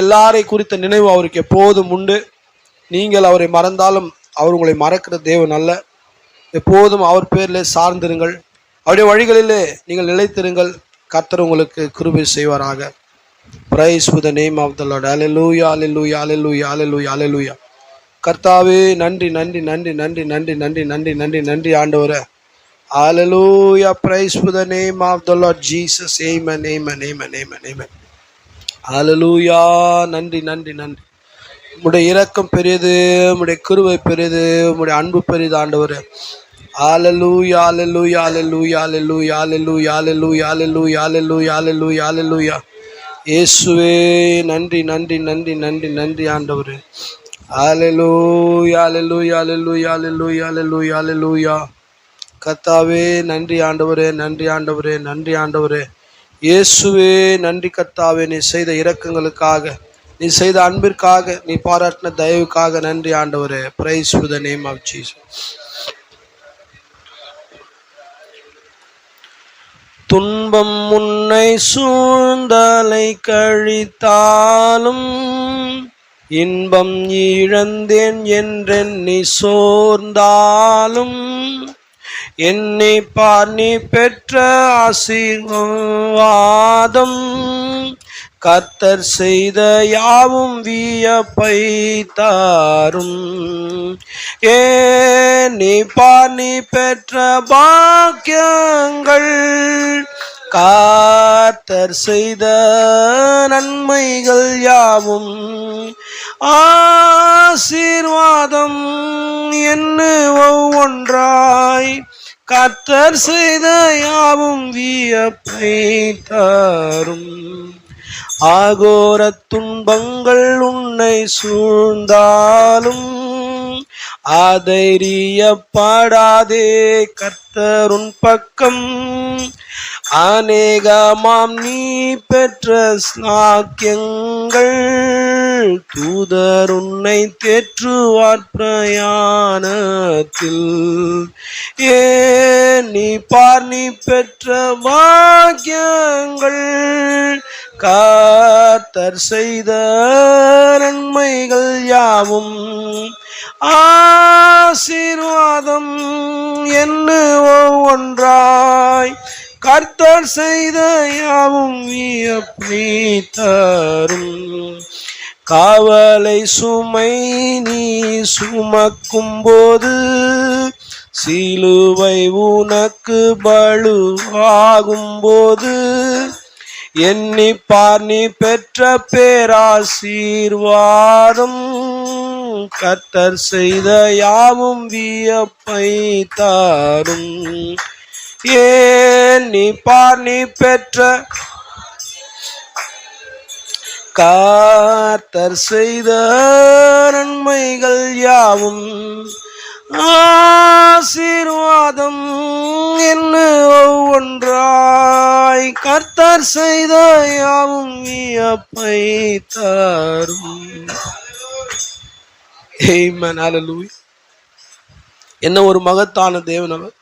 எல்லாரை குறித்த நினைவு அவருக்கு எப்போதும் உண்டு. நீங்கள் அவரை மறந்தாலும் அவர் உங்களை மறக்கிற தேவன் அல்ல. எப்போதும் அவர் பேரில் சார்ந்திருங்கள். அவருடைய வழிகளிலே நீங்கள் நிலைத்திருங்கள். கர்த்தர் உங்களுக்கு கிருபை செய்வாராக. Praise to the name of the Lord. Hallelujah, hallelujah, hallelujah, hallelujah, hallelujah. கர்த்தாவே நன்றி நன்றி நன்றி நன்றி நன்றி நன்றி நன்றி நன்றி நன்றி ஆண்டவரே. Hallelujah, praise to the name of the Lord Jesus. Amen, amen, amen, amen, amen. Hallelujah, நன்றி நன்றி நன்றி. உம்முடைய இரக்கம் பெரியது, உம்முடைய கிருபை பெரியது, உம்முடைய அன்பு பெரியது ஆண்டவரே. Hallelujah, hallelujah, hallelujah, hallelujah, hallelujah, hallelujah, hallelujah, hallelujah, hallelujah, hallelujah. இயேசுவே நன்றி நன்றி நன்றி நன்றி நன்றி ஆண்டவரே. ஹல்லேலூயா ஹல்லேலூயா ஹல்லேலூயா ஹல்லேலூயா ஹல்லேலூயா ஹல்லேலூயா. கர்த்தாவே நன்றி ஆண்டவரே, நன்றி ஆண்டவரே, நன்றி ஆண்டவரே. இயேசுவே நன்றி கர்த்தாவே. நீ செய்த இரக்கங்களுக்காக, நீ செய்த அன்பிற்காக, நீ பாராட்டின தயவுக்காக நன்றி ஆண்டவரே. Praise to the name of Jesus. துன்பம் உன்னை சூழ்ந்தலை கழித்தாலும் இன்பம் இழந்தேன் என்றெண்ணி சோர்ந்தாலும் என்னை பார் நீ பெற்ற ஆசீர்வாதம் கர்த்தர் செய்த யாவும் வியப்பை தாரும். நீ பார் நீ பெற்ற பாக்கியங்கள் கர்த்தர் செய்த நன்மைகள் யாவும் ஆசீர்வாதம் என்ன ஒவ்வொன்றாய் கர்த்தர் செய்த யாவும் வியப்பை தாரும். ஆகோர துன்பங்கள் உன்னை சூழ்ந்தாலும் ஆதைரியப்படாதே, கர்த்தர் உன் பக்கம். அநேகமாம் நீ பெற்ற ஸ்நாக்கியங்கள் தூதர் உன்னை தேற்றுவார் பிரயாணத்தில். நீ பார் நீ பெற்ற பாக்கியங்கள் கர்த்தர் செய்த நன்மைகள் யாவும் ஆசீர்வாதம் என்ன ஒவ்வொன்றாய் கர்த்தர் செய்த யாவும் வியப்பை தரும். காவலை சுமை நீ சுமக்கும் போது சிலுவை உனக்கு பலுவாகும் போது எண்ணி பார் நீ பெற்ற பேராசீர்வாதம் கர்த்தர் செய்த யாவும் வியப்பை தாரும். நீ பார் நீ பெற்ற கர்த்தர் செய்த நன்மைகள் யாவும் ஆசீர்வாதம் என்ன ஒவ்வொன்றாய் கர்த்தர் செய்த யாவும் வியப்பை தாரும். ஆமென், ஹல்லேலூயா. என்ன ஒரு மகத்தான தேவன் அவர்.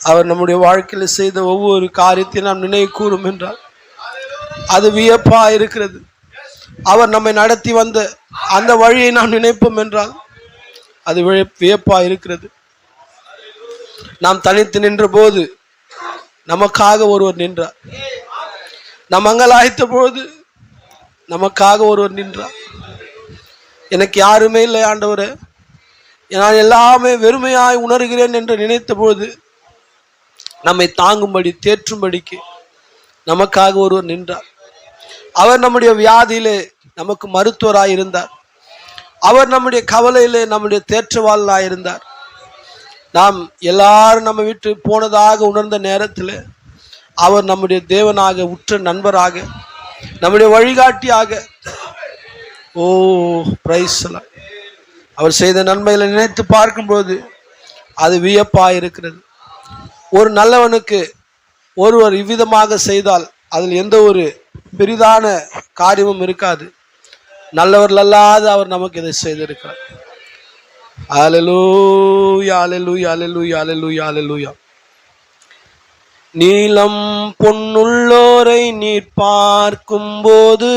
அவர் நம்முடைய வாழ்க்கையில் செய்த ஒவ்வொரு காரியத்தையும் நாம் நினைவு கூறும் என்றால் அது வியப்பா இருக்கிறது. அவர் நம்மை நடத்தி வந்த அந்த வழியை நாம் நினைப்போம் என்றால் அது வியப்பா இருக்கிறது. நாம் தனித்து நின்ற போது நமக்காக ஒருவர் நின்றார். நாம் அங்கலாய்த்த போது நமக்காக ஒருவர் நின்றார். எனக்கு யாருமே இல்லை ஆண்டவரே, நான் எல்லாமே வெறுமையாய் உணர்கிறேன் என்று நினைத்த போது நம்மை தாங்கும்படி தேற்றும்படிக்கு நமக்காக ஒருவர் நின்றார். அவர் நம்முடைய வியாதியிலே நமக்கு மருத்துவராய் இருந்தார். அவர் நம்முடைய கவலையிலே நம்முடைய தேற்றவாளராய் இருந்தார். நாம் எல்லாரும் நம்ம விட்டு போனதாக உணர்ந்த நேரத்தில் அவர் நம்முடைய தேவனாக, உற்ற நண்பராக, நம்முடைய வழிகாட்டியாக, பிரைஸ் எல்லாம் அவர் செய்த நன்மைகளை நினைத்து பார்க்கும்போது அது வியப்பா இருக்கிறது. ஒரு நல்லவனுக்கு ஒருவர் இவ்விதமாக செய்தால் அதில் எந்த ஒரு பெரிதான காரியமும் இருக்காது. நல்லவர்கள் அல்லாத அவர் நமக்கு இதை செய்திருக்கிறார். ஹல்லேலூயா ஹல்லேலூயா ஹல்லேலூயா ஹல்லேலூயா ஹல்லேலூயா. நீலம் பொன்னுள்ளோரை நீர் பார்க்கும் போது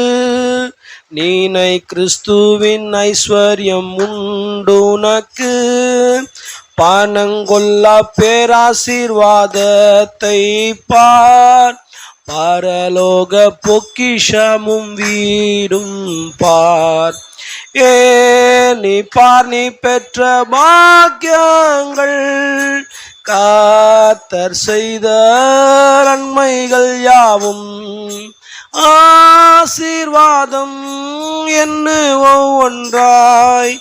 நீனை கிறிஸ்துவின் ஐஸ்வர்யம் உண்டுனக்கு, பணங்கொள்ள பேராசீர்வாதத்தை பார், பரலோக பொக்கிஷமும் வீடும் பார். நீ பார், நீ பெற்ற பாக்கியங்கள், கர்த்தர் செய்த நன்மைகள் யாவும், ஆசீர்வாதம் என்ன ஒவ்வொன்றாய்,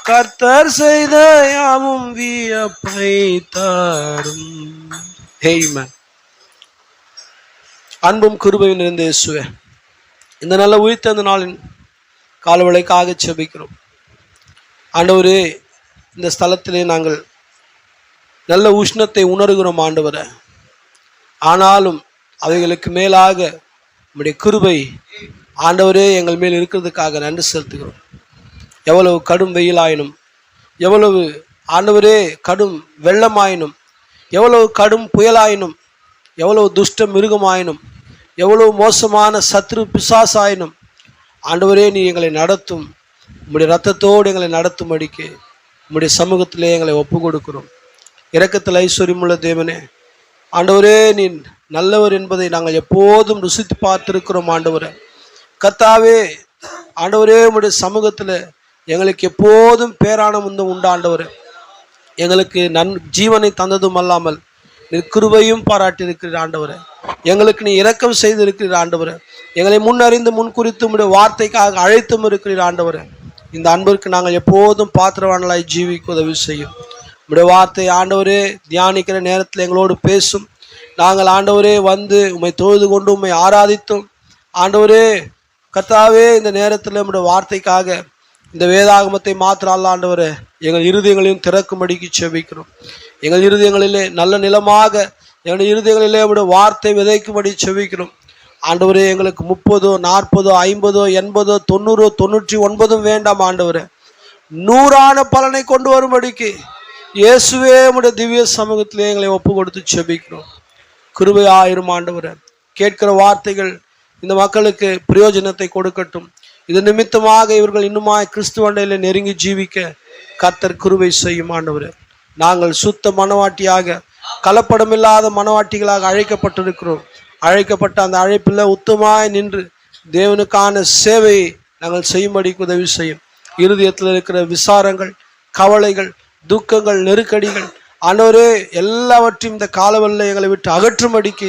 கர்த்தர் செய்த யாவும் வியப்பை தரும். ஆமென். அன்பும் கிருபையும் நிறைந்த இயேசுவே, இந்த நல்ல உயிர்த்த அந்த நாளின் காலவளைக்காக செபிக்கிறோம். ஆண்டவரே, இந்த ஸ்தலத்திலே நாங்கள் நல்ல உஷ்ணத்தை உணர்கிறோம் ஆண்டவரே. ஆனாலும் அவைகளுக்கு மேலாக உம்முடைய கிருபை ஆண்டவரே எங்கள் மேல் இருக்கிறதுக்காக நன்றி செலுத்துகிறோம். எவ்வளவு கடும் வெயிலாயினும், எவ்வளவு ஆண்டவரே கடும் வெள்ளமாயினும், எவ்வளவு கடும் புயலாயினும், எவ்வளவு துஷ்ட மிருகமாயினும், எவ்வளவு மோசமான சத்ரு பிசாசாயினும், ஆண்டவரே நீ எங்களை நடத்தும். உம்முடைய இரத்தத்தோடு எங்களை நடத்தும்படிக்கு உம்முடைய சமூகத்திலே எங்களை ஒப்பு கொடுக்கிறோம். இரக்கத்தில் ஐஸ்வர்யமுள்ள தேவனே, ஆண்டவரே நீ நல்லவர் என்பதை நாங்கள் எப்போதும் ருசித்து பார்த்திருக்கிறோம். ஆண்டவரே கர்த்தாவே, ஆண்டவரே உம்முடைய சமூகத்தில் எங்களுக்கு எப்போதும் பேரானந்தம் உண்டு. ஆண்டவரே, எங்களுக்கு ஜீவனை தந்ததும் அல்லாமல் நீ கிருபையும் பாராட்டியிருக்கிறீர். ஆண்டவரே, எங்களுக்கு நீ இரக்கம் செய்திருக்கிறீர். ஆண்டவரே, எங்களை முன்னறிந்து முன்குறித்து உம்முடைய வார்த்தைக்காக அழைத்தும் இருக்கிறீர். ஆண்டவரே, இந்த அன்பிற்கு நாங்கள் எப்போதும் பாத்திரவான்களாய் ஜீவிக்க உதவி செய்யும். உம்முடைய வார்த்தை ஆண்டவரே தியானிக்கிற நேரத்தில் எங்களோடு பேசும். நாங்கள் ஆண்டவரே வந்து உம்மை தொழுது கொண்டு உம்மை ஆராதித்தோம். ஆண்டவரே கர்த்தாவே, இந்த நேரத்தில் உம்முடைய வார்த்தைக்காக இந்த வேதாகமத்தை மாத்திர அல்ல ஆண்டவரே, எங்கள் இருதயங்களையும் திறக்கும்படிக்கு செபிக்கிறோம். எங்கள் இருதயங்களிலே நல்ல நிலமாக எங்கள் இருதயங்களிலே உம்முடைய வார்த்தை விதைக்கும்படி செபிக்கிறோம். ஆண்டவரே, எங்களுக்கு 30, 40, 50, 80, 90, 99 வேண்டாம். ஆண்டவரே, 100 பலனை கொண்டு வரும்படிக்கு இயேசுவே உம்முடைய திவ்ய சமூகத்திலே எங்களை ஒப்பு கொடுத்து செபிக்கிறோம். கிருபையாயிரும் ஆண்டவரே. கேட்கிற வார்த்தைகள் இந்த மக்களுக்கு பிரயோஜனத்தை கொடுக்கட்டும். இது நிமித்தமாக இவர்கள் இன்னுமாய் கிறிஸ்துவண்டையில் நெருங்கி ஜீவிக்க கர்த்தர் கிருபை செய்யும். ஆண்டவரே, நாங்கள் சுத்த மனவாட்டியாக, கலப்படமில்லாத மனவாட்டிகளாக அழைக்கப்பட்டிருக்கிறோம். அழைக்கப்பட்ட அந்த அழைப்பில் உத்தமாய் நின்று தேவனுக்கான சேவையை நாங்கள் செய்யும்படிக்கு உதவி செய்யும். இருதயத்தில் இருக்கிற விசாரங்கள், கவலைகள், துக்கங்கள், நெருக்கடிகள் ஆண்டவரே எல்லாவற்றையும் இந்த காலவெல்ல எங்களை விட்டு அகற்றும்படிக்கு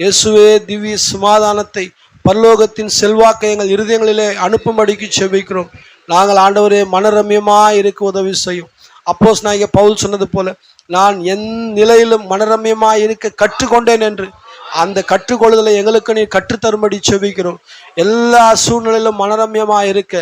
இயேசுவே திவ்ய சமாதானத்தை, பரலோகத்தின் செல்வாக்கை எங்கள் இருதயங்களிலே அனுப்பும்படிக்கு செபிக்கிறோம். நாங்கள் ஆண்டவரே மனரம்யமாய் இருக்க உதவி செய்யும். அப்போஸ்தலனாகிய பவுல் சொன்னது போல, நான் என் நிலையிலும் மனரம்யமாய் இருக்க கற்றுக்கொண்டேன் என்று அந்த கற்றுக்கொள்ளுதலை எங்களுக்கு நீ கற்றுத்தரும்படி செபிக்கிறோம். எல்லா சூழ்நிலையிலும் மனரம்யமாக இருக்க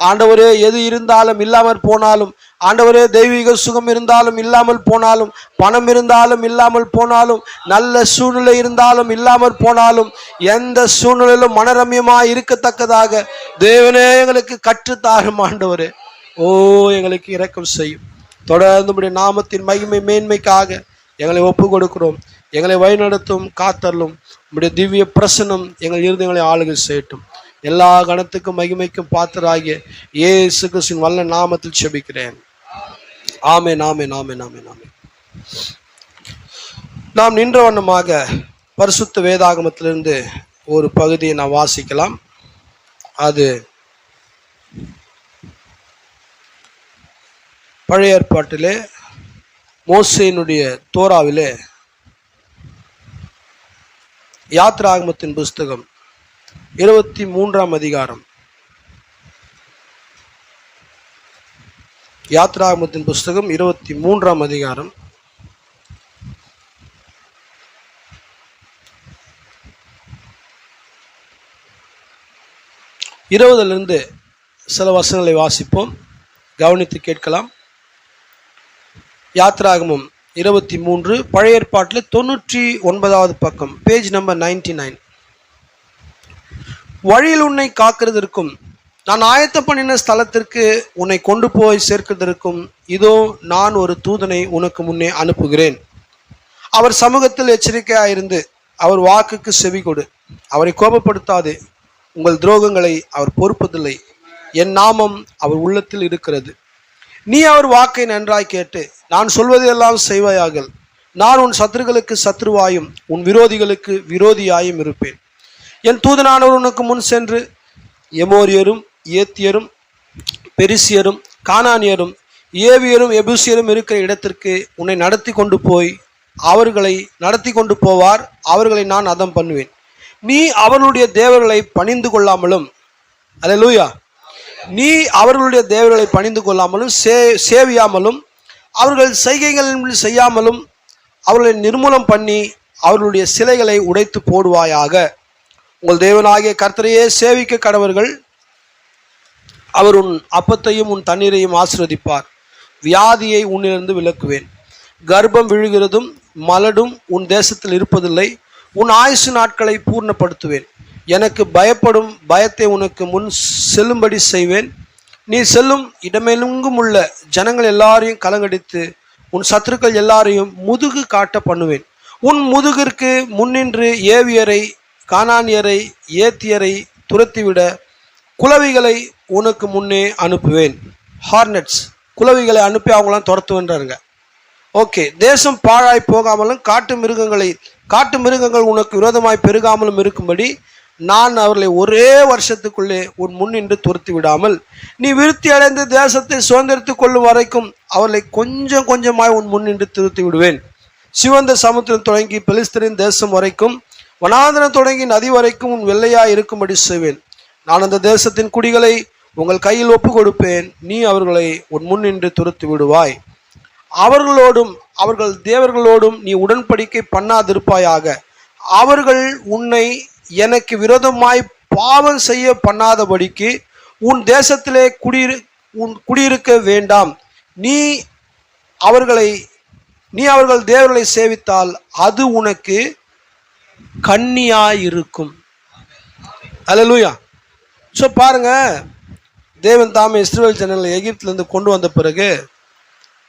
ஆண்டவரே, எது இருந்தாலும் இல்லாமல் போனாலும், ஆண்டவரே தெய்வீக சுகம் இருந்தாலும் இல்லாமல் போனாலும், பணம் இருந்தாலும் இல்லாமல் போனாலும், நல்ல சூழ்நிலை இருந்தாலும் இல்லாமல் போனாலும், எந்த சூழ்நிலையிலும் மனரம்யமாக இருக்கத்தக்கதாக தேவனே எங்களுக்கு கற்றுத்தாரும். ஆண்டவரே, எங்களுக்கு இரக்கம் செய்யும். தொடர்ந்து உம்முடைய நாமத்தின் மகிமை மேன்மைக்காக எங்களை ஒப்பு கொடுக்கிறோம். எங்களை வழிநடத்தும், காத்தரலும். உம்முடைய திவ்ய பிரசன்னம் எங்கள் இருதயங்களை ஆளுகை செய்யட்டும். எல்லா கணத்துக்கும் மகிமைக்கும் பாத்திராகிய இயேசு கிறிஸ்துவின் வல்ல நாமத்தில் செபிக்கிறேன். ஆமென், ஆமென், ஆமென், ஆமென், ஆமென். நாம் நின்ற வண்ணமாக பரிசுத்த வேதாகமத்திலிருந்து ஒரு பகுதியை நாம் வாசிக்கலாம். அது பழைய ஏற்பாட்டிலே மோசேயினுடைய தோராவிலே யாத்ராகமத்தின் புஸ்தகம் 23ஆம் அதிகாரம். யாத்ராகமத்தின் புஸ்தகம் 23ஆம் அதிகாரம் 20 சில வசனங்களை வாசிப்போம், கவனித்து கேட்கலாம். யாத்ராகமம் 23 பழைய ஏற்பாட்டில் 99வது பக்கம், பேஜ் நம்பர் 99. வழியில் உன்னை காக்கிறதற்கும் நான் ஆயத்தம் பண்ணின ஸ்தலத்திற்கு உன்னை கொண்டு போய் சேர்க்கிறதற்கும் இதோ நான் ஒரு தூதனை உனக்கு முன்னே அனுப்புகிறேன். அவர் சமூகத்தில் எச்சரிக்கையாயிருந்து அவர் வாக்குக்கு செவி கொடு. அவரை கோபப்படுத்தாதே, உங்கள் துரோகங்களை அவர் பொறுப்பதில்லை, என் நாமம் அவர் உள்ளத்தில் இருக்கிறது. நீ அவர் வாக்கை நன்றாய் கேட்டு நான் சொல்வதையெல்லாம் செய்வாயாக. நான் உன் சத்துருக்களுக்கு சத்ருவாயும் உன் விரோதிகளுக்கு விரோதியாயும் இருப்பேன். என் தூதனானவர் உனக்கு முன் சென்று எமோரியரும் ஏத்தியரும் பெரிசியரும் கானானியரும் ஏவியரும் எபூசியரும் இருக்கிற இடத்திற்கு உன்னை நடத்தி கொண்டு போய் அவர்களை நடத்தி கொண்டு போவார். அவர்களை நான் அதம் பண்ணுவேன். நீ அவர்களுடைய தேவர்களை பணிந்து கொள்ளாமலும், அல்லேலூயா, நீ அவர்களுடைய தேவர்களை பணிந்து கொள்ளாமலும் சேவியாமலும் அவர்கள் செய்கைகள் செய்யாமலும் அவர்களை நிர்மூலம் பண்ணி அவர்களுடைய சிலைகளை உடைத்து போடுவாயாக. உங்கள் தேவனாகிய கர்த்தரையே சேவிக்க கடவர்கள். அவர் உன் அப்பத்தையும் உன் தண்ணீரையும் ஆசீர்வதிப்பார். வியாதியை உன்னிலிருந்து விலக்குவேன். கர்ப்பம் விழுகிறதும் மலடும் உன் தேசத்தில் இருப்பதில்லை. உன் ஆயுசு நாட்களை பூர்ணப்படுத்துவேன். எனக்கு பயப்படும் பயத்தை உனக்கு முன் செல்லும்படி செய்வேன். நீ செல்லும் இடமெங்கும் உள்ள ஜனங்கள் எல்லாரையும் கலங்கடித்து உன் சத்துருக்கள் எல்லாரையும் முதுகு காட்ட பண்ணுவேன். உன் முதுகிற்கு முன்னின்று ஏவியரை கானானியரை ஏத்தியரை துரத்திவிட குளவிகளை உனக்கு முன்னே அனுப்புவேன். ஹார்னட்ஸ், குளவிகளை அனுப்பி அவங்களாம் துரத்துவேன்றாருங்க. ஓகே, தேசம் பாழாய் போகாமலும் காட்டு மிருகங்கள் உனக்கு விரோதமாய் பெருகாமலும் இருக்கும்படி நான் அவர்களை ஒரே வருஷத்துக்குள்ளே உன் முன்னின்று துரத்தி விடாமல் நீ விருத்தி அடைந்து தேசத்தை சுதந்திரத்துக் கொள்ளும் வரைக்கும் அவர்களை கொஞ்சம் கொஞ்சமாய் உன் முன்னின்று துரத்தி விடுவேன். சிவந்த சமுத்திரம் தொடங்கி பெலிஸ்தரின் தேசம் வரைக்கும் வனாந்தரம் தொடங்கி நதி வரைக்கும் உன் வெள்ளையாய் இருக்கும்படி செய்வேன். நான் அந்த தேசத்தின் குடிகளை உங்கள் கையில் ஒப்பு கொடுப்பேன். நீ அவர்களை உன் முன்னின்று துரத்தி விடுவாய். அவர்களோடும் அவர்கள் தேவர்களோடும் நீ உடன்படிக்கை பண்ணாதிருப்பாயாக. அவர்கள் உன்னை எனக்கு விரோதமாய் பாவம் செய்ய பண்ணாதபடிக்கு உன் தேசத்திலே குடியிருக்க வேண்டாம். நீ அவர்கள் தேவர்களை சேவித்தால் அது உனக்கு கண்ணியாயிருக்கும். அல்லேலூயா. ஸோ பாருங்க, தேவன் தாமே இஸ்ரவேல் ஜனங்களை எகிப்திலிருந்து கொண்டு வந்த பிறகு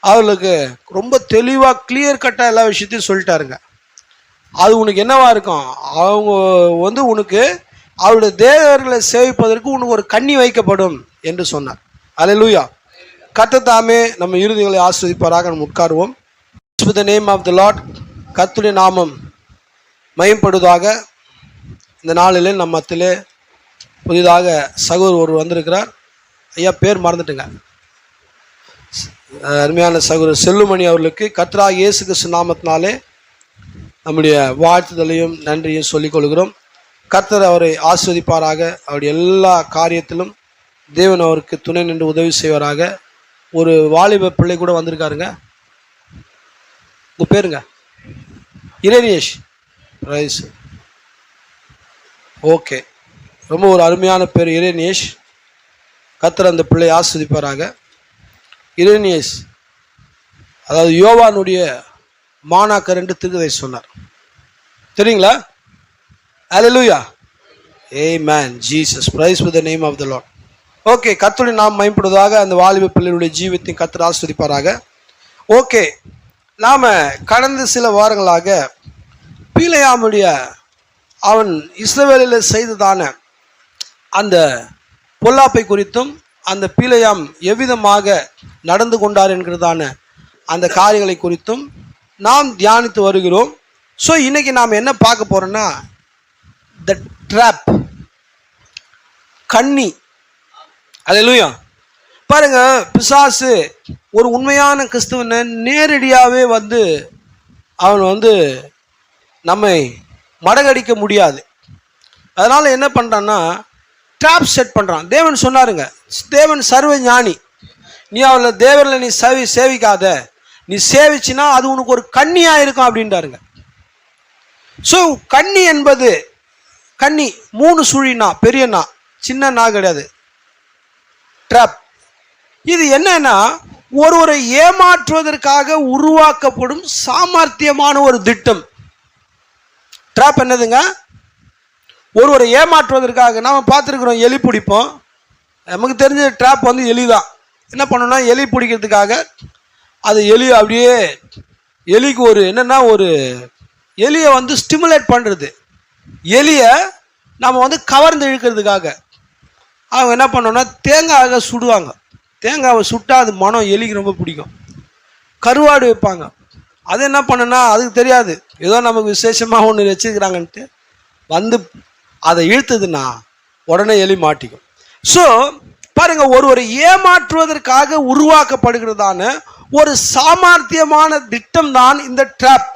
அவர்களுக்கு ரொம்ப தெளிவாக கிளியர் கட்டாக எல்லா விஷயத்தையும் சொல்லிட்டாருங்க. அது உனக்கு என்னவா இருக்கும்? அவங்க உனக்கு அவருடைய தேவர்களை சேவிப்பதற்கு உனக்கு ஒரு கண்ணி வைக்கப்படும் என்று சொன்னார். அல்லேலூயா. கர்த்தர் தாமே நம்ம இறுதிகளை ஆஸ்வதிப்பாராக. நம்ம உட்காருவோம். The name of the Lord. கர்த்தருடைய நாமம் மகிமைப்படுவதாக. இந்த நாளிலே நம்ம மத்தியிலே புதிதாக சகோதரர் ஒருவர் வந்திருக்கிறார். ஐயா பேர் மறந்துட்டுங்க. அருமையான சகோதரர் செல்லுமணி அவர்களுக்கு கர்த்தராகிய இயேசு கிறிஸ்து நாமத்தினாலே நம்முடைய வாழ்த்துதலையும் நன்றியும் சொல்லிக் கொள்கிறோம். கர்த்தர் அவரை ஆஸ்வதிப்பாராக. அவருடைய எல்லா காரியத்திலும் தேவன் அவருக்கு துணை நின்று உதவி செய்வாராக. ஒரு வாலிப பிள்ளை கூட வந்திருக்காருங்க. உங்கள் பேருங்க? இரேனியேஷ். ரைஸ். ஓகே, ரொம்ப ஒரு அருமையான பேர் இரேனியேஷ். கர்த்தர் அந்த பிள்ளை ஆஸ்வதிப்பாராக. இரேனியேஷ் அதாவது யோவானுடைய மாணாக்கர் என்று தீர்க்கதரிசி சொன்னார். தெரியுங்களா? அல்லேலூயா. ஆமென். Jesus praise with the name of the Lord. Okay, கர்த்தருடைய நாமம் மகிமைப்படுவதாக. அந்த வாலிப பிள்ளைகளுடைய ஜீவியத்தை கர்த்தர் ஆசீர்வதிப்பாராக. ஓகே, நாம் கடந்த சில வாரங்களாக பீலேயாமுடைய அவன் இஸ்ரவேலில் செய்ததான அந்த பொல்லாப்பை குறித்தும் அந்த பீலேயாம் எவ்விதமாக நடந்து கொண்டார் என்கிறதான அந்த காரியங்களை குறித்தும் நாம் தியானித்து வருகிறோம். ஸோ இன்னைக்கு நாம் என்ன பார்க்க போறோம்னா, த ட்ராப், கண்ணி. அல்லேலூயா. பாருங்க, பிசாசு ஒரு உண்மையான கிறிஸ்துவனை நேரடியாகவே அவன் நம்மை மடகடிக்க முடியாது. அதனால என்ன பண்றான்னா, ட்ராப் செட் பண்றான். தேவன் சொன்னாருங்க, தேவன் சர்வ ஞானி. நீ அவளை தேவரில் நீ சேவிக்காத, நீ சேவிச்சினா அது உனக்கு ஒரு கண்ணியா இருக்கும் அப்படின்றாருங்க. ஸோ கண்ணி என்பது, கண்ணி 3 சுழினா, பெரிய நா, சின்ன நா கிடையாது. ட்ராப் இது என்னன்னா, ஒருவரை ஏமாற்றுவதற்காக உருவாக்கப்படும் சாமர்த்தியமான ஒரு திட்டம். ட்ராப் என்னதுங்க? ஒருவரை ஏமாற்றுவதற்காக. நாம் பார்த்துருக்குறோம், எலி பிடிப்போம். நமக்கு தெரிஞ்ச ட்ராப் எலி தான். என்ன பண்ணணும்னா, எலி பிடிக்கிறதுக்காக அது எலி அப்படியே எலிக்கு ஒரு என்னன்னா, ஒரு எலியை ஸ்டிமுலேட் பண்ணுறது, எலியை நம்ம கவர்ந்து இழுக்கிறதுக்காக அவங்க என்ன பண்ணோன்னா தேங்காவை சுடுவாங்க. தேங்காவை சுட்டால் அது மனம் எலிக்கு ரொம்ப பிடிக்கும். கருவாடு வைப்பாங்க. அது என்ன பண்ணுன்னா அதுக்கு தெரியாது, ஏதோ நமக்கு விசேஷமாக ஒன்று வச்சுருக்கிறாங்கன்ட்டு வந்து அதை இழுத்ததுன்னா உடனே எலி மாட்டிக்கும். ஸோ பாருங்க, ஒருவரை ஏமாற்றுவதற்காக உருவாக்கப்படுகிறதான ஒரு சாமர்த்தியமான திட்டம் தான் இந்த ட்ராப்.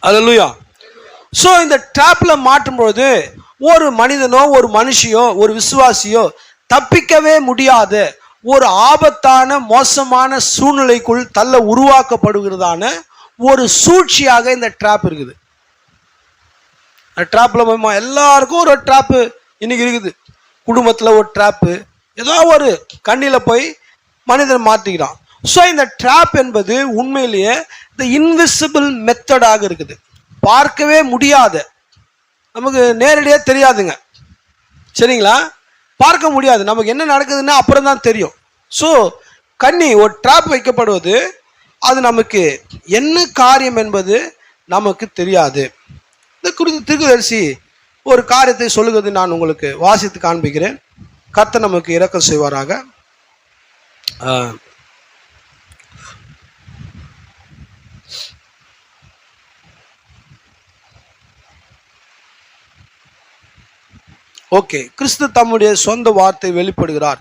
அல்லேலூயா. ஸோ இந்த ட்ராப்ல மாட்டும்பொழுது ஒரு மனிதனோ ஒரு மனுஷியோ ஒரு விசுவாசியோ தப்பிக்கவே முடியாத ஒரு ஆபத்தான மோசமான சூழ்நிலைக்குள் தள்ள உருவாக்கப்படுகிறதான ஒரு சூழ்ச்சியாக இந்த ட்ராப் இருக்குது. ட்ராப்ல எல்லாருக்கும் ஒரு ட்ராப்பு இன்னைக்கு இருக்குது. குடும்பத்தில் ஒரு ட்ராப்பு, ஏதோ ஒரு கண்ணியில் போய் மனிதன் மாற்றிக்கிறான். ஸோ இந்த ட்ராப் என்பது உண்மையிலேயே இந்த இன்விசிபிள் மெத்தடாக இருக்குது. பார்க்கவே முடியாத, நமக்கு நேரடியாக தெரியாதுங்க, சரிங்களா? பார்க்க முடியாது, நமக்கு என்ன நடக்குதுன்னு அப்புறம் தான் தெரியும். ஸோ கண்ணி ஒரு ட்ராப் வைக்கப்படுவது, அது நமக்கு என்ன காரியம் என்பது நமக்கு தெரியாது. இந்த குறித்து தீர்க்கதரிசி ஒரு காரியத்தை சொல்லுகிறது நான் உங்களுக்கு வாசித்து காண்பிக்கிறேன். கர்த்தர் நமக்கு இரக்கம் செய்வாராக. ஓகே, கிறிஸ்து தம்முடைய சொந்த வார்த்தை வெளிப்படுகிறார்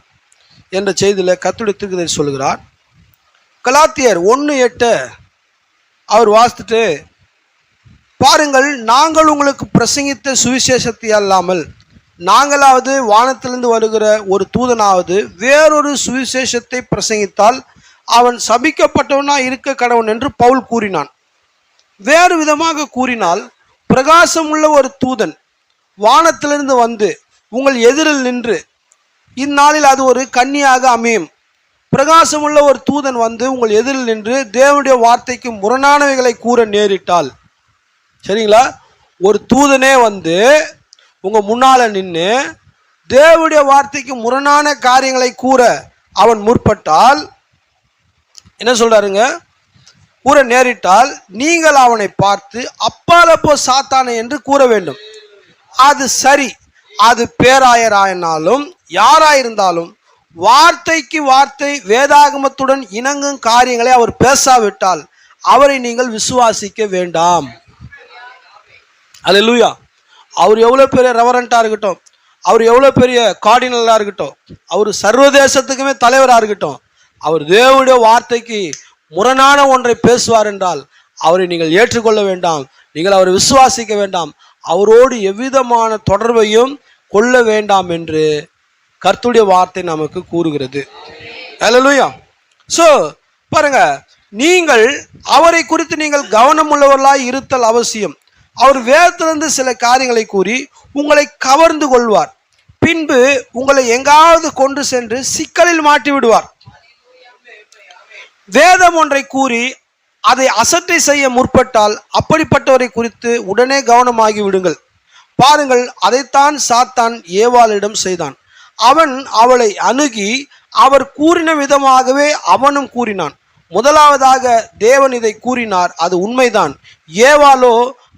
என்ற செய்தியில் கர்த்தருடைய தீர்க்கதரிசி சொல்லுகிறார். கலாத்தியர் 1:8 அவர் வாசித்துட்டு, பாருங்கள், நாங்கள் உங்களுக்கு பிரசங்கித்த சுவிசேஷத்தை அல்லாமல் நாங்களாவது வானத்திலிருந்து வருகிற ஒரு தூதனாவது வேறொரு சுவிசேஷத்தை பிரசங்கித்தால் அவன் சபிக்கப்பட்டவனாக இருக்க கடவன் என்று பவுல் கூறினான். வேறு விதமாக கூறினால், பிரகாசம் உள்ள ஒரு தூதன் வானத்திலிருந்து வந்து உங்கள் எதிரில் நின்று, இந்நாளில் அது ஒரு கன்னியாக அமையும். பிரகாசம் உள்ள ஒரு தூதன் வந்து உங்கள் எதிரில் நின்று தேவனுடைய வார்த்தைக்கு முரணானவைகளை கூற நேரிட்டால், சரிங்களா? ஒரு தூதனே வந்து உங்க முன்னால நின்று தேவனுடைய வார்த்தைக்கு முரணான காரியங்களை கூற அவன் முற்பட்டால், என்ன சொல்றாருங்க? கூற நேரிட்டால் நீங்கள் அவனை பார்த்து அப்பால போ சாத்தானே என்று கூற வேண்டும். அது சரி, அது பேராயராயினாலும் யாராயிருந்தாலும் வார்த்தைக்கு வார்த்தை வேதாகமத்துடன் இணங்கும் காரியங்களை அவர் பேசாவிட்டால் அவரை நீங்கள் விசுவாசிக்க வேண்டாம். அல்லேலூயா. அவர் எவ்வளோ பெரிய ரெவரண்டாக இருக்கட்டும், அவர் எவ்வளோ பெரிய கார்டினலாக இருக்கட்டும், அவர் சர்வதேசத்துக்குமே தலைவராக இருக்கட்டும், அவர் தேவனுடைய வார்த்தைக்கு முரணான ஒன்றை பேசுவார் என்றால் அவரை நீங்கள் ஏற்றுக்கொள்ள வேண்டாம், நீங்கள் அவரை விசுவாசிக்க வேண்டாம், அவரோடு எவ்விதமான தொடர்பையும் கொள்ள வேண்டாம் என்று கர்த்தருடைய வார்த்தை நமக்கு கூறுகிறது. அல்லேலூயா. ஸோ பாருங்க, நீங்கள் அவரை குறித்து நீங்கள் கவனம் உள்ளவர்களாய் இருத்தல் அவசியம். அவர் வேதத்திலிருந்து சில காரியங்களை கூறி உங்களை கவர்ந்து கொள்வார், பின்பு உங்களை எங்காவது கொண்டு சென்று சிக்கலில் மாட்டி விடுவார். வேதம் ஒன்றை கூறி அதை அசட்டை செய்ய முற்பட்டால் அப்படிப்பட்டவரை குறித்து உடனே கவனமாகி விடுங்கள். பாருங்கள், அதைத்தான் சாத்தான் ஏவாளிடம் செய்தான். அவன் அவளை அணுகி அவர் கூறின விதமாகவே அவனும் கூறினான். முதலாவதாக தேவன் இதை கூறினார், அது உண்மைதான். ஏவாளோ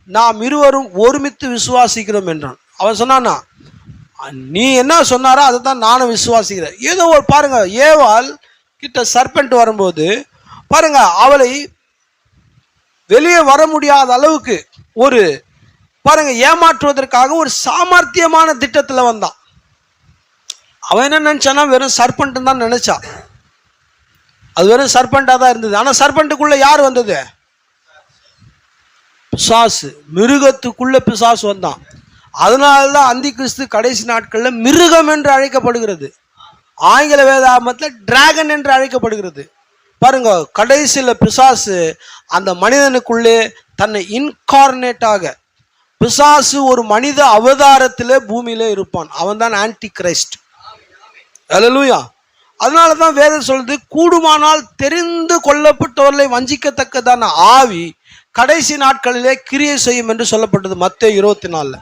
நாம் இருவரும் ஒருமித்து விசுவாசிக்கிறோம் என்றான். அவன் சொன்னானா, நீ என்ன சொன்னாரோ அதை தான் நானும் விசுவாசிக்கிறேன். ஏதோ ஒரு பாருங்க, ஏவாள் கிட்ட சர்பெண்ட் வரும்போது பாருங்க, அவளை வெளியே வர முடியாத அளவுக்கு ஒரு பாருங்க ஏமாற்றுவதற்காக ஒரு சாமர்த்தியமான திட்டத்தில் வந்தான். அவன் என்ன நினைச்சானா, வெறும் சர்பெண்ட் தான் நினைச்சான். அது வெறும் சர்பெண்டா தான் இருந்தது. ஆனால் சர்பெண்ட்டுக்குள்ள யார் வந்தது? பிசாசு. மிருகத்துக்குள்ள பிசாசு வந்தான். அதனால்தான் அந்தி கிறிஸ்து கடைசி நாட்களில் மிருகம் என்று அழைக்கப்படுகிறது. ஆங்கில வேதாகமத்தில் டிராகன் என்று அழைக்கப்படுகிறது. பாருங்க, கடைசியில் பிசாசு அந்த மனிதனுக்குள்ளே தன்னை இன்கார்னேட்டாக, பிசாசு ஒரு மனித அவதாரத்திலே பூமியிலே இருப்பான். அவன் தான் ஆன்டி கிரைஸ்ட். அல்லேலூயா. அதனால தான் வேதம் சொல்லுது, கூடுமானால் தெரிந்து கொள்ளப்பட்டவர்களை வஞ்சிக்கத்தக்கதான ஆவி கடைசி நாட்களிலே கிரியை செய்யும் என்று சொல்லப்பட்டது மத்தேயு 24.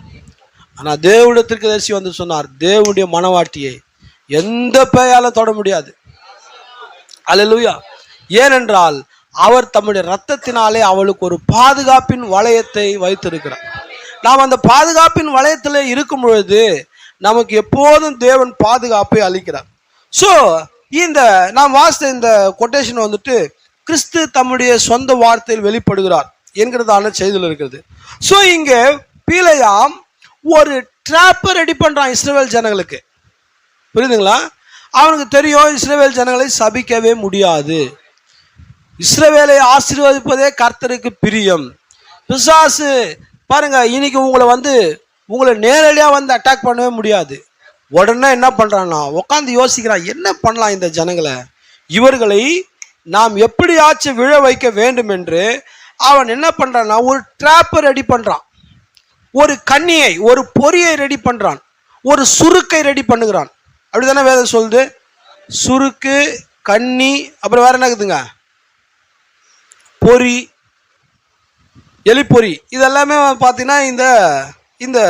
ஆனால் தேவனுடைய தீர்க்கதரிசி வந்து சொன்னார், தேவனுடைய மனவாட்டியை எந்த பேயால தொட முடியாது. அல்லேலூயா. ஏனென்றால் அவர் தம்முடைய இரத்தத்தினாலே அவளுக்கு ஒரு பாதுகாப்பின் வளையத்தை வைத்திருக்கிறார். நாம் அந்த பாதுகாப்பின் வளையத்தில் இருக்கும் பொழுது நமக்கு எப்போதும் தேவன் பாதுகாப்பை அளிக்கிறார். ஸோ இந்த நாம் வாசித்த இந்த கொட்டேஷன் வந்துட்டு கிறிஸ்து தம்முடைய சொந்த வார்த்தையில் வெளிப்படுகிறார் என்கிறதான செய்தியில் இருக்கிறது. ஸோ இங்கே பீலையாம் ஒரு ட்ராப்பை ரெடி பண்ணுறான் இஸ்ரவேல் ஜனங்களுக்கு. புரியுதுங்களா? அவனுக்கு தெரியும் இஸ்ரவேல் ஜனங்களை சபிக்கவே முடியாது, இஸ்ரவேலை ஆசீர்வதிப்பதே கர்த்தருக்கு பிரியம். பிசாசு பாருங்க, இன்னைக்கு உங்களை நேரடியாக வந்து அட்டாக் பண்ணவே முடியாது. உடனே என்ன பண்ணுறான்னா உட்காந்து யோசிக்கிறான், என்ன பண்ணலாம் இந்த ஜனங்களை, இவர்களை நாம் எப்படியாச்சும் விழ வைக்க வேண்டும் என்று அவன் என்ன பண்ணுறான்னா ஒரு ட்ராப்பை ரெடி பண்ணுறான், ஒரு கண்ணியை, ஒரு பொறியை ரெடி பண்ணுறான், ஒரு சுருக்கை ரெடி பண்ணுகிறான். அப்படி தானே வேதம் சொல்லுது? சுருக்கு, கண்ணி, அப்புறம் வேற என்ன இருக்குதுங்க, பொறி, எலிப்பொறி, இதெல்லாமே பார்த்தீங்கன்னா இந்த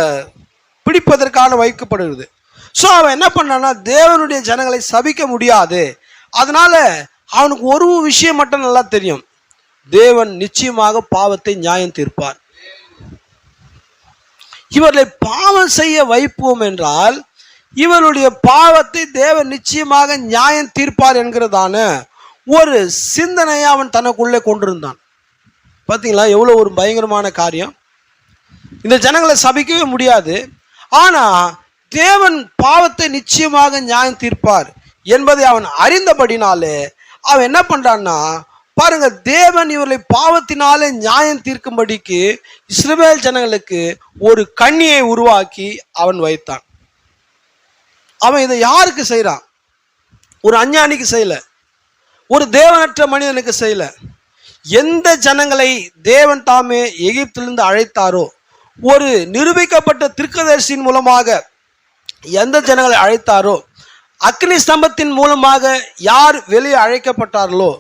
பிடிப்பதற்கான வைக்கப்படுகிறது. ஸோ அவன் என்ன பண்ணான்னா தேவனுடைய ஜனங்களை சபிக்க முடியாது. அதனால அவனுக்கு ஒரு விஷயம் மட்டும் நல்லா தெரியும், தேவன் நிச்சயமாக பாவத்தை நியாயம் தீர்ப்பார். இவர்களை பாவம் செய்ய வைப்போம் என்றால் இவருடைய பாவத்தை தேவன் நிச்சயமாக நியாயம் தீர்ப்பார் என்கிறதான ஒரு சிந்தனையை அவன் தனக்குள்ளே கொண்டிருந்தான். பார்த்தீங்களா எவ்வளோ ஒரு பயங்கரமான காரியம். இந்த ஜனங்களை சபிக்கவே முடியாது, ஆனால் தேவன் பாவத்தை நிச்சயமாக நியாயம் தீர்ப்பார் என்பதை அவன் அறிந்தபடினாலே அவன் என்ன பண்ணுறான்னா பாருங்க, தேவன் இவர்களை பாவத்தினாலே நியாயம் தீர்க்கும்படிக்கு இஸ்ரவேல் ஜனங்களுக்கு ஒரு கண்ணியை உருவாக்கி அவன் வைத்தான். அவன் இதை யாருக்கு செய்கிறான்? ஒரு அஞ்ஞானிக்கு செய்யல, ஒரு தேவனற்ற மனிதனுக்கு செய்யல. எந்த ஜனங்களை தேவன் தாமே எகிப்திலிருந்து அழைத்தாரோ, ஒரு நிரூபிக்கப்பட்ட தீர்க்கதரிசியின் மூலமாக எந்த ஜனங்களை அழைத்தாரோ, அக்னி ஸ்தம்பத்தின் மூலமாக யார் வெளியே அழைக்கப்பட்டார்களோ,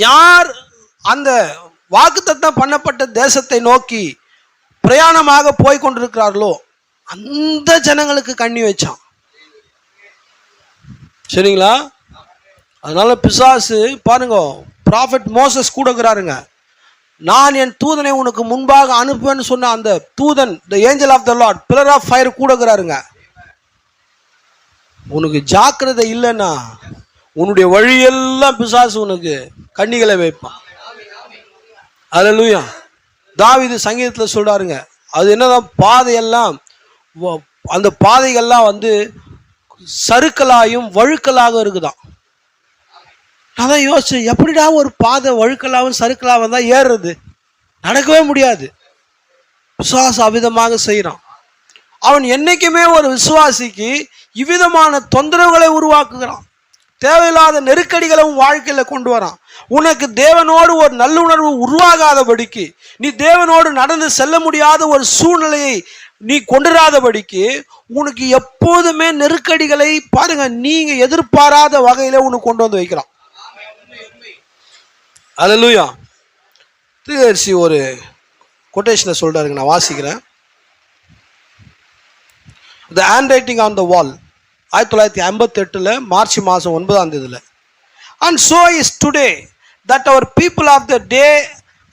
யார் அந்த வாக்குத்தத்தம் பண்ணப்பட்ட தேசத்தை நோக்கி பிரயாணமாக போய் கொண்டிருக்கிறார்களோ அந்த ஜனங்களுக்கு கண்ணி வச்சான். சரிங்களா? அதனால பிசாசு பாருங்க, ப்ராஃபெட் மோசஸ் கூடங்கிறாருங்க, நான் என் தூதனை உனக்கு முன்பாக அனுப்புவேன்னு சொன்ன அந்த தூதன், the angel of the Lord, pillar of fire கூடங்கிறாருங்க. உனக்கு ஜாக்கிரதை இல்லைன்னா உன்னுடைய வழியெல்லாம் பிசாசு உனக்கு கண்ணிகளை வைப்பான். அல்லேலூயா. தாவீது சங்கீதத்தில் சொல்றாருங்க, அது என்னதான் பாதையெல்லாம், அந்த பாதைகள்லாம் சறுக்கலாயும் வழுக்கலாக இருக்குதான். நான் தான் யோசிச்சேன், எப்படிடா ஒரு பாதை வழுக்கலாவும் சறுக்கலாவும் தான் ஏறுறது? நடக்கவே முடியாது. விசுவாசம் அவ்விதமாக செய்கிறான். அவன் என்னைக்குமே ஒரு விசுவாசிக்கு இவ்விதமான தொந்தரவுகளை உருவாக்குகிறான், தேவையில்லாத நெருக்கடிகளும் வாழ்க்கையில் கொண்டு வரான். உனக்கு தேவனோடு ஒரு நல்லுணர்வு உருவாகாதபடிக்கு, நீ தேவனோடு நடந்து செல்ல முடியாத ஒரு சூழ்நிலையை நீ கொண்டுராதபடிக்கு உனக்கு எப்போதுமே நெருக்கடிகளை பாருங்க நீங்க எதிர்பாராத வகையில உனக்கு கொண்டு வந்து வைக்கிறான். அல்லேலூயா. தீர்க்கதரிசி ஒரு கொட்டேஷனை சொல்றாருங்க, நான் வாசிக்கிறேன். The handwriting on the wall, 1958 March மாதம் 9 and so is today that our people of the day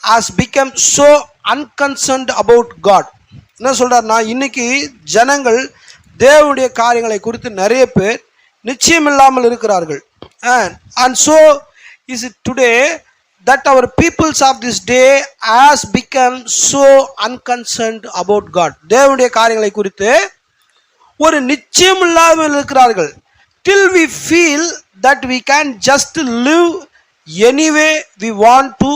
has become so unconcerned about God. என்ன சொல்றாருன்னா, இன்னைக்கு ஜனங்கள் தேவனுடைய காரியங்களை குறித்து நிறைய பேர் நிச்சயம் இல்லாமல் இருக்கிறார்கள். and so is it today that our peoples of this day has become so unconcerned about God. தேவனுடைய காரியங்களை குறித்து ஒரு நிச்சயம் இல்லாமல் இருக்கிறார்கள். till we feel that we can just live any way we want to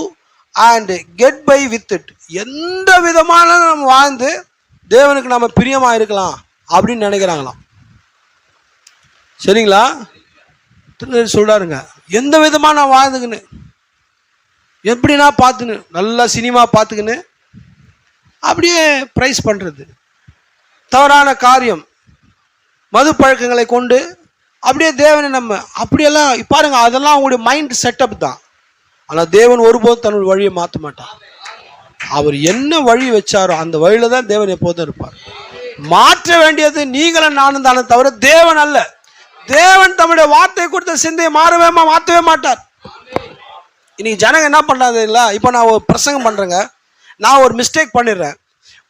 and get by with it. எந்த விதமான நம்ம வாழ்ந்து தேவனுக்கு நம்ம பிரியமா இருக்கலாம் அப்படின்னு நினைக்கிறாங்களாம். சரிங்களா? சொல்றாருங்க, எந்த விதமா நான் வாழ்ந்துக்கின்னு, எப்படின்னா பார்த்துன்னு, நல்லா சினிமா பார்த்துக்கின்னு அப்படியே பிரைஸ் பண்றது, தவறான காரியம், மது பழக்கங்களை கொண்டு அப்படியே தேவனை நம்ம அப்படியெல்லாம் பாருங்க, அதெல்லாம் அவங்களுடைய மைண்ட் செட்டப் தான். ஆனால் தேவன் ஒருபோதும் தன்னுடைய வழியை மாற்ற மாட்டார். அவர் என்ன வழி வச்சாரோ அந்த வழியில தான் தேவன் எப்போதும் இருப்பார். மாற்ற வேண்டியது நீங்களும் நானும் தானே தவிர தேவன் அல்ல. தேவன் தம்முடைய வார்த்தை கொடுத்த சிந்தையை மாற்றவே மாட்டார். இன்னைக்கு ஜனங்க என்ன பண்றாங்க இல்லை? இப்போ நான் ஒரு பிரசங்கம் பண்றேங்க, நான் ஒரு மிஸ்டேக் பண்ணிடுறேன்,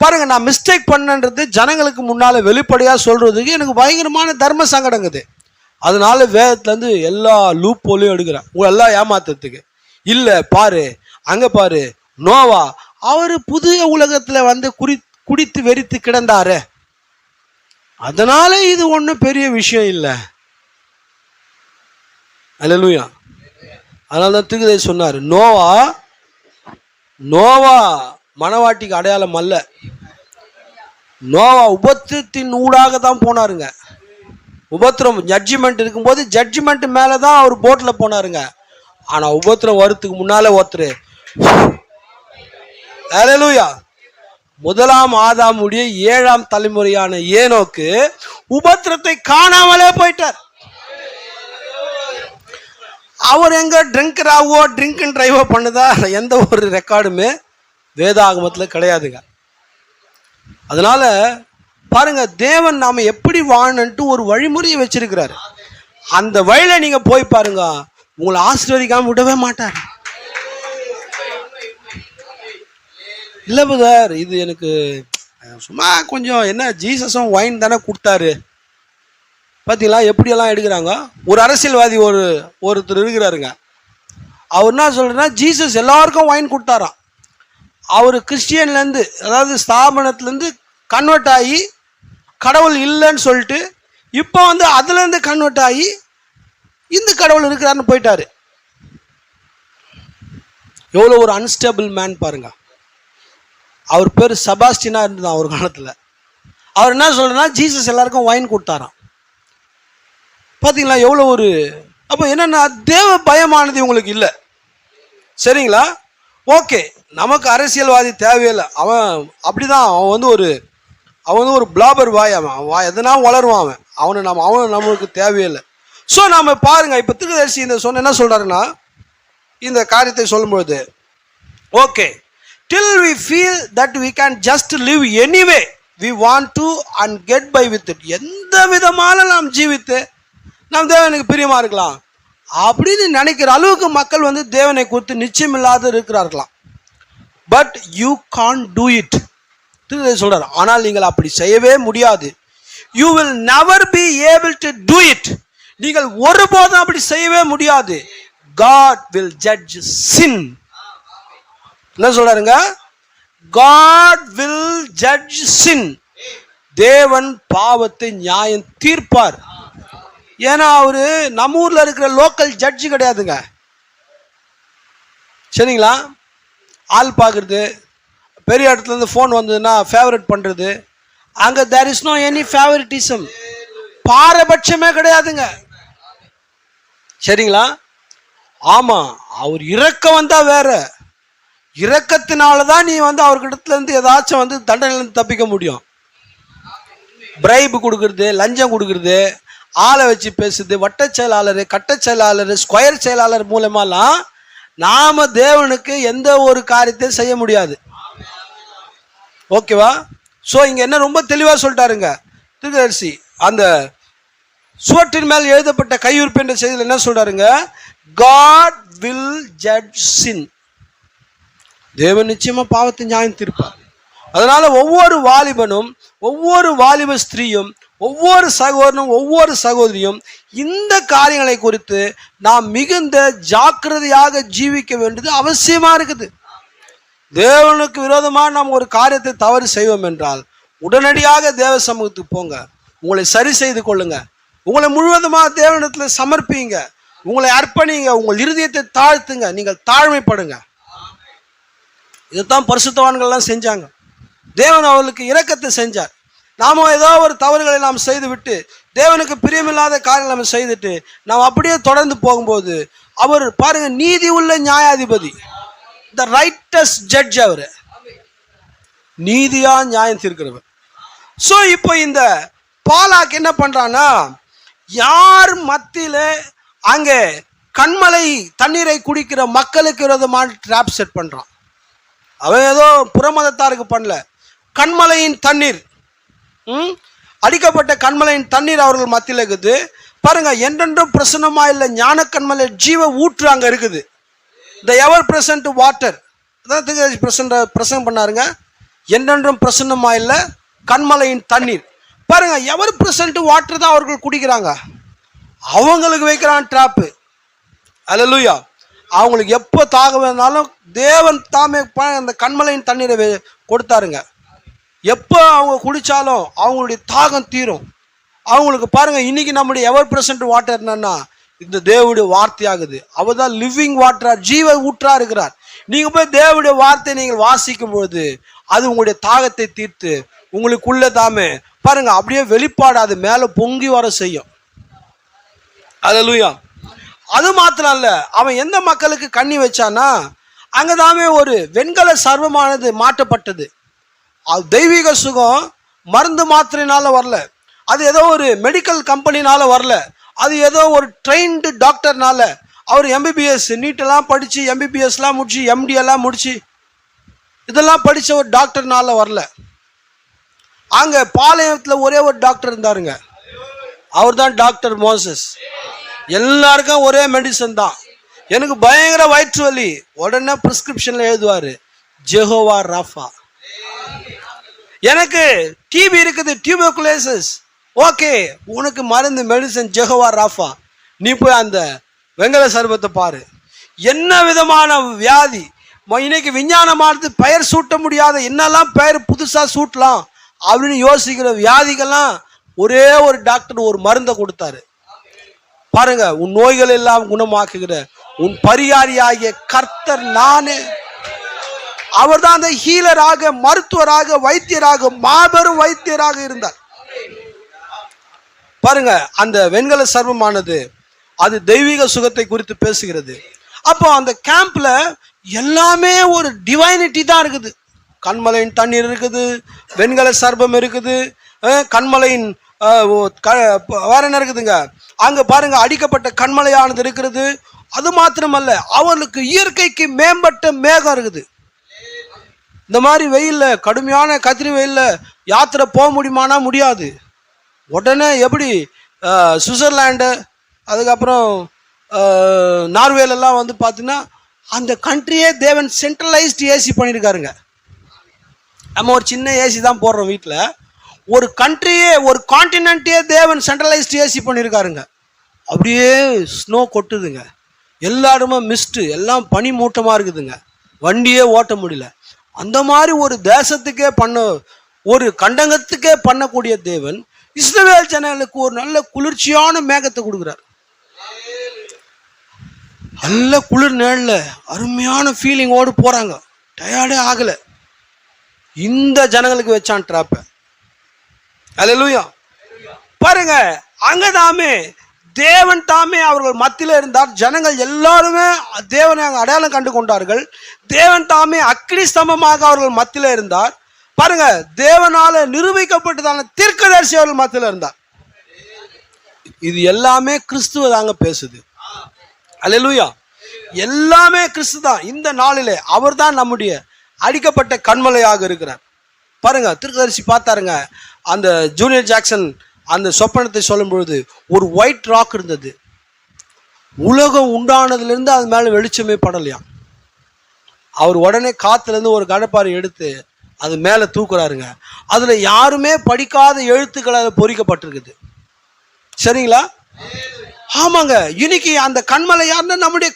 பாருங்க, நான் மிஸ்டேக் பண்ணன்றது ஜனங்களுக்கு முன்னால வெளிப்படையா சொல்றதுக்கு எனக்கு பயங்கரமான தர்ம சங்கடங்குது. அதனால வேதத்துலேருந்து எல்லா லூப் போலையும் எடுக்கிறேன் உங்களை எல்லாம் ஏமாத்துறதுக்கு. இல்லை பாரு, அங்க பாரு, நோவா அவரு புதிய உலகத்துல வந்து குடித்து வெறித்து கிடந்தாரு, அதனால இது ஒன்றும் பெரிய விஷயம் இல்லை. அல்லேலூயா. அதனால தான் தீர்க்கதரிசி சொன்னார், நோவா மனவாட்டிக்கு அடையாளம் அல்ல. நோவா உபத்திரத்தின் ஊடாக தான் போனாருங்க. உபத்திரம் ஜட்ஜ்மெண்ட் இருக்கும்போது ஜட்ஜ்மெண்ட் மேலதான் அவர் போட்ல போனாருங்க. ஆனா உபத்திரம் வரத்துக்கு முன்னால ஒருத்தர், அல்லேலூயா, முதலாம் ஆதாமுடைய 7ஆம் தலைமுறையான ஏனோக்கு உபத்திரத்தை காணாமலே போயிட்டார். அவர் எங்க ட்ரிங்க்ராவோ ட்ரிங்க் அண்ட் டிரைவோ பண்ணுதா எந்த ஒரு ரெக்கார்டுமே வேதாகமத்துல கிடையாதுங்க. அதனால பாருங்க, தேவன் நாம எப்படி வாழணுன்ட்டு ஒரு வழிமுறையை வச்சிருக்கிறாரு. அந்த வழியில நீங்க போய் பாருங்க, உங்களை ஆசீர்வதிக்காம விடவே மாட்டார். இல்லை புதர், இது எனக்கு சும்மா கொஞ்சம் என்ன, ஜீசஸும் ஒயின் தானே கொடுத்தாரு. பார்த்தீங்களா எப்படியெல்லாம் எடுக்கிறாங்க. ஒரு அரசியல்வாதி ஒருத்தர் இருக்கிறாருங்க, அவர் என்ன சொல்றேன்னா, ஜீசஸ் எல்லாருக்கும் ஒயின் கொடுத்தாராம். அவர் கிறிஸ்டியன்லேருந்து, அதாவது ஸ்தாபனத்துலேருந்து கன்வெர்ட் ஆகி கடவுள் இல்லைன்னு சொல்லிட்டு இப்போ வந்து அதுலேருந்து கன்வெர்ட் ஆகி இந்த கடவுள் இருக்கிறாருன்னு போயிட்டாரு. எவ்வளோ ஒரு அன்ஸ்டேபிள் மேன் பாருங்க. அவர் பேர் செபாஸ்டினா இருந்ததான் ஒரு காலத்தில். அவர் என்ன சொல்றேன்னா, ஜீசஸ் எல்லாருக்கும் ஒயின் கொடுத்தாராம். பார்த்தீங்களா எவ்வளோ ஒரு, அப்போ என்னன்னா தேவ பயமானது உங்களுக்கு இல்லை. சரிங்களா, ஓகே, நமக்கு அரசியல்வாதி தேவையில்லை. அவன் அப்படிதான், அவன் வந்து ஒரு பிளாபர் வாய், அவன் எதனா வளருவான், அவனை நம்மளுக்கு தேவையில்லை. ஸோ நம்ம பாருங்க, இப்போ தீர்க்கதரிசி இந்த என்ன சொல்றாருன்னா, இந்த காரியத்தை சொல்லும்பொழுது, okay, till we feel that we can just live anyway we want to and get by with it, எந்த விதமான நாம் ஜீவித்து நாம் தேவனுக்கு பிரியமா இருக்கலாம் அப்படின்னு நினைக்கிற அளவுக்கு மக்கள் வந்து தேவனை குறித்து நிச்சயம் இல்லாத இருக்கிறார்களாம். But you can't do it சொல்றாரு. ஆனால் நீங்கள் அப்படி செய்யவே முடியாது. You will never be able to do it. நீங்கள் ஒருபோதும் அப்படி செய்யவே முடியாது. God will judge sin. என்ன சொல்றாருங்க? God will judge sin. தேவன் பாவத்தை நியாயம் தீர்ப்பார். ஏன்னா அவரு நம்ம ஊர்ல இருக்கிற லோக்கல் ஜட்ஜி கிடையாதுங்க. சரிங்களா, ஆள் பார்க்கறது, பெரிய இடத்துல இருந்து ஃபோன் வந்ததுன்னா ஃபேவரட் பண்றது, அங்க there is no any favouritism, பாரபட்சமே கிடையாதுங்க. சரிங்களா, ஆமா, அவர் இரக்கம் வந்தா வேற, இரக்கத்தினாலதான் நீ வந்து அவர்கிட்ட இருந்து ஏதாச்சும் வந்து தண்டனையிலிருந்து தப்பிக்க முடியும். பிரைபு கொடுக்கறது, லஞ்சம் கொடுக்கறது, ஆளை வச்சு பேசுறது, வட்ட செயலாளர், கட்ட செயலாளர், ஸ்கொயர் செயலாளர் மூலமாலாம் நாம தேவனுக்கு எந்த ஒரு காரியத்தையும் செய்ய முடியாது. ஓகேவா? ஸோ இங்க என்ன ரொம்ப தெளிவா சொல்லிட்டாருங்க தீர்க்கதரிசி. அந்த சுவற்றின் மேல் எழுதப்பட்ட கையுறுப்பு என்ற செய்தியில் என்ன சொல்றாருங்க? God will judge sin. தேவன் நிச்சயமா பாவத்தை நியாயம் தீர்ப்பார். அதனால ஒவ்வொரு வாலிபனும், ஒவ்வொரு வாலிப ஸ்திரீயும், ஒவ்வொரு சகோதரனும், ஒவ்வொரு சகோதரியும் இந்த காரியங்களை குறித்து நாம் மிகுந்த ஜாக்கிரதையாக ஜீவிக்க வேண்டியது அவசியமா இருக்குது. தேவனுக்கு விரோதமாக நாம் ஒரு காரியத்தை தவறு செய்வோம் என்றால் உடனடியாக தேவ சமூகத்துக்கு போங்க, உங்களை சரி செய்து கொள்ளுங்க, உங்களை முழுவதுமாக தேவனிடத்தில் சமர்ப்பிங்க, உங்களை அர்ப்பணிங்க, உங்கள் இருதயத்தை தாழ்த்துங்க, நீங்கள் தாழ்மைப்படுங்க. இதைத்தான் பரிசுத்தவான்கள்லாம் செஞ்சாங்க. தேவன் அவர்களுக்கு இரக்கத்தை செஞ்சார். நாம ஏதோ ஒரு தவறுகளை நாம் செய்து விட்டு, தேவனுக்கு பிரியமில்லாத காரியங்களை நம்ம செய்துட்டு நாம் அப்படியே தொடர்ந்து போகும்போது, அவர் பாருங்க நீதி உள்ள நியாயாதிபதி, த ரைட்டஸ் ஜட்ஜ், அவரு நீதியா நியாயம் தீர்க்கிறவர். ஸோ இப்போ இந்த பாலாக் என்ன பண்றான்னா, யார் மத்தியில அங்கே கண்மலை தண்ணீரை குடிக்கிற மக்களுக்கு விரோதமான ட்ராப் செட் பண்றான். அவன் ஏதோ புறமதத்தாருக்கு பண்ணல, கண்மலையின் தண்ணீர், அடிக்கப்பட்ட கண்மலையின் தண்ணீர் அவர்கள் மத்தியில் இருக்குது. பாருங்க, என்றென்றும் பிரசன்னமா இல்லை ஞான கண்மலை ஜீவ ஊற்று அங்க இருக்குது. த எவர் பிரசன்ட் வாட்டர், அதான் பிரசன்ட் பண்ணாருங்க. என்றென்றும் பிரசன்னமா இல்லை கண்மலையின் தண்ணீர். பாருங்க, எவர் பிரசன்ட் வாட்டர் தான் அவர்கள் குடிக்கிறாங்க. அவங்களுக்கு வைக்கிறான் டிராப்பு. அல்லேலூயா. அவங்களுக்கு எப்போ தாக வேணாலும் தேவன் தாமே அந்த கண்மலையின் தண்ணீரை கொடுத்தாருங்க. எப்போ அவங்க குடித்தாலும் அவங்களுடைய தாகம் தீரும். அவங்களுக்கு பாருங்க, இன்னைக்கு நம்முடைய எவர் பிரசன்ட் வாட்டர் என்னன்னா இந்த தேவனுடைய வார்த்தையாகுது. அவர் தான் லிவிங் வாட்டரா, ஜீவ ஊற்றா இருக்கிறார். நீங்க போய் தேவனுடைய வார்த்தையை நீங்கள் வாசிக்கும் பொழுது அது உங்களுடைய தாகத்தை தீர்த்து உங்களுக்குள்ள தாமே பாருங்க அப்படியே வெளிப்பாடு அது மேல பொங்கி வர செய்யும். அல்லேலூயா. அது மாத்திரம் அல்ல, அவன் எந்த மக்களுக்கு கண்ணி வச்சானா அங்கதாமே ஒரு வெண்கல சர்வமானது மாற்றப்பட்டது. அது தெய்வீக சுகம் மருந்து மாத்திரையினால வரல, அது ஏதோ ஒரு மெடிக்கல் கம்பெனினால வரல, அது ஏதோ ஒரு ட்ரெயின்டு டாக்டர்னால, அவர் எம்பிபிஎஸ் நீட்டெல்லாம் படித்து எம்பிபிஎஸ்லாம் முடிச்சு எம்டி எல்லாம் முடிச்சு இதெல்லாம் படித்த ஒரு டாக்டர்னால வரல. அங்கே பாளையத்தில் ஒரே ஒரு டாக்டர் இருந்தாருங்க, அவர் தான் டாக்டர் மோசஸ். எல்லாருக்கும் ஒரே மெடிசன் தான். எனக்கு பயங்கர வயிற்று வலி, உடனே பிரிஸ்கிரிப்ஷன்ல எழுதுவார் ஜெகோவா ராஃபா. எனக்கு டிபி இருக்குது, டியூபர்குலோசிஸ், ஓகே உனக்கு மருந்து மெடிசன் ஜெகோவா ராஃபா. நீ போய் அந்த வெங்கல சர்பத்தை பாரு. என்ன விதமான வியாதி இன்னைக்கு விஞ்ஞானமானது பெயர் சூட்ட முடியாத என்னெல்லாம் பெயர் புதுசா சூட்டலாம் அப்படின்னு யோசிக்கிற வியாதிகள்லாம் ஒரே ஒரு டாக்டர் ஒரு மருந்தை கொடுத்தாரு. பாருங்க, உன் நோய்கள் எல்லாம் குணமாக்குகிற உன் பரிகாரியாகிய கர்த்தர் நானே. அவர் தான் அந்த ஹீலராக, மருத்துவராக, வைத்தியராக, மாபெரும் வைத்தியராக இருந்தார். பாருங்க, அந்த வெண்கல சர்வமானது அது தெய்வீக சுகத்தை குறித்து பேசுகிறது. அப்போ அந்த கேம்ப்ல எல்லாமே ஒரு டிவைனிட்டி தான் இருக்குது. கண்மலையின் தண்ணீர் இருக்குது, வெண்கல சர்பம் இருக்குது, கண்மலையின் வேற என்ன இருக்குதுங்க, அங்க பாருங்க அடிக்கப்பட்ட கண்மலையானது இருக்கிறது. அது மாத்திரமல்ல, அவர்களுக்கு இயற்கைக்கு மேம்பட்ட மேகம் இருக்குது. இந்த மாதிரி வெயில்ல, கடுமையான கத்திரி வெயில்ல யாத்திரை போக முடியுமானா முடியாது. உடனே எப்படி சுவிட்சர்லாண்டு அதுக்கப்புறம் நார்வேலெல்லாம் வந்து பார்த்தீங்கன்னா அந்த கண்ட்ரியே தேவன் சென்ட்ரலைஸ்டு ஏசி பண்ணியிருக்காருங்க. நம்ம ஒரு சின்ன ஏசி தான் போடுறோம் வீட்டில். ஒரு கண்ட்ரியே, ஒரு கான்டினென்ட்டே தேவன் சென்ட்ரலைஸ்டு ஏசி பண்ணியிருக்காருங்க. அப்படியே ஸ்னோ கொட்டுதுங்க, எல்லா இடமும் மிஸ்ட்டு, எல்லாம் பனி மூட்டமாக இருக்குதுங்க, வண்டியே ஓட்ட முடியல. அந்த மாதிரி ஒரு தேசத்துக்கே ஒரு கண்டங்கத்துக்கே பண்ணக்கூடிய தேவன் இஸ்ரவேல் ஜனங்களுக்கு ஒரு நல்ல குளிர்ச்சியான மேகத்தை கொடுக்குறார். நல்ல குளிர் நேரில் அருமையான ஃபீலிங்கோடு போறாங்க, டயர்டே ஆகலை. இந்த ஜனங்களுக்கு வச்சான் ட்ராப்பை. அல்லேலூயா. பாருங்க, அங்கதாமே தேவன் தாமே அவர்கள் மத்தியில் இருந்தார். ஜனங்கள் எல்லாருமே தேவனை அங்கே அடையாளம் கண்டு கொண்டார்கள். தேவன் தாமே அக்கினி ஸ்தம்பமாக அவர்கள் மத்தியில் இருந்தார். பாருங்க, தேவனால நிரூபிக்கப்பட்டதான தீர்க்கதரிசி அவர்கள் மத்தியில் இருந்தார். இது எல்லாமே கிறிஸ்துவ தாங்க பேசுது. அல்லேலூயா. எல்லாமே கிறிஸ்து தான். இந்த நாளிலே அவர் தான் நம்முடைய அடிக்கப்பட்ட கண்மலையாக இருக்கிறார். பாருங்க, தீர்க்கதரிசி பார்த்தாருங்க, அந்த ஜூனியர் ஜாக்சன் அந்த சொப்பனத்தை சொல்லும் பொழுது ஒரு ஒயிட் ராக் இருந்தது. உலகம் உண்டானதுலேருந்து அது மேலே வெளிச்சமே படலையாம். அவர் உடனே காத்துலேருந்து ஒரு கடப்பாறை எடுத்து அது மேலே தூக்குறாருங்க. அதில் யாருமே படிக்காத எழுத்துக்கள் அதில் பொறிக்கப்பட்டிருக்குது. சரிங்களா? ஆமாங்க. இன்னைக்கு அந்த கண்மலை யாருன்னா நம்முடைய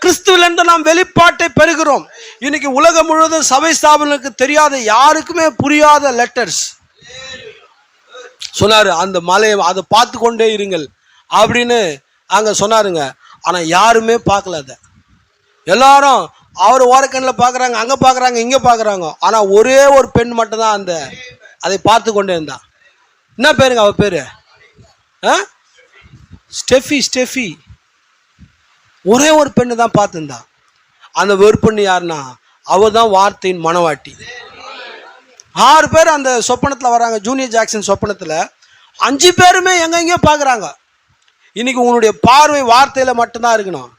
கிறிஸ்துவிலிருந்து நாம் வெளிப்பாட்டை பெறுகிறோம். இன்னைக்கு உலகம் முழுவதும் சபை ஸ்தாபனங்களுக்கு தெரியாத, யாருக்குமே புரியாத லெட்டர்ஸ் சொன்னாரு. அந்த மலையை அதை பார்த்து கொண்டே இருங்கள் அப்படின்னு அங்க சொன்னாருங்க. ஆனா யாருமே பார்க்கல. அதை எல்லாரும் அவர் ஓரக்கண்ணில் பார்க்குறாங்க, அங்கே பார்க்குறாங்க, இங்கே பார்க்குறாங்க. ஆனால் ஒரே ஒரு பெண் மட்டும்தான் அதை பார்த்து கொண்டே இருந்தா. என்ன பேருங்க அவ பேரு? ஸ்டெஃபி. ஒரே ஒரு பெண்ணு தான் பார்த்துருந்தா. அந்த வெறுப்பண்ணு யாருன்னா அவ தான் வார்த்தையின் மனவாட்டி. 6 பேர் அந்த சொப்பனத்தில் வராங்க. ஜூனியர் ஜாக்சன் சொப்பனத்தில் 5 பேருமே எங்கெங்கேயோ பார்க்குறாங்க. இன்னைக்கு உன்னுடைய பார்வை வார்த்தையில் மட்டும்தான் இருக்கணும்.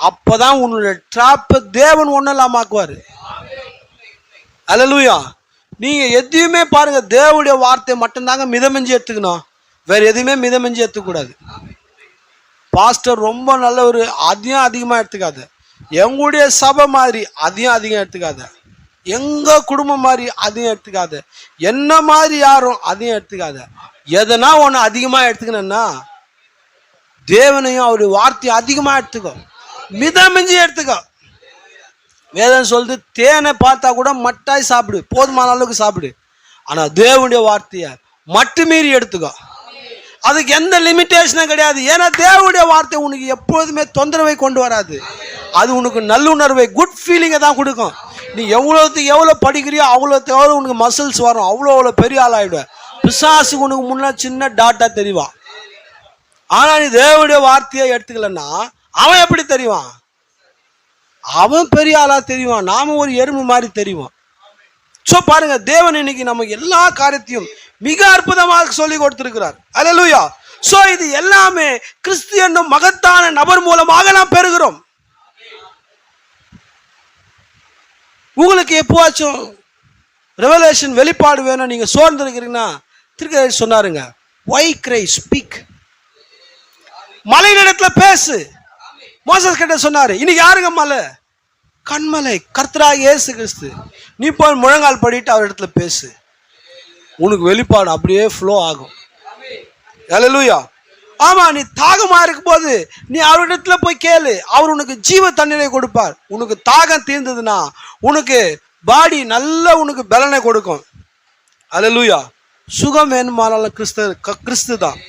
அப்பதான் உன்னுடைய ட்ராப்பை தேவன் ஒன்னெல்லாம் ஆக்குவாரு. அல்லேலூயா. நீங்க எதையுமே பாருங்க, தேவனுடைய வார்த்தை மட்டும்தாங்க மிதமெஞ்சி எடுத்துக்கணும், வேற எதுவுமே மிதமெஞ்சி எடுத்துக்கூடாது. பாஸ்டர் ரொம்ப நல்ல ஒரு அதையும் அதிகமா எடுத்துக்காத, எங்களுடைய சபை மாதிரி அதையும் அதிகம் எடுத்துக்காத. எங்க குடும்பம் மாதிரி அதையும் எடுத்துக்காத, என்ன மாதிரி யாரும் அதையும் எடுத்துக்காத. எதனா ஒன்று அதிகமாக எடுத்துக்கணும்னா தேவனையும் அவருடைய வார்த்தையை அதிகமாக எடுத்துக்கோ, மிதமிஞ்சி எடுத்துக்கோ. வேதம் சொல்லுது, தேனை பார்த்தா கூட மட்டாய் சாப்பிடு, போதுமான அளவுக்கு சாப்பிடு. ஆனா தேவனுடைய வார்த்தையை மட்டு மீறி எடுத்துக்கோ. அதுக்கு எந்த லிமிட்டேஷனும் கிடையாது. ஏன்னா தேவனுடைய வார்த்தை உனக்கு எப்பொழுதுமே தொந்தரவை கொண்டு வராது. அது உனக்கு நல்லுணர்வை, குட் ஃபீலிங்கை தான் கொடுக்கும். நீ எவ்வளோத்துக்கு எவ்வளோ படிக்கிறியோ அவ்வளோத்துக்கு எவ்வளோ உனக்கு மசில்ஸ் வரும், அவ்வளோ பெரிய ஆளாயிடுவேன். பிசாசுக்கு உனக்கு முன்னே சின்ன டாட்டா தெரிவான். ஆனால் நீ தேவனுடைய வார்த்தையை எடுத்துக்கலன்னா அவன் எப்படி தெரிவான்? அவன் பெரிய ஆளா தெரிவான், நாம ஒரு எறும்பு மாதிரி தெரிவான். ஸோ பாருங்க, தேவன் இன்னைக்கு நமக்கு எல்லா காரியத்தையும் மிக அற்புதமாக சொல்லி கொடுத்திருக்கிறார். அல்லேலூயா. ஸோ இது எல்லாமே கிறிஸ்து என்னும் மகத்தான நபர் மூலமாக நாம் பெறுகிறோம். உங்களுக்கு எப்போவாச்சும் ரெவலேஷன் வெளிப்பாடு வேணும், நீங்க சோர்ந்து இருக்கிறீங்கன்னா திருக்க சொன்னாருங்க, வை கிரை ஸ்பீக், மலை இடத்துல பேசு. மோசஸ் கிட்ட சொன்னாரு, இன்னைக்கு யாருங்க மலை? கண்மலை, கர்த்தராகிய இயேசு கிறிஸ்து. நீ போய் முழங்கால் படிட்டு அவர் இடத்துல பேசு, உனக்கு வெளிப்பாடு அப்படியே ஃப்ளோ ஆகும். அல்லேலூயா. ஆமா, நீ தாகமா இருக்கும் போது நீ அவரிடத்துல போய் கேளு, அவர் உனக்கு ஜீவ தண்ணீரை கொடுப்பார். உனக்கு தாகம் தீர்ந்ததுன்னா உனக்கு பாடி நல்ல உனக்கு பலனை கொடுக்கும். அல்லேலூயா. சுகம் வேணுமானாலும் கிறிஸ்து தான்,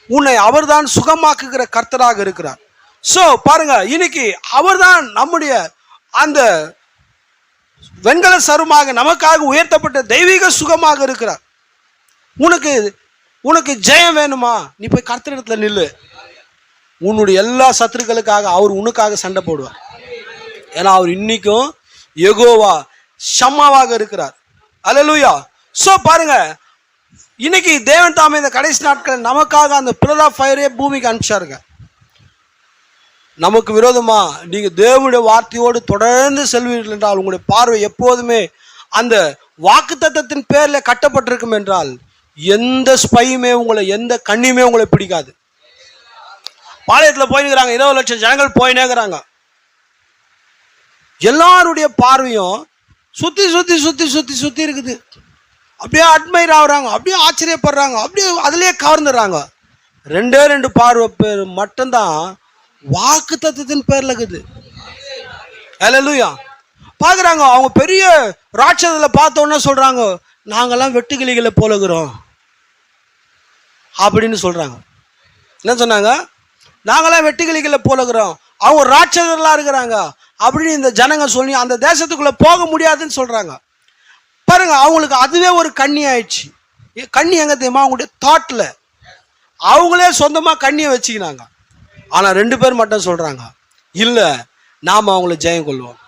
உன்னை அவர் தான் சுகமாக்குகிற கர்த்தராக இருக்கிறார். ஸோ பாருங்க, இன்னைக்கு அவர் தான் நம்முடைய அந்த வெண்கல சருமாக நமக்காக உயர்த்தப்பட்ட தெய்வீக சுகமாக இருக்கிறார். உனக்கு ஜெயம் வேணுமா, நீ போய் கர்த்தரிடத்துல நில்லு. உன்னுடைய எல்லா சத்துருக்களுக்காக அவர் உனக்காக சண்டை போடுவார். ஏன்னா அவர் இன்னைக்கும் யெகோவா ஷம்மாவாக இருக்கிறார். அல்லேலூயா. ஸோ பாருங்க, இன்னைக்கு தேவன் தாமே இந்த கடைசி நாட்கள் நமக்காக அந்த பில்லர் ஆஃப் ஃபயரே பூமிக்கு அனுப்பிச்சாருங்க. நமக்கு விரோதமா நீங்க தேவனுடைய வார்த்தையோடு தொடர்ந்து செல்வீர்கள் என்றால் உங்களுடைய பார்வை எப்போதுமே அந்த வாக்குத்தத்தத்தின் பேர்ல கட்டப்பட்டிருக்கும் என்றால் எந்த ஸ்பையுமே உங்களை, எந்த கண்ணியுமே உங்களை பிடிக்காது. பாளையத்தில் போயினுக்கிறாங்க, 20 லட்சம் ஜனங்கள் போயினேங்கிறாங்க. எல்லாருடைய பார்வையும் சுத்தி சுத்தி சுத்தி சுத்தி சுத்தி இருக்குது. அப்படியே அட்மைர் ஆகுறாங்க, அப்படியே ஆச்சரியப்படுறாங்க, அப்படியே அதுலயே கவர்ந்துடுறாங்க. 2 பார்வை பேர் மட்டும்தான் வாக்கு தத்துவத்தின் பேர்ல இருக்குது. அல்லேலூயா. பாக்குறாங்க, அவங்க பெரிய ராட்சதத்துல பார்த்தோன்னா சொல்றாங்க, நாங்கெல்லாம் வெட்டுக்கிளிகளை போலகிறோம் அப்படின்னு சொல்றாங்க. என்ன சொன்னாங்க? நாங்கெல்லாம் வெட்டுக்கிளிகளை போலகிறோம், அவங்க ராட்சதர்களா இருக்கிறாங்க அப்படின்னு இந்த ஜனங்க சொல்லி அந்த தேசத்துக்குள்ள போக முடியாதுன்னு சொல்றாங்க. பாருங்க, அவங்களுக்கு அதுவே ஒரு கண்ணி ஆயிடுச்சு. கண்ணி எங்க தெரியுமா? அவங்களுடைய தாட்ல அவங்களே சொந்தமா கண்ணியை வச்சுக்கினாங்க. ஆனா 2 பேர் மட்டும் சொல்றாங்க, இல்ல நாம அவங்களை ஜெயம் கொள்வோம்.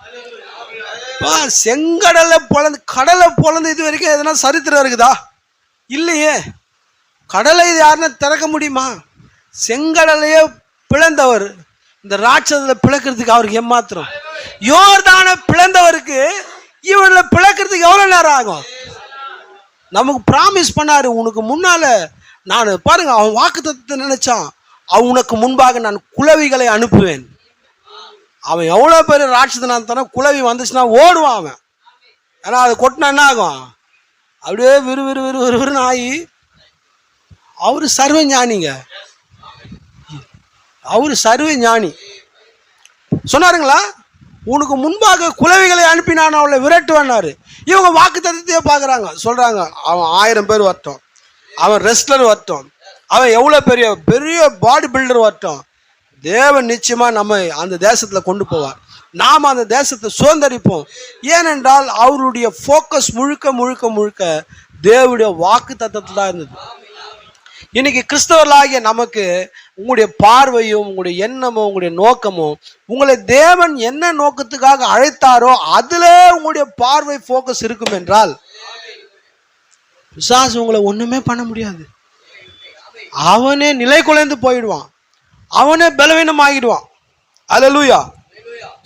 செங்கடலை பொழந்து கடலை பொழந்து இது வரைக்கும் எதனா சரித்திரம் இருக்குதா? இல்லையே. கடலை இது யாருன்னா திறக்க முடியுமா? செங்கடலையே பிளந்தவர் இந்த ராட்சதத்தை பிளக்கிறதுக்கு அவருக்கு ஏமாத்திரம். யோர்தானை பிளந்தவருக்கு இவனை பிளக்கிறதுக்கு எவ்வளவு நேரம் ஆகும்? நமக்கு பிராமிஸ் பண்ணாரு, உனக்கு முன்னால நான் பாருங்க, அவன் வாக்கு தத்துவத்தை நினைச்சான், அவன் உனக்கு முன்பாக நான் குளவிகளை அனுப்புவேன். அவன் எவ்வளோ பேர் ராட்சதனான குளவி வந்துச்சுன்னா ஓடுவான் அவன். ஏன்னா அதை கொட்டினா என்ன ஆகும்? அப்படியே விறுவிறுன்னு ஆகி. அவரு சர்வ ஞானிங்க, அவரு சர்வ ஞானி. சொன்னாருங்களா, உனக்கு முன்பாக குளவிகளை அனுப்பினான் அவளை விரட்டுவான்னாரு. இவங்க வாக்கு தத்துவத்தையே பார்க்குறாங்க, சொல்றாங்க அவன் 1000 பேர் வரட்டும், அவன் ரெஸ்லர் வரட்டும், அவன் எவ்வளோ பெரிய பெரிய பாடி பில்டர் வரட்டும், தேவன் நிச்சயமா நம்ம அந்த தேசத்துல கொண்டு போவார். நாம் அந்த தேசத்தை சுதந்தரிப்போம். ஏனென்றால் அவருடைய ஃபோக்கஸ் முழுக்க முழுக்க முழுக்க தேவனுடைய வாக்கு தத்தத்தில் தான் இருந்தது. இன்னைக்கு கிறிஸ்தவர்களாகிய நமக்கு உங்களுடைய பார்வையும் உங்களுடைய எண்ணமும் உங்களுடைய நோக்கமும், உங்களை தேவன் என்ன நோக்கத்துக்காக அழைத்தாரோ அதுல உங்களுடைய பார்வை ஃபோக்கஸ் இருக்கும் என்றால் பிசாசு உங்களை ஒண்ணுமே பண்ண முடியாது. அவனே நிலை குலைந்து போயிடுவான், அவனே பலவீனம் ஆகிடுவான். அல்லேலூயா.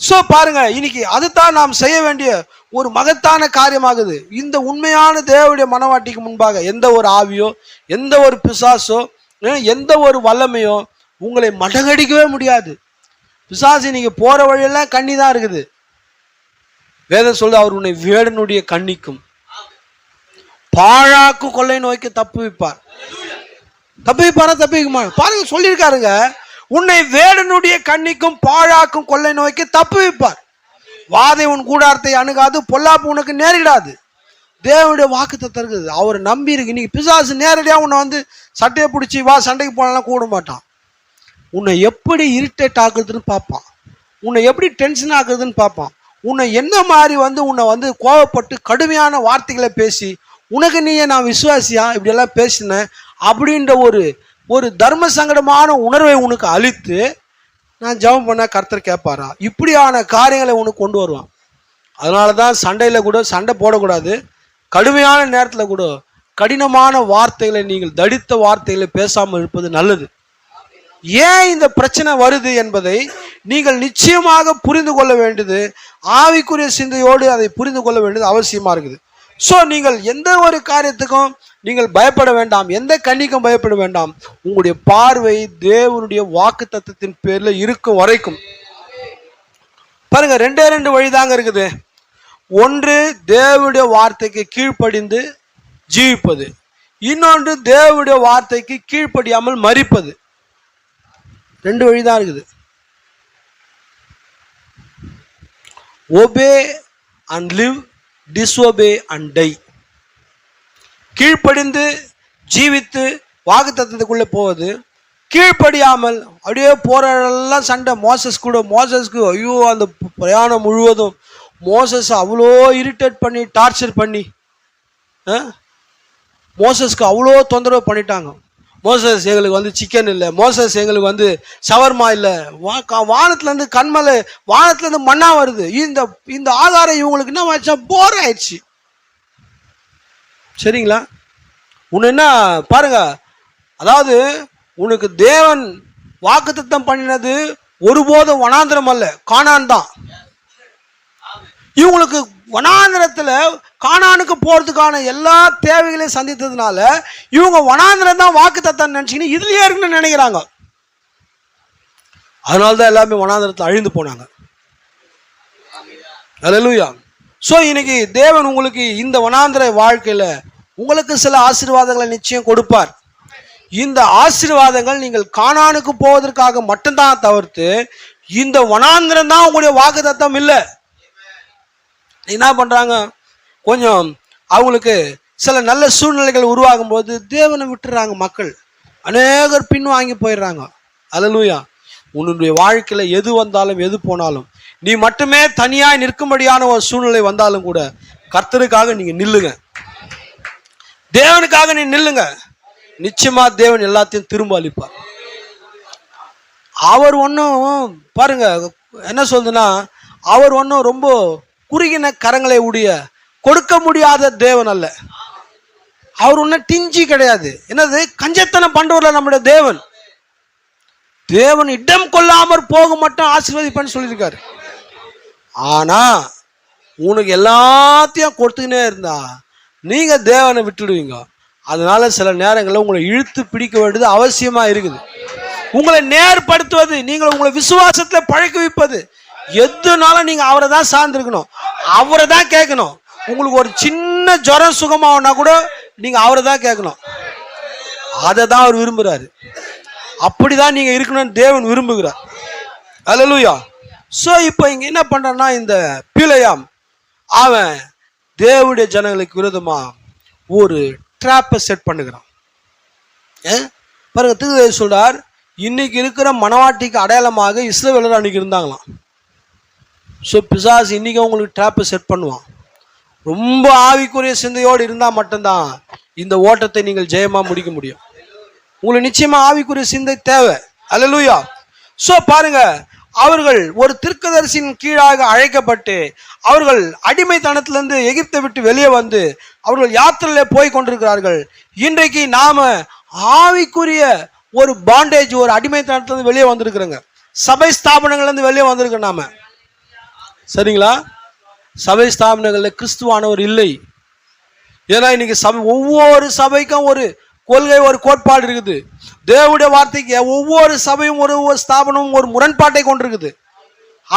சோ பாருங்க, இன்னைக்கு அதுதான் நாம் செய்ய வேண்டிய ஒரு மகத்தான காரியமாகுது. இந்த உண்மையான தேவனுடைய மனவாட்டிக்கு முன்பாக எந்த ஒரு ஆவியோ, எந்த ஒரு பிசாசோ, எந்த ஒரு வல்லமையோ உங்களை மடங்கடிக்கவே முடியாது. பிசாசு நீங்க போற வழியெல்லாம் கண்ணி தான் இருக்குது. வேதம் சொல்லுது, அவர் உன்னை வேடனுடைய கண்ணிக்கும் பாழாக்கும் கொள்ளை நோய்க்கு தப்புவிப்பார். தப்புவிப்பாரா? தப்புவிக்குமா? பாருங்க, சொல்லியிருக்காருங்க, உன்னை வேடனுடைய கண்ணிக்கும் பாழாக்கும் கொள்ளை நோய்க்கு தப்புவிப்பார். வாதை உன் கூடாரத்தை அணுகாது, பொல்லாப்பு உனக்கு நேரிடாது. தேவனுடைய வாக்குத்தத்தம் இருக்குது. அவர் நம்பி இருக்கு. இன்னைக்கு பிசாசு நேரடியாக உன்னை வந்து சட்டையை பிடிச்சி வா சண்டைக்கு போனாலும் கூட மாட்டான். உன்னை எப்படி இரிட்டேட் ஆகுதுன்னு பார்ப்பான், உன்னை எப்படி டென்ஷன் ஆகுதுன்னு பார்ப்பான், உன்னை என்ன மாதிரி வந்து உன்னை வந்து கோவப்பட்டு கடுமையான வார்த்தைகளை பேசி உனக்கு நீயே நான் விசுவாசியா இப்படியெல்லாம் பேசினேன் அப்படின்ற ஒரு தர்ம சங்கடமான உணர்வை உனக்கு அளித்து, நான் ஜெபம் பண்ண கர்த்தர் கேட்பாரா, இப்படியான காரியங்களை உனக்கு கொண்டு வருவான். அதனால தான் சண்டையில் கூட சண்டை போடக்கூடாது. கடுமையான நேரத்தில் கூட கடினமான வார்த்தைகளை, நீங்கள் தடித்த வார்த்தைகளை பேசாமல் இருப்பது நல்லது. ஏன் இந்த பிரச்சனை வருது என்பதை நீங்கள் நிச்சயமாக புரிந்து கொள்ள வேண்டியது, ஆவிக்குரிய சிந்தையோடு அதை புரிந்து கொள்ள வேண்டியது அவசியமா இருக்குது. ஸோ நீங்கள் எந்த ஒரு காரியத்துக்கும் நீங்கள் பயப்பட வேண்டாம், எந்த கண்ணிக்கும் பயப்பட வேண்டாம். உங்களுடைய பார்வை தேவனுடைய வாக்கு தத்தத்தின் பேர்ல இருக்கும் வரைக்கும் பாருங்க, 2 வழிதாங்க இருக்குது. ஒன்று தேவனுடைய வார்த்தைக்கு கீழ்ப்படிந்து ஜீவிப்பது, இன்னொன்று தேவனுடைய வார்த்தைக்கு கீழ்ப்படியாமல் மரிப்பது. 2 வழிதான் இருக்குது. obey and live, disobey and die. கீழ்ப்படிந்து ஜீவித்து வாக்குத்தத்தத்துக்குள்ளே போவது, கீழ்ப்படியாமல் அப்படியே போராடலாம் சண்டை. மோசஸ்க்கு ஐயோ, அந்த பிரயாணம் முழுவதும் மோசஸ் அவ்வளோ இரிட்டேட் பண்ணி டார்ச்சர் பண்ணி மோசஸ்க்கு அவ்வளோ தொந்தரவு பண்ணிட்டாங்க. மோசஸ் எங்களுக்கு வந்து சிக்கன் இல்லை, மோசஸ் எங்களுக்கு வந்து ஷவர்மா இல்லை, வானத்துலேருந்து கண்மலை வானத்துலேருந்து மண்ணா வருது, இந்த ஆகாரம் இவங்களுக்கு என்ன ஆச்சா, போர் ஆயிடுச்சு. சரிங்களா? உன்னை என்ன பாருங்க, அதாவது உனக்கு தேவன் வாக்குத்தத்தம் பண்ணினது ஒருபோதும் வனாந்திரம் அல்ல, கானான் தான். இவங்களுக்கு வனாந்திரத்தில் கானானுக்கு போறதுக்கான எல்லா தேவைகளையும் சந்தித்ததுனால இவங்க வனாந்திரம் தான் வாக்குத்தத்தம் நினைச்சுக்கின்னு இதுலயே இருக்குன்னு நினைக்கிறாங்க. அதனால்தான் எல்லாமே வனாந்திரத்தில் அழிந்து போனாங்க. அல்லேலூயா. ஸோ இன்னைக்கு தேவன் உங்களுக்கு இந்த வனாந்திர வாழ்க்கையில உங்களுக்கு சில ஆசீர்வாதங்களை நிச்சயம் கொடுப்பார். இந்த ஆசீர்வாதங்கள் நீங்கள் கானானுக்கு போவதற்காக மட்டும்தான் தவிர்த்து இந்த வனாந்திரம் தான் உங்களுடைய வாக்குத்தத்தம் இல்லை. என்ன பண்றாங்க, கொஞ்சம் அவங்களுக்கு சில நல்ல சூழ்நிலைகள் உருவாகும் போது தேவனை விட்டுறாங்க. மக்கள் அநேகர் பின் வாங்கி போயிடுறாங்க. அல்லேலூயா. உன்னுடைய வாழ்க்கையில எது வந்தாலும் எது போனாலும் நீ மட்டுமே தனியாய் நிற்கும்படியான ஒரு சூழ்நிலை வந்தாலும் கூட கர்த்தருக்காக நீங்க நில்லுங்க, தேவனுக்காக நீ நில்லுங்க. நிச்சயமா தேவன் எல்லாத்தையும் திரும்ப அளிப்பார். அவர் ஒன்றும் பாருங்க என்ன சொல்றதுன்னா, அவர் ஒன்றும் ரொம்ப குறுகின கரங்களை உடைய கொடுக்க முடியாத தேவன் அல்ல. அவர் ஒன்னும் டிஞ்சி கிடையாது. என்னது கஞ்சத்தனம் பண்றவர்ல நம்முடைய தேவன். தேவன் இடம் கொள்ளாமற் போக மட்டும் ஆசீர்வதிப்பேன்னு சொல்லியிருக்காரு. ஆனா உனக்கு எல்லாத்தையும் கொடுத்துக்கினே இருந்தா நீங்க தேவனை விட்டுடுவீங்க. அதனால சில நேரங்களில் உங்களை இழுத்து பிடிக்க வேண்டியது அவசியமா இருக்குது. உங்களை நேர்படுத்துவது, நீங்கள் உங்களை விசுவாசத்துல பழக்க வைப்பது, எதுனாலும் நீங்க அவரை தான் சார்ந்திருக்கணும், அவரை தான் கேட்கணும். உங்களுக்கு ஒரு சின்ன ஜுரம் சுகமாகனா கூட நீங்க அவரை தான் கேட்கணும். அதை தான் அவர் விரும்புகிறாரு. அப்படிதான் நீங்க இருக்கணும்னு தேவன் விரும்புகிறார். அல்லேலூயா. ஸோ இப்போ இங்க என்ன பண்றான்னா, இந்த பிலேயாம் அவன் தேவனுடைய ஜனங்களுக்கு விரோதமா ஒரு ட்ராப்பை செட் பண்ணுகிறான். பாருங்க, தீர்க்கதரிசி சொல்றார், இன்னைக்கு இருக்கிற மனவாட்டிக்கு அடையாளமாக இஸ்ரவேலர் அன்னைக்கு இருந்தாங்களாம். ஸோ பிசாசு இன்னைக்கு உங்களுக்கு ட்ராப்பை செட் பண்ணுவான். ரொம்ப ஆவிக்குரிய சிந்தையோடு இருந்தால் மட்டும்தான் இந்த ஓட்டத்தை நீங்கள் ஜெயமா முடிக்க முடியும். உங்களுக்கு நிச்சயமா ஆவிக்குரிய சிந்தை தேவை. அல்லேலூயா. ஸோ பாருங்க, அவர்கள் ஒரு தீர்க்கதரிசியின் கீழாக அழைக்கப்பட்டு அவர்கள் அடிமைத்தனத்திலிருந்து எகிப்தை விட்டு வெளியே வந்து அவர்கள் யாத்திரையில போய் கொண்டிருக்கிறார்கள். இன்றைக்கு நாம ஆவிக்குரிய ஒரு பாண்டேஜ், ஒரு அடிமைத்தனத்திலிருந்து வெளியே வந்திருக்கிறோங்க. சபை ஸ்தாபனங்கள்லேருந்து வெளியே வந்திருக்கோம் நாம. சரிங்களா? சபை ஸ்தாபனங்களில் கிறிஸ்துவானவர் இல்லை. ஏன்னா இன்னைக்கு ஒவ்வொரு சபைக்கும் ஒரு கொள்கை, ஒரு கோட்பாடு இருக்குது. தேவனுடைய வார்த்தைக்கு ஒவ்வொரு சபையும் ஒரு ஸ்தாபனமும் ஒரு முரண்பாட்டை கொண்டிருக்குது.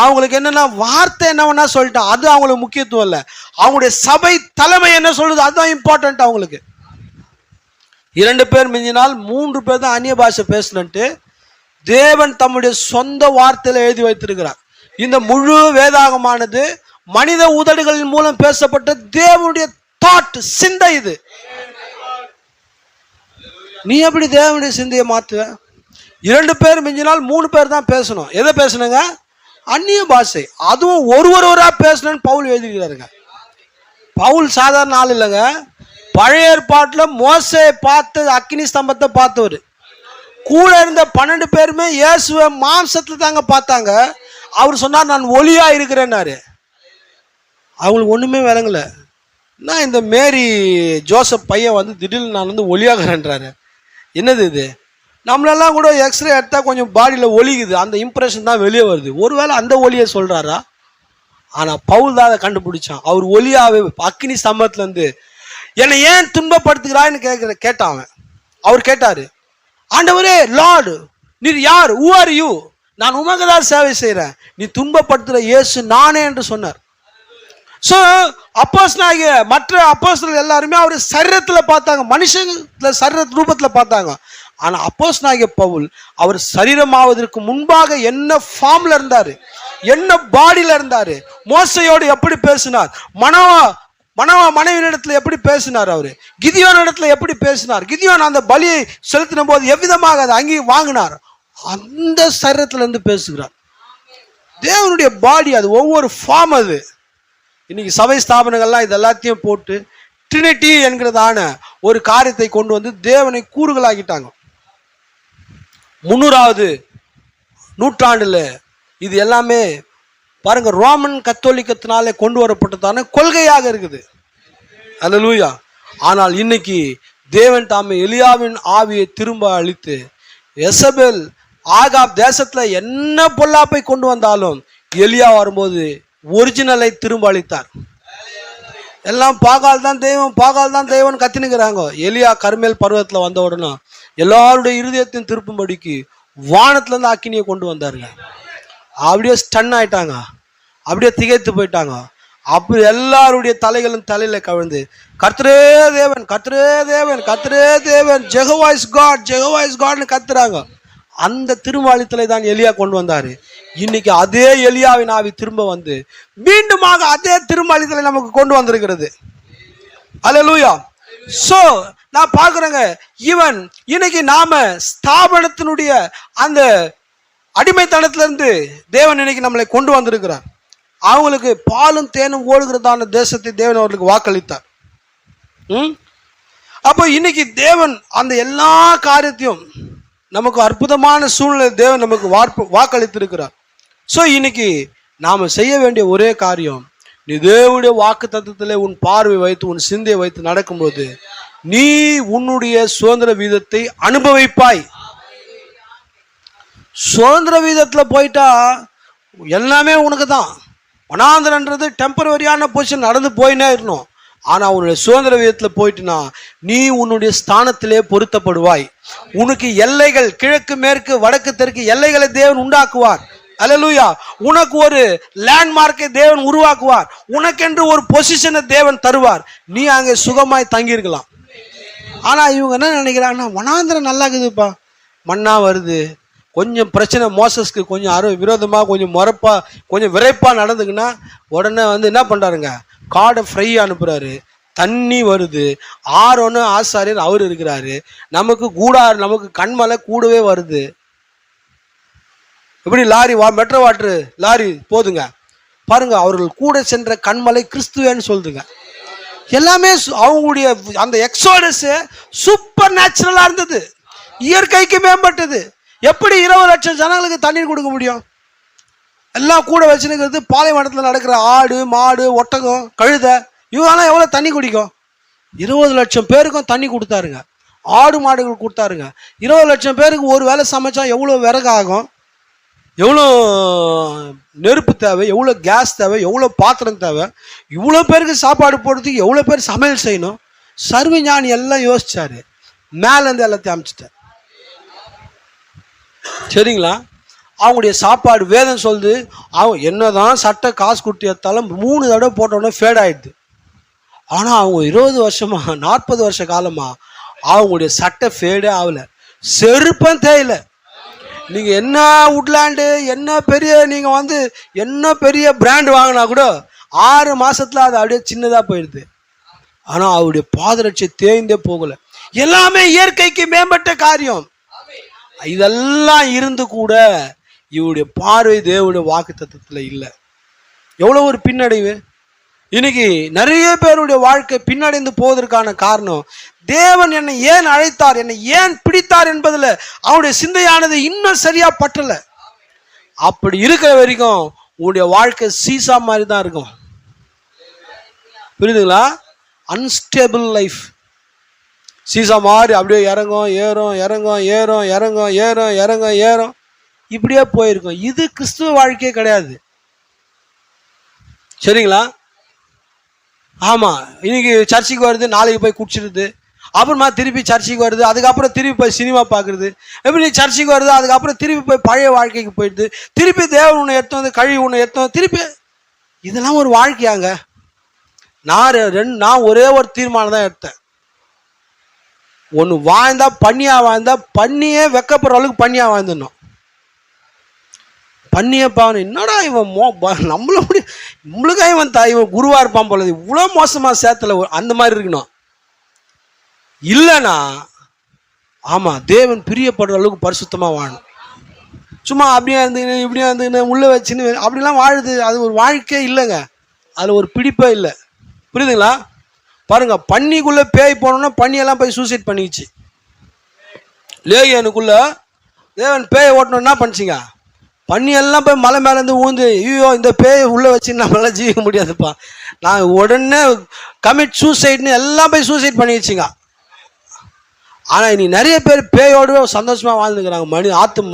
அவங்களுக்கு என்னன்னா வார்த்தை என்ன வேணா சொல்லிட்டான், அது அவங்களுக்கு முக்கியத்துவம் இல்லை. அவங்களுடைய சபை தலைமை என்ன சொல்லுது அதுதான் இம்பார்ட்டன்ட் அவங்களுக்கு. 2 பேர் மிஞ்சினால் 3 பேர் தான் அந்நிய பாஷை பேசணுன்ட்டு தேவன் தம்முடைய சொந்த வார்த்தையில எழுதி வைத்திருக்கிறார். இந்த முழு வேதாகமானது மனித உதடுகளின் மூலம் பேசப்பட்ட தேவனுடைய தாட், சிந்தை. இது நீ எப்படி தேவனுடைய சிந்தையை மாற்றுவ? 2 பேர் மிஞ்சினால் 3 பேர் தான் பேசணும். எதை பேசணுங்க? அந்நிய பாஷை. அதுவும் ஒருவரா பேசணும்னு பவுல் எழுதிக்கிறாருங்க. பவுல் சாதாரண ஆள் இல்லைங்க. பழைய ஏற்பாட்டில் மோசேயை பார்த்து அக்கினி ஸ்தம்பத்தை பார்த்தவர். கூட இருந்த 12 பேருமே இயேசுவை மாம்சத்தில் தாங்க பார்த்தாங்க. அவர் சொன்னார் நான் ஒளியா இருக்கிறேன்னாரு. அவங்களுக்கு ஒன்றுமே விளங்கல. நான் இந்த மேரி ஜோசப் பையன் வந்து திடீர்னு நான் வந்து ஒளியாகிறேன்றாரு. என்னது இது? நம்மளெல்லாம் கூட எக்ஸ்ரே எடுத்தால் கொஞ்சம் பாடியில் ஒளிக்குது, அந்த இம்ப்ரெஷன் தான் வெளியே வருது. ஒருவேளை அந்த ஒளியை சொல்கிறாரா? ஆனால் பவுல் தான் அதை கண்டுபிடிச்சான். அவர் ஒளியாவே அக்கினி ஸ்தம்பத்துலேருந்து என்னை ஏன் துன்பப்படுத்துகிறான்னு கேட்டான். அவர் கேட்டார், ஆண்டவரே லார்டு நீர் யார்? Who are you? நான் உமக்கு தான் சேவை செய்கிறேன், நீ துன்பப்படுத்துகிற இயேசு நானே என்று சொன்னார். ஸோ அப்போஸ்தலனாகிய மற்ற அப்போஸ்தலர்கள் எல்லாருமே அவர் சரீரத்தில் பார்த்தாங்க, மனுஷங்கள சரீர ரூபத்தில் பார்த்தாங்க. ஆனால் அப்போஸ்தலனாகிய பவுல் அவர் சரீரமாவதற்கு முன்பாக என்ன ஃபார்ம்ல இருந்தார், என்ன பாடியில் இருந்தார், மோசையோடு எப்படி பேசினார், மனைவியிடத்தில் எப்படி பேசினார், அவரு கிதியோன் இடத்துல எப்படி பேசினார், கிதியோன் அந்த பலியை செலுத்தின போது எவ்விதமாக அதை அங்கே வாங்கினார், அந்த சரீரத்திலிருந்து பேசுகிறார். தேவனுடைய பாடி அது, ஒவ்வொரு ஃபார்ம் அது. இன்னைக்கு சபை ஸ்தாபனங்கள்லாம் இது எல்லாத்தையும் போட்டு ட்ரினிட்டி என்கிறதான ஒரு காரியத்தை கொண்டு வந்து தேவனை கூறுகளாகிட்டாங்க. 300வது நூற்றாண்டுல இது எல்லாமே பாருங்க ரோமன் கத்தோலிக்கத்தினாலே கொண்டு வரப்பட்டதான கொள்கையாக இருக்குது. அல்லேலூயா. ஆனால் இன்னைக்கு தேவன் தாமே எலியாவின் ஆவியை திரும்ப அளித்து எசபேல் ஆகாப் தேசத்துல என்ன பொல்லாப்பை கொண்டு வந்தாலும் எலியா வரும்போது ஒரிஜினலை திரும்ப அளித்தார். எல்லாம் பாகால் தான் தெய்வம் கத்தினுக்கிறாங்க. எலியா கர்மேல் பருவத்தில் வந்த உடனே எல்லாருடைய இருதயத்தையும் திருப்பும்படிக்கு வானத்துல இருந்து அக்கினியை கொண்டு வந்தாருங்க. அப்படியே ஸ்டன் ஆயிட்டாங்க, அப்படியே திகைத்து போயிட்டாங்க. அப்படி எல்லாருடைய தலைகளும் தலையில கவிழ்ந்து கர்த்தரே தேவன், கர்த்தரே தேவன், கர்த்தரே தேவன், ஜெகோவா இஸ் காட்னு கத்துறாங்க. அந்த திருமாலித்தலை தான் எலியா கொண்டு வந்தாரு. இன்னைக்கு அதே எலியாவின் ஆவி திரும்ப வந்து மீண்டுமாக அதே திருமாலித்தலை நமக்கு கொண்டு வந்திருக்கிறது. அல்லேலூயா. சோ நான் பார்க்குறேங்க, ஈவன் இன்னைக்கு நாம ஸ்தாபனத்தினுடைய அந்த அடிமைத்தனத்திலிருந்து தேவன் இன்னைக்கு நம்மளை கொண்டு வந்திருக்கிறார். அவங்களுக்கு பாலும் தேனும் ஓடுகிறதான தேசத்தை தேவன் அவர்களுக்கு வாக்களித்தார். அப்போ இன்னைக்கு தேவன் அந்த எல்லா காரியத்தையும் நமக்கு அற்புதமான சூழ்நிலை தேவன் நமக்கு வாக்களித்திருக்கிறார். ஸோ இன்னைக்கு நாம செய்ய வேண்டிய ஒரே காரியம், நீ தேவனுடைய வாக்கு தத்துவத்திலே உன் பார்வை வைத்து உன் சிந்தையை வைத்து நடக்கும்போது நீ உன்னுடைய சுதந்திர வீதத்தை அனுபவிப்பாய். சுதந்திர வீதத்தில் போயிட்டா எல்லாமே உனக்கு தான். வனாந்திரன்றது டெம்பரவரியான பொசிஷன், நடந்து போயினே இருக்கணும். ஆனால் உன்னுடைய சுதந்திர வீதத்தில் போயிட்டுனா நீ உன்னுடைய ஸ்தானத்திலே பொருத்தப்படுவாய். உனக்கு எல்லைகள், கிழக்கு மேற்கு வடக்கு தெற்கு எல்லைகளை தேவன் உண்டாக்குவார். அல்லேலூயா. உனக்கு ஒரு லேண்ட்மார்க்கை தேவன் உருவாக்குவார். உனக்கென்று ஒரு பொசிஷனை தேவன் தருவார். நீ அங்கே சுகமாய் தங்கியிருக்கலாம். ஆனால் இவங்க என்ன நினைக்கிறாங்கன்னா, வனாந்திரம் நல்லா இருக்குதுப்பா, மண்ணா வருது, கொஞ்சம் பிரச்சனை மோசஸ்க்கு கொஞ்சம் விரோதமாக கொஞ்சம் முறப்பா கொஞ்சம் விரைப்பாக நடந்துக்குன்னா உடனே வந்து என்ன பண்ணுறாருங்க, காடை ஃப்ரை அனுப்புகிறாரு, தண்ணி வருது, ஆரோன்னு ஆசாரியர் அவர் இருக்கிறாரு, நமக்கு நமக்கு கண்மலை கூடவே வருது. எப்படி லாரி மெட்ரோ வாட்டர் லாரி போதுங்க பாருங்க, அவர்கள் கூட சென்ற கண்மலை கிறிஸ்துவேன்னு சொல்லுதுங்க. எல்லாமே அவங்களுடைய அந்த எக்ஸோடஸ் சூப்பர் நேச்சுரலா இருந்தது, இயற்கைக்கு மேம்பட்டது. எப்படி 20 லட்சம் ஜனங்களுக்கு தண்ணீர் கொடுக்க முடியும்? எல்லாம் கூட வச்சுருக்கிறது பாலைவனத்தில் நடக்கிற ஆடு மாடு ஒட்டகம் கழுதை, இவங்கெல்லாம் எவ்வளோ தண்ணி குடிக்கும்? 20 லட்சம் பேருக்கும் தண்ணி கொடுத்தாருங்க, ஆடு மாடுகள் கொடுத்தாருங்க. 20 லட்சம் பேருக்கு ஒரு வேளை சமைச்சா எவ்வளோ விறகு ஆகும், எவ்வளோ நெருப்பு தேவை, எவ்வளோ கேஸ் தேவை, எவ்வளோ பாத்திரம் தேவை, இவ்வளோ பேருக்கு சாப்பாடு போடுறதுக்கு எவ்வளோ பேர் சமையல் செய்யணும். சர்வஞானி எல்லாம் யோசிச்சாரு, மேலேருந்து எல்லாத்தையும் அமைச்சிட்டார். சரிங்களா? அவங்களுடைய சாப்பாடு வேதம் சொல்லுது, அவங்க என்னதான் சட்டை காசு கொடுத்து எடுத்தாலும் 3 தடவை போட்டோடனே ஃபேட் ஆயிடுது. ஆனால் அவங்க 20 வருஷமா 40 வருஷ காலமா அவங்களுடைய சட்டை ஃபேடே ஆகல, செருப்பம் தேயில. நீங்கள் என்ன உட்லாண்டு என்ன பெரிய நீங்கள் வந்து என்ன பெரிய பிராண்ட் வாங்கினா கூட 6 மாசத்துல அது அப்படியே சின்னதாக போயிடுது. ஆனால் அவருடைய பாதரட்சை தேய்ந்தே போகலை. எல்லாமே இயற்கைக்கு மேம்பட்ட காரியம். இதெல்லாம் இருந்து கூட இவருடைய பார்வை தேவனுடைய வாக்குத்தத்தத்தில் இல்லை. எவ்வளோ ஒரு பின்னடைவு! இன்னைக்கு நிறைய பேருடைய வாழ்க்கை பின்னடைந்து போவதற்கான காரணம், தேவன் என்னை ஏன் அழைத்தார், என்னை ஏன் பிடித்தார் என்பதில் அவனுடைய சிந்தையானது இன்னும் சரியா பற்றல. அப்படி இருக்கிற வரைக்கும் உங்களுடைய வாழ்க்கை சீசா மாதிரி தான் இருக்கும். புரியுதுங்களா? Unstable life. சீசா மாதிரி அப்படியே இறங்கும் ஏறும் இறங்கும் ஏறும் இறங்கும் ஏறும் இறங்கும் ஏறும் இப்படியே போயிருக்கும். இது கிறிஸ்துவ வாழ்க்கையே கிடையாது. சரிங்களா? ஆமாம், இன்னைக்கு சர்ச்சுக்கு வருது, நாளைக்கு போய் குடிச்சிடுது, அப்புறமா திருப்பி சர்ச்சுக்கு வருது, அதுக்கப்புறம் திருப்பி போய் சினிமா பார்க்குறது. எப்படி சர்ச்சுக்கு வருது, அதுக்கப்புறம் திருப்பி போய் பழைய வாழ்க்கைக்கு போயிடுது, திருப்பி தேவன் உன்னை எடுத்து வந்து கழுவி உன்னை எடுத்து வந்து திருப்பி. இதெல்லாம் ஒரு வாழ்க்கையாங்க? நான் ஒரே ஒரு தீர்மானம் தான் எடுத்தேன். ஒன்று வாழ்ந்தா பண்ணியா வாழ்ந்தா பண்ணியே வெக்கப்படுற அளவுக்கு பண்ணியா வாழ்ந்துடணும். பண்ணியே பாவன என்னடா இவன் நம்மளுக்காக இவன் இவன் குருவா இருப்பான் போல, இவ்வளோ மோசமா சேத்துல அந்த மாதிரி இருக்கணும். இல்லைனா ஆமாம் தேவன் பிரியப்படுற அளவுக்கு பரிசுத்தமாக வாழணும். சும்மா அப்படியே இருந்துக்கின்னு இப்படியே இருந்துக்கின்னு உள்ளே வச்சுன்னு அப்படிலாம் வாழுது, அது ஒரு வாழ்க்கையே இல்லைங்க. அதில் ஒரு பிடிப்பே இல்லை. புரியுதுங்களா? பாருங்க, பன்னிக்குள்ளே பேய் போனோன்னா பன்னியெல்லாம் போய் சூசைட் பண்ணிச்சு. லேகியனுக்குள்ள தேவன் பேயை ஓட்டணும், என்ன பண்ணிச்சிங்க? பன்னியெல்லாம் போய் மலை மேலேருந்து ஊந்து, ஐயோ இந்த பேயை உள்ளே வச்சு நம்மளால ஜீவிக்க முடியாதுப்பா, நான் உடனே கமிட் சூசைட்னு எல்லாம் போய் சூசைட் பண்ணிடுச்சிங்க. ஆனால் இனி நிறைய பேர் பேயோடவே சந்தோஷமாக வாழ்ந்துக்கிறாங்க.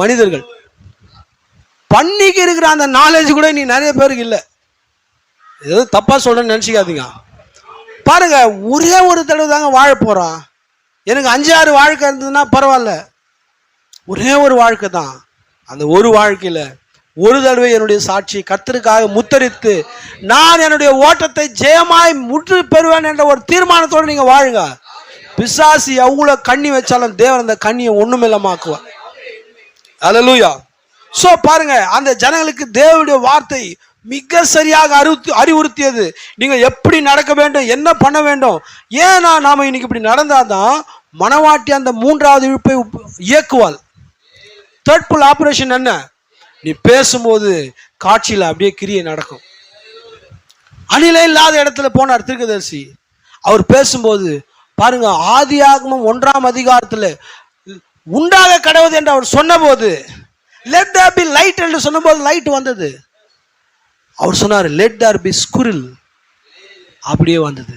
மனிதர்கள் பன்னிக்கு இருக்கிற அந்த நாலேஜ் கூட இனி நிறைய பேருக்கு இல்லை. ஏதோ தப்பாக சொல்கிறேன்னு நினச்சிக்காதீங்க. பாருங்க, ஒரே ஒரு தடவை தாங்க வாழ போகிறோம். எனக்கு 5-6 வாழ்க்கை இருந்ததுன்னா பரவாயில்ல, ஒரே ஒரு வாழ்க்கை தான். அந்த ஒரு வாழ்க்கையில் ஒரு தடவை என்னுடைய சாட்சி கர்த்தருக்காக முத்தரித்து நான் என்னுடைய ஓட்டத்தை ஜெயமாய் முற்று பெறுவேன் என்ற ஒரு தீர்மானத்தோடு நீங்கள் வாழுங்க. பிசாசு எவ்வளோ கண்ணி வச்சாலும் தேவன் அந்த கண்ணியை ஒண்ணுமில்லமாக்குவார். அல்லேலூயா. ஸோ பாருங்க, அந்த ஜனங்களுக்கு தேவனுடைய வார்த்தை மிக சரியாக அறிவுறுத்தியது. நீங்க எப்படி நடக்க வேண்டும், என்ன பண்ண வேண்டும். ஏன்னா நாம இன்னைக்கு இப்படி நடந்தாதான் மணவாட்டி அந்த 3வது இழுப்பை இயக்குவாள். தேர்ட் புல் ஆபரேஷன் என்ன? நீ பேசும்போது காட்சியில் அப்படியே கிரியை நடக்கும். அணிலே இல்லாத இடத்துல போனார் தீர்க்கதரிசி. அவர் பேசும்போது பாருங்க, ஆதியாகமம் 1ஆம் அதிகாரத்தில் உண்டாக கடவுது என்று அவர் சொன்னபோது, லெட் தேர் பி லைட் என்று சொன்னபோது லைட் வந்தது. அவர் சொன்னார், லெட் தேர் பி ஸ்குரில், அப்படியே வந்தது.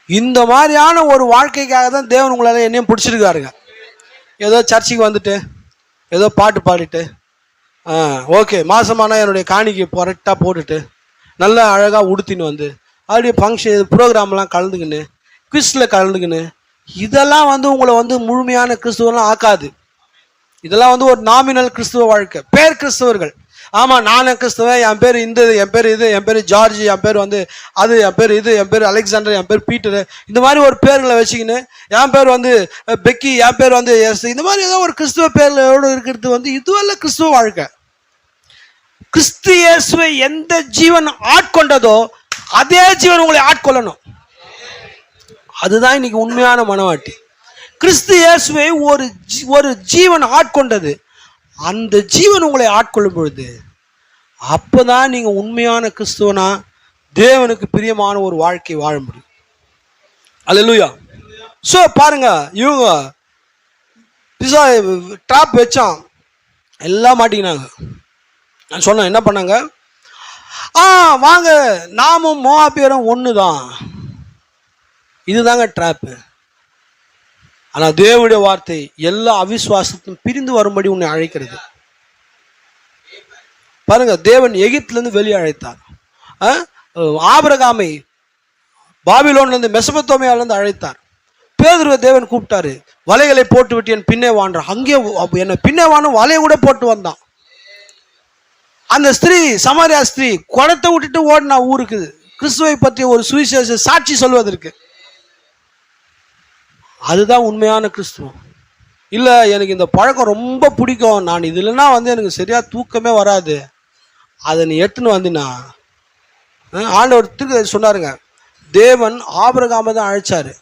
இந்த மாதிரியான ஒரு வாழ்க்கைக்காக தான் தேவன் உங்களால என்னையும் பிடிச்சிருக்காருங்க. ஏதோ சர்ச்சுக்கு வந்துட்டு ஏதோ பாட்டு பாடிட்டு ஓகே மாசமான என்னுடைய காணிக்கை கரெக்டாக போட்டுட்டு நல்லா அழகாக உடுத்தின்னு வந்து அப்படியே ஃபங்க்ஷன் ப்ரோக்ராம்லாம் கலந்துக்கின்னு குவிஸில் கலந்துக்கின்னு இதெல்லாம் வந்து உங்களை வந்து முழுமையான கிறிஸ்துவெல்லாம் ஆக்காது. இதெல்லாம் வந்து ஒரு நாமினல் கிறிஸ்துவ வாழ்க்கை, பேர் கிறிஸ்தவர்கள். ஆமாம், நானும் கிறிஸ்தவன், என் பேர் இந்த என் பேர் இது, என் பேர் ஜார்ஜ், என் பேர் வந்து அது, என் பேர் இது, என் பேர் அலெக்சாண்டர், என் பேர் பீட்டரு, இந்த மாதிரி ஒரு பேர்களை வச்சுக்கின்னு என் பேர் வந்து பெக்கி, என் பேர் வந்து எஸ், இந்த மாதிரி ஏதோ ஒரு கிறிஸ்துவ பேரோடு இருக்கிறது வந்து இதுவல்ல கிறிஸ்துவ வாழ்க்கை. கிறிஸ்து இயேசுவை எந்த ஜீவன் ஆட்கொண்டதோ அதே ஜீவன் உங்களை ஆட்கொள்ளணும். அதுதான் இன்னைக்கு உண்மையான மனவாட்டி. கிறிஸ்து இயேசுவை ஒரு ஜீவன் ஆட்கொண்டது, அந்த ஜீவன் உங்களை ஆட்கொள்ளும் பொழுது அப்பதான் நீங்க உண்மையான கிறிஸ்துவனா தேவனுக்கு பிரியமான ஒரு வாழ்க்கை வாழ முடியும். அல்லேலூயா. சோ பாருங்க, இவங்க ட்ராப் வச்சான், எல்லாம் மாட்டிக்கினாங்க. நான் சொன்னேன் என்ன பண்ணாங்க, வாங்க நாமும் மோவாபியரும் ஒண்ணுதான், இதுதாங்க ட்ராப்பு. ஆனா தேவனுடைய வார்த்தை எல்லா அவிசுவாசத்தையும் பிரிந்து வரும்படி உன்னை அழைக்கிறது. பாருங்க, தேவன் எகிப்திலிருந்து வெளியே அழைத்தார். ஆபிரகாமை பாபிலோன்ல இருந்து மெசபத்தோமியால இருந்து அழைத்தார். பேதுருவை தேவன் கூப்பிட்டாரு, வலைகளை போட்டு விட்டு என் பின்னே வான்றான். அங்கே என்ன பின்னே வானும் வலையை கூட போட்டு வந்தான். அந்த ஸ்திரீ, சமாரியா ஸ்திரீ, குடத்தை விட்டுட்டு ஓடினா ஊருக்கு கிறிஸ்துவை பற்றி ஒரு சுவிசேஷ சாட்சி சொல்வதற்கு. அதுதான் உண்மையான கிறிஸ்துவம். இல்லை எனக்கு இந்த பழக்கம் ரொம்ப பிடிக்கும், நான் இது இல்லைன்னா எனக்கு சரியா தூக்கமே வராது, அதை நீ எடுத்துன்னு வந்தினா. ஆண்டவர் திருக்கு சொன்னாருங்க, தேவன் ஆபிரகாமை தான் அழைச்சாரு.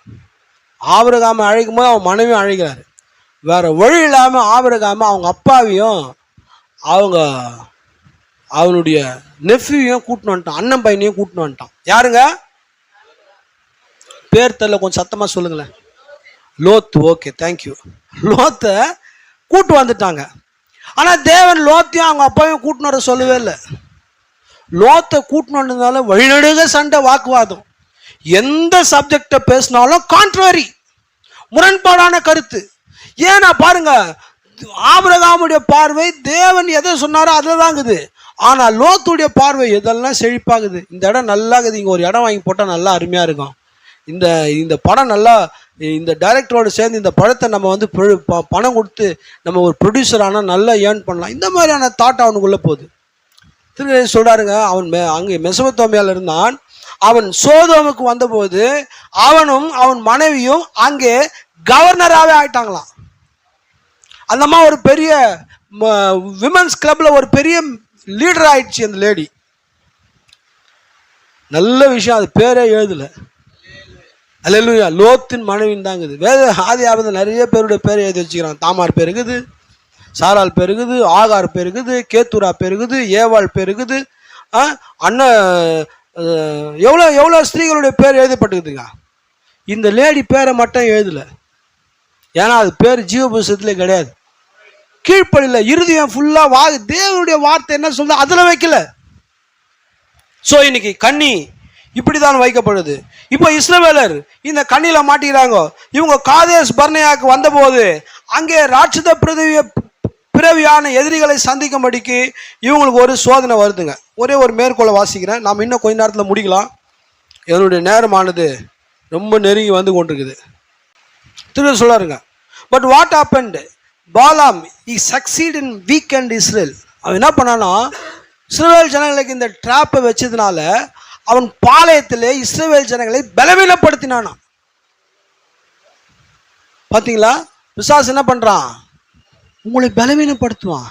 ஆபிரகாமை அழைக்கும் போது அவன் மனைவியும் அழைக்கிறாரு. வேற வழி இல்லாமல் ஆபிரகாமை அவங்க அப்பாவையும் அவங்க அவனுடைய நெஃப்யூவையும் கூட்டின்னு வந்துட்டான், அண்ணன் பையனையும் கூட்டின்னு வந்துட்டான். யாருங்க பேர் தெரியல, கொஞ்சம் சத்தமா சொல்லுங்களேன். லோத்து. Okay, thank you. லோத்தை கூட்டு வந்துட்டாங்க. ஆனா தேவன் லோத்தையும் அவங்க அப்பாவையும் கூட்டின்னு வர சொல்லவே இல்லை. லோத்தை கூட்டின்னு வந்ததுனால வழிநடுக சண்டை, வாக்குவாதம். எந்த சப்ஜெக்டை பேசினாலும் கான்ட்ரரி, முரண்பாடான கருத்து. ஏன்னா பாருங்க, ஆபிரகாமுடைய பார்வை தேவன் எதை சொன்னாரோ அதில் தாங்குது. ஆனால் லோத்துடைய பார்வை எதெல்லாம் செழிப்பாகுது. இந்த இடம் நல்லா இருக்குது, இங்கே ஒரு இடம் வாங்கி போட்டால் நல்லா அருமையாக இருக்கும், இந்த படம் நல்லா, இந்த டைரக்டரோடு சேர்ந்து இந்த படத்தை நம்ம பணம் கொடுத்து நம்ம ஒரு ப்ரொடியூசர் ஆனால் நல்லா ஏர்ன் பண்ணலாம். இந்த மாதிரியான தாட் அவனுக்குள்ளே போகுது. திரு சொல்கிறாருங்க, அவன் அங்கே மெசொப்பொத்தாமியாவில் இருந்தான். அவன் சோதோமுக்கு வந்தபோது அவனும் அவன் மனைவியும் அங்கே கவர்னராகவே ஆயிட்டாங்களாம். அந்த மாதிரி ஒரு பெரிய விமென்ஸ் கிளப்ல ஒரு பெரிய லீடர் ஆயிடுச்சு அந்த லேடி. நல்ல விஷயம், அது பேரே எழுதல. அல்லேலூயா. லோத்தின் மனைவின் தாங்குது. வேத ஆதி ஆபத்தில் நிறைய பேருடைய பேரை எழுதி வச்சுக்கிறான். தாமார் பேர் இருக்குது, சாரால் பேர் இருக்குது, ஆகார் பேர் இருக்குது, கேத்துரா பேர் இருக்குது, ஏவாள் பேர் இருக்குது. அண்ணன் எவ்வளோ எவ்வளோ ஸ்திரீகளுடைய பேர் எழுதப்பட்டுக்குதுங்க. இந்த லேடி பேரை மட்டும் எழுதல, ஏன்னா அது பேர் ஜீவ புஸ்தகத்திலே கிடையாது. கீழ்ப்படியில் இருதயம் ஃபுல்லாக தேவனுடைய வார்த்தை என்ன சொல்லுது அதில் வைக்கல. ஸோ இன்னைக்கு கன்னி இப்படிதான் வைக்கப்படுது. இப்போ இஸ்ரவேலர் இந்த கண்ணியில மாட்டிக்கிறாங்க. இவங்க காதேஸ் பர்னேயாக்கு வந்தபோது அங்கே ராட்சத பிறவியான எதிரிகளை சந்திக்கும்படிக்கு இவங்களுக்கு ஒரு சோதனை வருதுங்க. ஒரே ஒரு மேற்கோளை வாசிக்கிறேன், நாம் இன்னும் கொஞ்ச நேரத்தில் முடிக்கலாம். என்னுடைய நேரமானது ரொம்ப நெருங்கி வந்து கொண்டிருக்குது. திரும்ப சொல்லாருங்க. But what happened, Balaam he succeeded in weakened Israel. அவன் என்ன பண்ணானா, இஸ்ரவேல் ஜனங்களுக்கு இந்த ட்ராப்பை வச்சதுனால அவன் பாளையத்திலே இஸ்ரவேல் ஜனங்களை பலவீனப்படுத்தினானா. பார்த்தீங்களா, பிசாசு என்ன பண்றான், உங்களை பலவீனப்படுத்துவான்.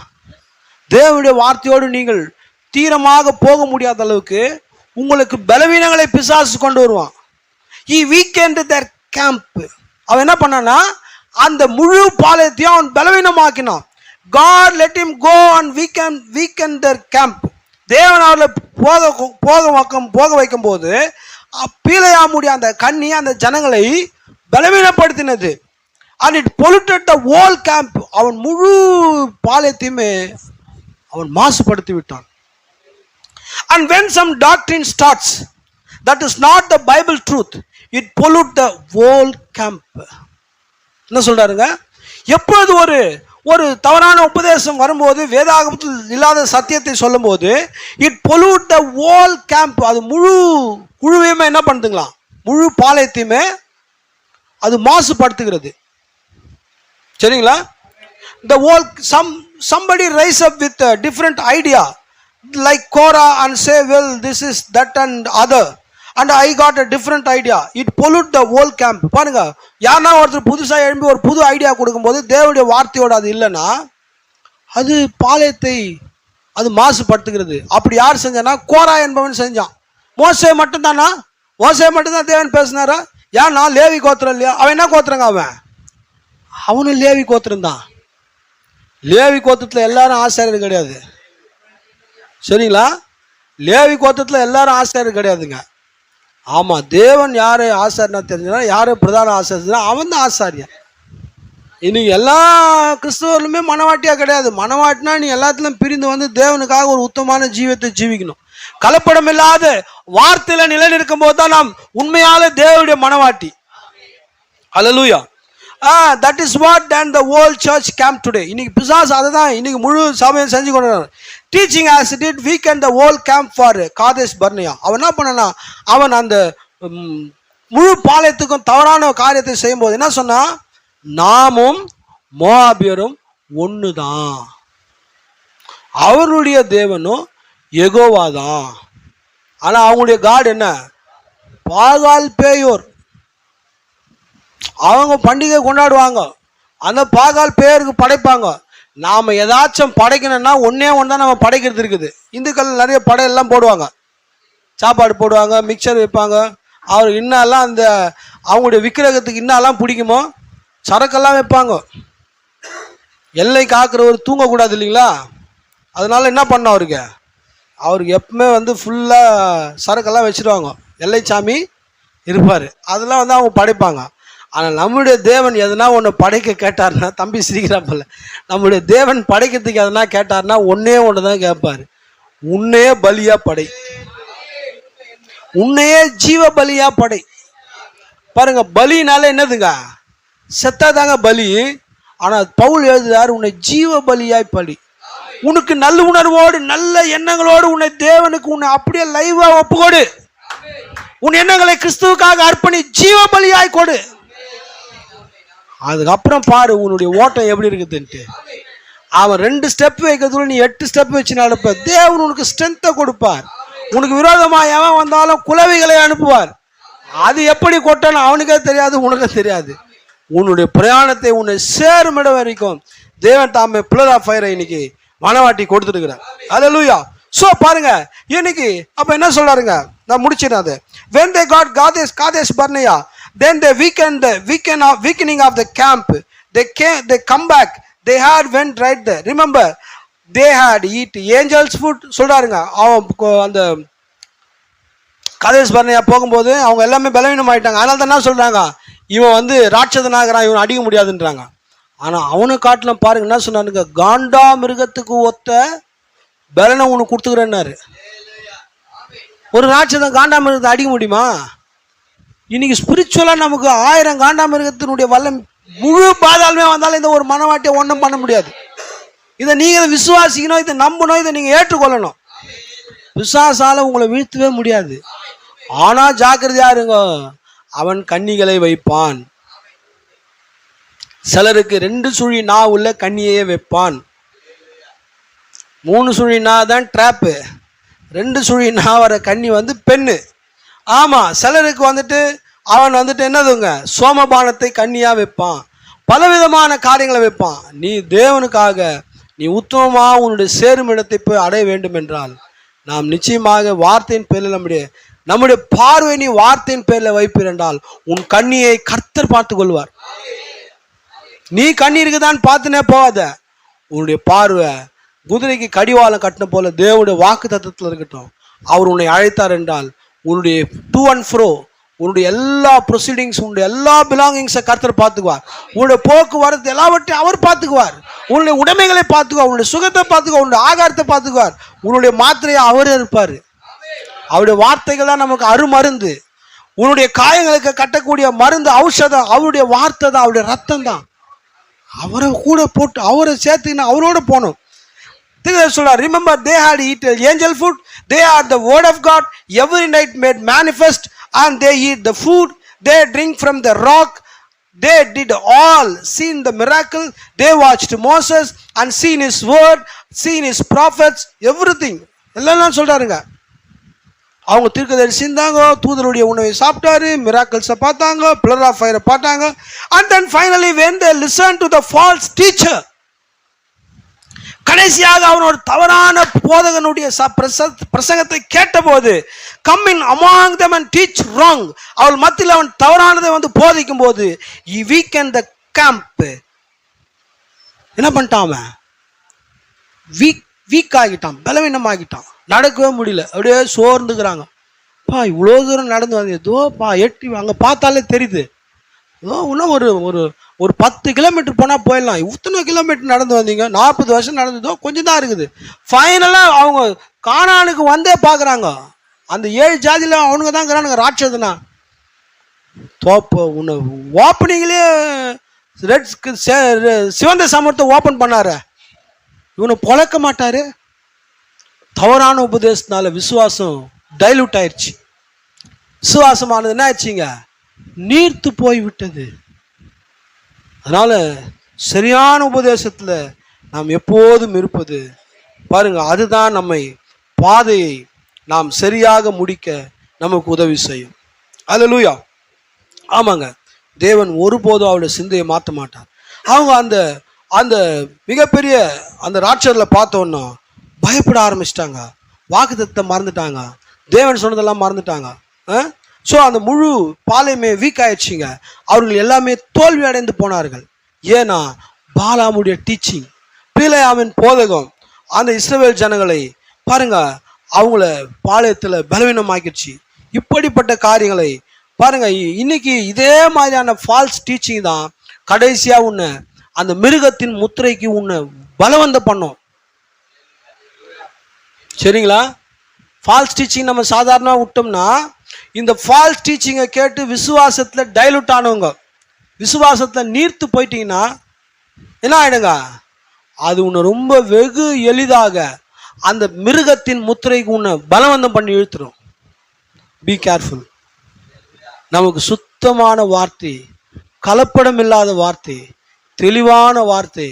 தேவனுடைய வார்த்தையோடு நீங்கள் தீரமாக போக முடியாத அளவுக்கு உங்களுக்கு பலவீனங்களை பிசாசு கொண்டு வருவான். he weakened their camp. அவன் என்ன பண்ணானா, அந்த முழு பாளையத்தையும் அவன் பலவீனமாக்கினான். God let him go and weaken their camp. தேவன் அவர்களை போக வைக்கும் போது பீலையாமுடைய அந்த கண்ணி அந்த ஜனங்களை பலவீனப்படுத்தினது. and it polluted the whole camp. அவன் முழு பாளையத்தையுமே அவன் மாசுபடுத்தி விட்டான். and when some doctrine starts that is not the Bible truth, it pollute the whole camp. என்ன சொல்றாருங்க, எப்பொழுது ஒரு தவறான உபதேசம் வரும்போது, வேதாகமத்தில் இல்லாத சத்தியத்தை சொல்லும் போது, it pollute the whole camp. அது முழு குழுவையுமே என்ன பண்ணுதுங்களா, முழு பாளையத்தையுமே அது மாசுபடுத்துகிறது. சரிங்களா. the whole somebody rise up with a different idea like Korah and say, well, this is that and other, and I got a different idea. It pollute the whole camp. பாருங்க, யாரா ஒருத்தர் புதுசாக எழும்பி ஒரு புது ஐடியா கொடுக்கும்போது தேவனுடைய வார்த்தையோடு அது இல்லைன்னா அது பாளையத்தை அது மாசுபடுத்துகிறது. அப்படி யார் செஞ்சானா, கோரா என்பவன் செஞ்சான். மோசே மட்டும்தானா, மோசே மட்டும்தான் தேவன் பேசினாரா? ஏன்னா லேவி கோத்திரம் இல்லையா? அவன் என்ன கோத்திரங்க, அவனும் லேவி கோத்திரம் தான். லேவி கோத்திரத்தில் எல்லாரும் ஆசாரியர் கிடையாது. சரிங்களா, லேவி கோத்திரத்தில் எல்லாரும் ஆசாரியர் கிடையாதுங்க. ஆமா, தேவன் யாரு ஆசாரியனா தெரிஞ்சா, யாரு பிரதான ஆசாரியனா அவன் தான் ஆசாரியன். இன்னைக்கு எல்லா கிறிஸ்தவர்களுமே மனவாட்டியா கிடையாது. மனவாட்டினா நீ எல்லாத்திலும் பிரிந்து வந்து தேவனுக்காக ஒரு உத்தமமான ஜீவத்தை ஜீவிக்கணும். கலப்படம் இல்லாத வார்த்தையில நிலைநிற்கும் போது தான் நாம் உண்மையால தேவனுடைய மனவாட்டி. அல்லேலூயா. that is what then the whole church camp today. இன்னைக்கு பிசாசு அதை தான் இன்னைக்கு முழு சபையும் செஞ்சு கொண்டு teaching as it did weaken the whole camp for Kadesh பர்னேயா. அவன் என்ன பண்ணனா, அவன் அந்த முழு பாளையத்துக்கும் தவறான காரியத்தை செய்யும் போது என்ன சொன்னா, நாமும் மோவாபியரும் ஒண்ணுதான். அவருடைய தேவனும் யெகோவா தான். ஆனா அவங்களுடைய காட் என்ன? பாகால் பேயோர். அவங்க பண்டிகை கொண்டாடுவாங்க, அந்த பாகால் பேருக்கு படைப்பாங்க. நாம ஏதாச்சும் படைக்கணும்னா ஒன்னே ஒன்று தான் நம்ம படைக்கிறது இருக்குது. இந்துக்கள் நிறைய படையெல்லாம் போடுவாங்க, சாப்பாடு போடுவாங்க, மிக்சர் வைப்பாங்க. அவர் இன்னெல்லாம் அந்த அவங்களுடைய விக்கிரகத்துக்கு இன்னெல்லாம் பிடிக்குமோ சரக்கெல்லாம் வைப்பாங்க. எல்லை காக்கிறவர் தூங்கக்கூடாது இல்லைங்களா? அதனால என்ன பண்ண அவருக்கு எப்பவுமே ஃபுல்லாக சரக்கெல்லாம் வச்சுருவாங்க. எல்லை சாமி இருப்பார், அதெல்லாம் அவங்க படைப்பாங்க. ஆனால் நம்முடைய தேவன் எதனா ஒன்று படைக்க கேட்டார்னா, தம்பி சிரிக்கிறாப்பல்ல, நம்முடைய தேவன் படைக்கிறதுக்கு எதனா கேட்டார்னா ஒன்னே ஒன்று தான் கேட்பார், உன்னையே பலியா படை, உன்னையே ஜீவ பலியா படை. பாருங்க, பலினால என்னதுங்க? செத்தாதாங்க பலி. ஆனால் பவுல் எழுதுறாரு, உன்னை ஜீவ பலியாய் பலி. உனக்கு நல்ல உணர்வோடு நல்ல எண்ணங்களோடு உன்னை தேவனுக்கு உன்னை அப்படியே லைவா ஒப்புக்கொடு. உன் எண்ணங்களை கிறிஸ்துவுக்காக அர்ப்பணி ஜீவ பலியாய் கொடு. அதுக்கப்புறம் பாரு உன்னுடைய ஓட்டம் எப்படி இருக்குதுன்ட்டு. அவன் 2 ஸ்டெப் வைக்கிறதுல நீ 8 ஸ்டெப் வச்சு நடப்ப. தேவன் உனக்கு ஸ்ட்ரென்த்தை கொடுப்பார். உனக்கு விரோதமா எவன் வந்தாலும் குலவிகளை அனுப்புவார். அது எப்படி கொட்டணும் அவனுக்கே தெரியாது, உனக்கே தெரியாது. உன்னுடைய பிரயாணத்தை உன்னை சேருமிட வரைக்கும் தேவன் தாமே பில்லர் ஆஃப் ஃபயரை இன்னைக்கு மனவாட்டி கொடுத்துருக்கிறார். அல்லேலூயா. சோ பாருங்க, இன்னைக்கு அப்ப என்ன சொல்றாருங்க, நான் முடிச்சிடறேன் அது. when they got Kadesh Barnea, then they weakening of the camp, they come back, they had went right there. Remember, they had eat angels food சொல்றாருங்க. அந்த காதேஷ் பர்னேயா போகும்போது அவங்க எல்லாமே பலவீனம் ஆயிட்டாங்க. அதனால தான் என்ன சொல்றாங்க, இவன் ராட்சதனாகிறான், இவன் அடிக்க முடியாதுன்றாங்க. ஆனா அவனு காட்டிலும் பாருங்க என்ன சொன்னானுங்க, காண்டா மிருகத்துக்கு ஒத்த பலனை உனக்கு கொடுத்துக்கிறேன்னாரு. ஒரு ராட்சதன் காண்டா மிருகத்தை அடிக்க முடியுமா? இன்னைக்கு ஸ்பிரிச்சுவலா நமக்கு 1000 காண்டா மிருகத்தினுடைய வல்லம் முழு பாதாளமே வந்தாலும் இந்த ஒரு மனவாட்டியை ஒன்றும் பண்ண முடியாது. இதை நீங்க விசுவாசிக்கணும், இதை நம்பணும், இதை நீங்க ஏற்றுக்கொள்ளணும். விசுவாசால உங்களை வீழ்த்தவே முடியாது. ஆனா ஜாக்கிரதையா இருங்க, அவன் கன்னிகளை வைப்பான். சிலருக்கு 2 சுழி நா உள்ள கன்னியே வைப்பான். 3 சுழி நா தான் ட்ராப்பு, 2 சுழி நா வர கன்னி பெண்ணு. ஆமா, சிலருக்கு அவன் என்னதுங்க, சோமபானத்தை கன்னியா வைப்பான், பலவிதமான காரியங்களை வைப்பான். நீ தேவனுக்காக நீ உத்தமமா உன்னுடைய சேரும் இடத்தை போய் அடைய வேண்டும் என்றால் நாம் நிச்சயமாக வார்த்தையின் பேரில் நம்முடைய பார்வை நீ வார்த்தையின் பேரில் வைப்பீர் என்றால் உன் கண்ணியை கர்த்தர் பார்த்து கொள்வார். நீ கண்ணி இருக்குதான் பார்த்துனே போகாத. உன்னுடைய பார்வை குதிரைக்கு கடிவாளம் கட்டின போல தேவனுடைய வாக்கு தத்துவத்தில் இருக்கட்டும். அவர் உன்னை அழைத்தார் என்றால் உன்னுடைய டூ அண்ட் ஃப்ரோ, உன்னுடைய எல்லா ப்ரொசீடிங்ஸ், உன்னுடைய எல்லா பிலாங்கிங்ஸை கர்த்தர் பார்த்துக்குவார். உன்னுடைய போக்குவரத்து எல்லாவற்றையும் அவர் பார்த்துக்குவார். உன்னுடைய உடைமைகளை பார்த்துக்குவார், உன்னுடைய சுகத்தை பார்த்துக்குவார், உன்னுடைய ஆகாரத்தை பார்த்துக்குவார், உன்னுடைய மாத்திரையை அவரே இருப்பார். அவருடைய வார்த்தைகள் தான் நமக்கு அருமருந்து. உன்னுடைய காயங்களுக்கு கட்டக்கூடிய மருந்து, ஔஷதம் அவருடைய வார்த்தை தான், அவருடைய ரத்தம் தான். அவரை கூட போட்டு அவரை சேர்த்துக்கின்னு அவரோட போகணும். சொல்றார், remember they had eaten angel food, they are the word of God every night made manifest, and they eat the food, they drink from the rock, they did all seen the miracle, they watched Moses and seen his word, seen his prophets, everything. எல்லாம் சொல்றாருங்க. அவங்க தீர்க்கதரிசி இருந்தாங்க, தூதருடைய உணவை சாப்பிட்டாரு, மிராக்கிள்ஸை பார்த்தாங்க, pillar of ஃபயரை பார்த்தாங்க. and then finally when they listened to the false teacher, கடைசியாக அவனோட தவறான போதகனுடைய பிரசங்கத்தை கேட்டபோது, come in among them and teach wrong, அவள் மத்தியில் அவன் தவறானதை போதிக்கும் போது, he weakened the camp. என்ன பண்ணிட்டான்? அவன் வீக் ஆகிட்டான், பலவீனம் ஆகிட்டான், நடக்கவே முடியல, அப்படியே சோர்ந்துக்கிறாங்க. இவ்வளோ தூரம் நடந்து வந்து ஏதோப்பா எட்டி அங்கே பார்த்தாலே தெரியுது, ஏதோ இன்னும் ஒரு 10 கிலோமீட்டர் போனால் போயிடலாம். இத்தனை கிலோமீட்டர் நடந்து வந்தீங்க, 40 வருஷம் நடந்ததோ கொஞ்சம் தான் இருக்குது. ஃபைனலாக அவங்க கானானுக்கு வந்தே பார்க்குறாங்க. அந்த 7 ஜாதியில் அவனுங்க தான் இருக்கிறானுங்க ராட்சதனா. தோப்பு உன்னை ஓப்பனிங்லேயே சிவந்த சமூகத்தை ஓப்பன் பண்ணாரு, இவனை பொழக்க மாட்டாரு. தவறான உபதேசத்தினால விசுவாசம் டைலூட் ஆயிடுச்சு. விசுவாசமானது என்ன ஆச்சுங்க, நீர்த்து போய் விட்டது. அதனால சரியான உபதேசத்துல நாம் எப்போதும் இருப்பது பாருங்க, அதுதான் நம்மை பாதையை நாம் சரியாக முடிக்க நமக்கு உதவி செய்யும். அல்லேலூயா. ஆமாங்க, தேவன் ஒருபோதும் அவருடைய சிந்தையை மாற்ற மாட்டார். அவங்க அந்த அந்த மிகப்பெரிய அந்த ராட்சர்ல பார்த்தோன்னா பயப்பட ஆரம்பிச்சிட்டாங்க, வாக்குத்தத்தத்தை மறந்துட்டாங்க, தேவன் சொன்னதெல்லாம் மறந்துட்டாங்க. ஸோ அந்த முழு பாலையுமே வீக் ஆயிடுச்சிங்க. அவர்கள் எல்லாமே தோல்வி அடைந்து போனார்கள். ஏன்னா பாலாமுடைய டீச்சிங், பீலேயாமின் போதகம் அந்த இஸ்ரவேல் ஜனங்களை பாருங்க அவங்கள பாளையத்தில் பலவீனமாக்கிடுச்சு. இப்படிப்பட்ட காரியங்களை பாருங்க, இன்னைக்கு இதே மாதிரியான ஃபால்ஸ் டீச்சிங் தான் கடைசியா உன்னை அந்த மிருகத்தின் முத்திரைக்கு உன்னை பலவந்தம் பண்ணும். சரிங்களா? ஃபால்ஸ் டீச்சிங் நம்ம சாதாரணமாக விட்டோம்னா, இந்த ஃபால்ஸ் டீச்சிங்கை கேட்டு விசுவாசத்தில் டைலூட் ஆனவங்க, விசுவாசத்தில் நீர்த்து போயிட்டீங்கன்னா என்ன ஆயிடுங்க, அது உன்னை ரொம்ப வெகு எளிதாக அந்த மிருகத்தின் முத்திரைக்கு உன்னை பலவந்தம் பண்ணி இழுத்துரும். Be careful. நமக்கு சுத்தமான வார்த்தை, கலப்படம் இல்லாத வார்த்தை, தெளிவான வார்த்தை,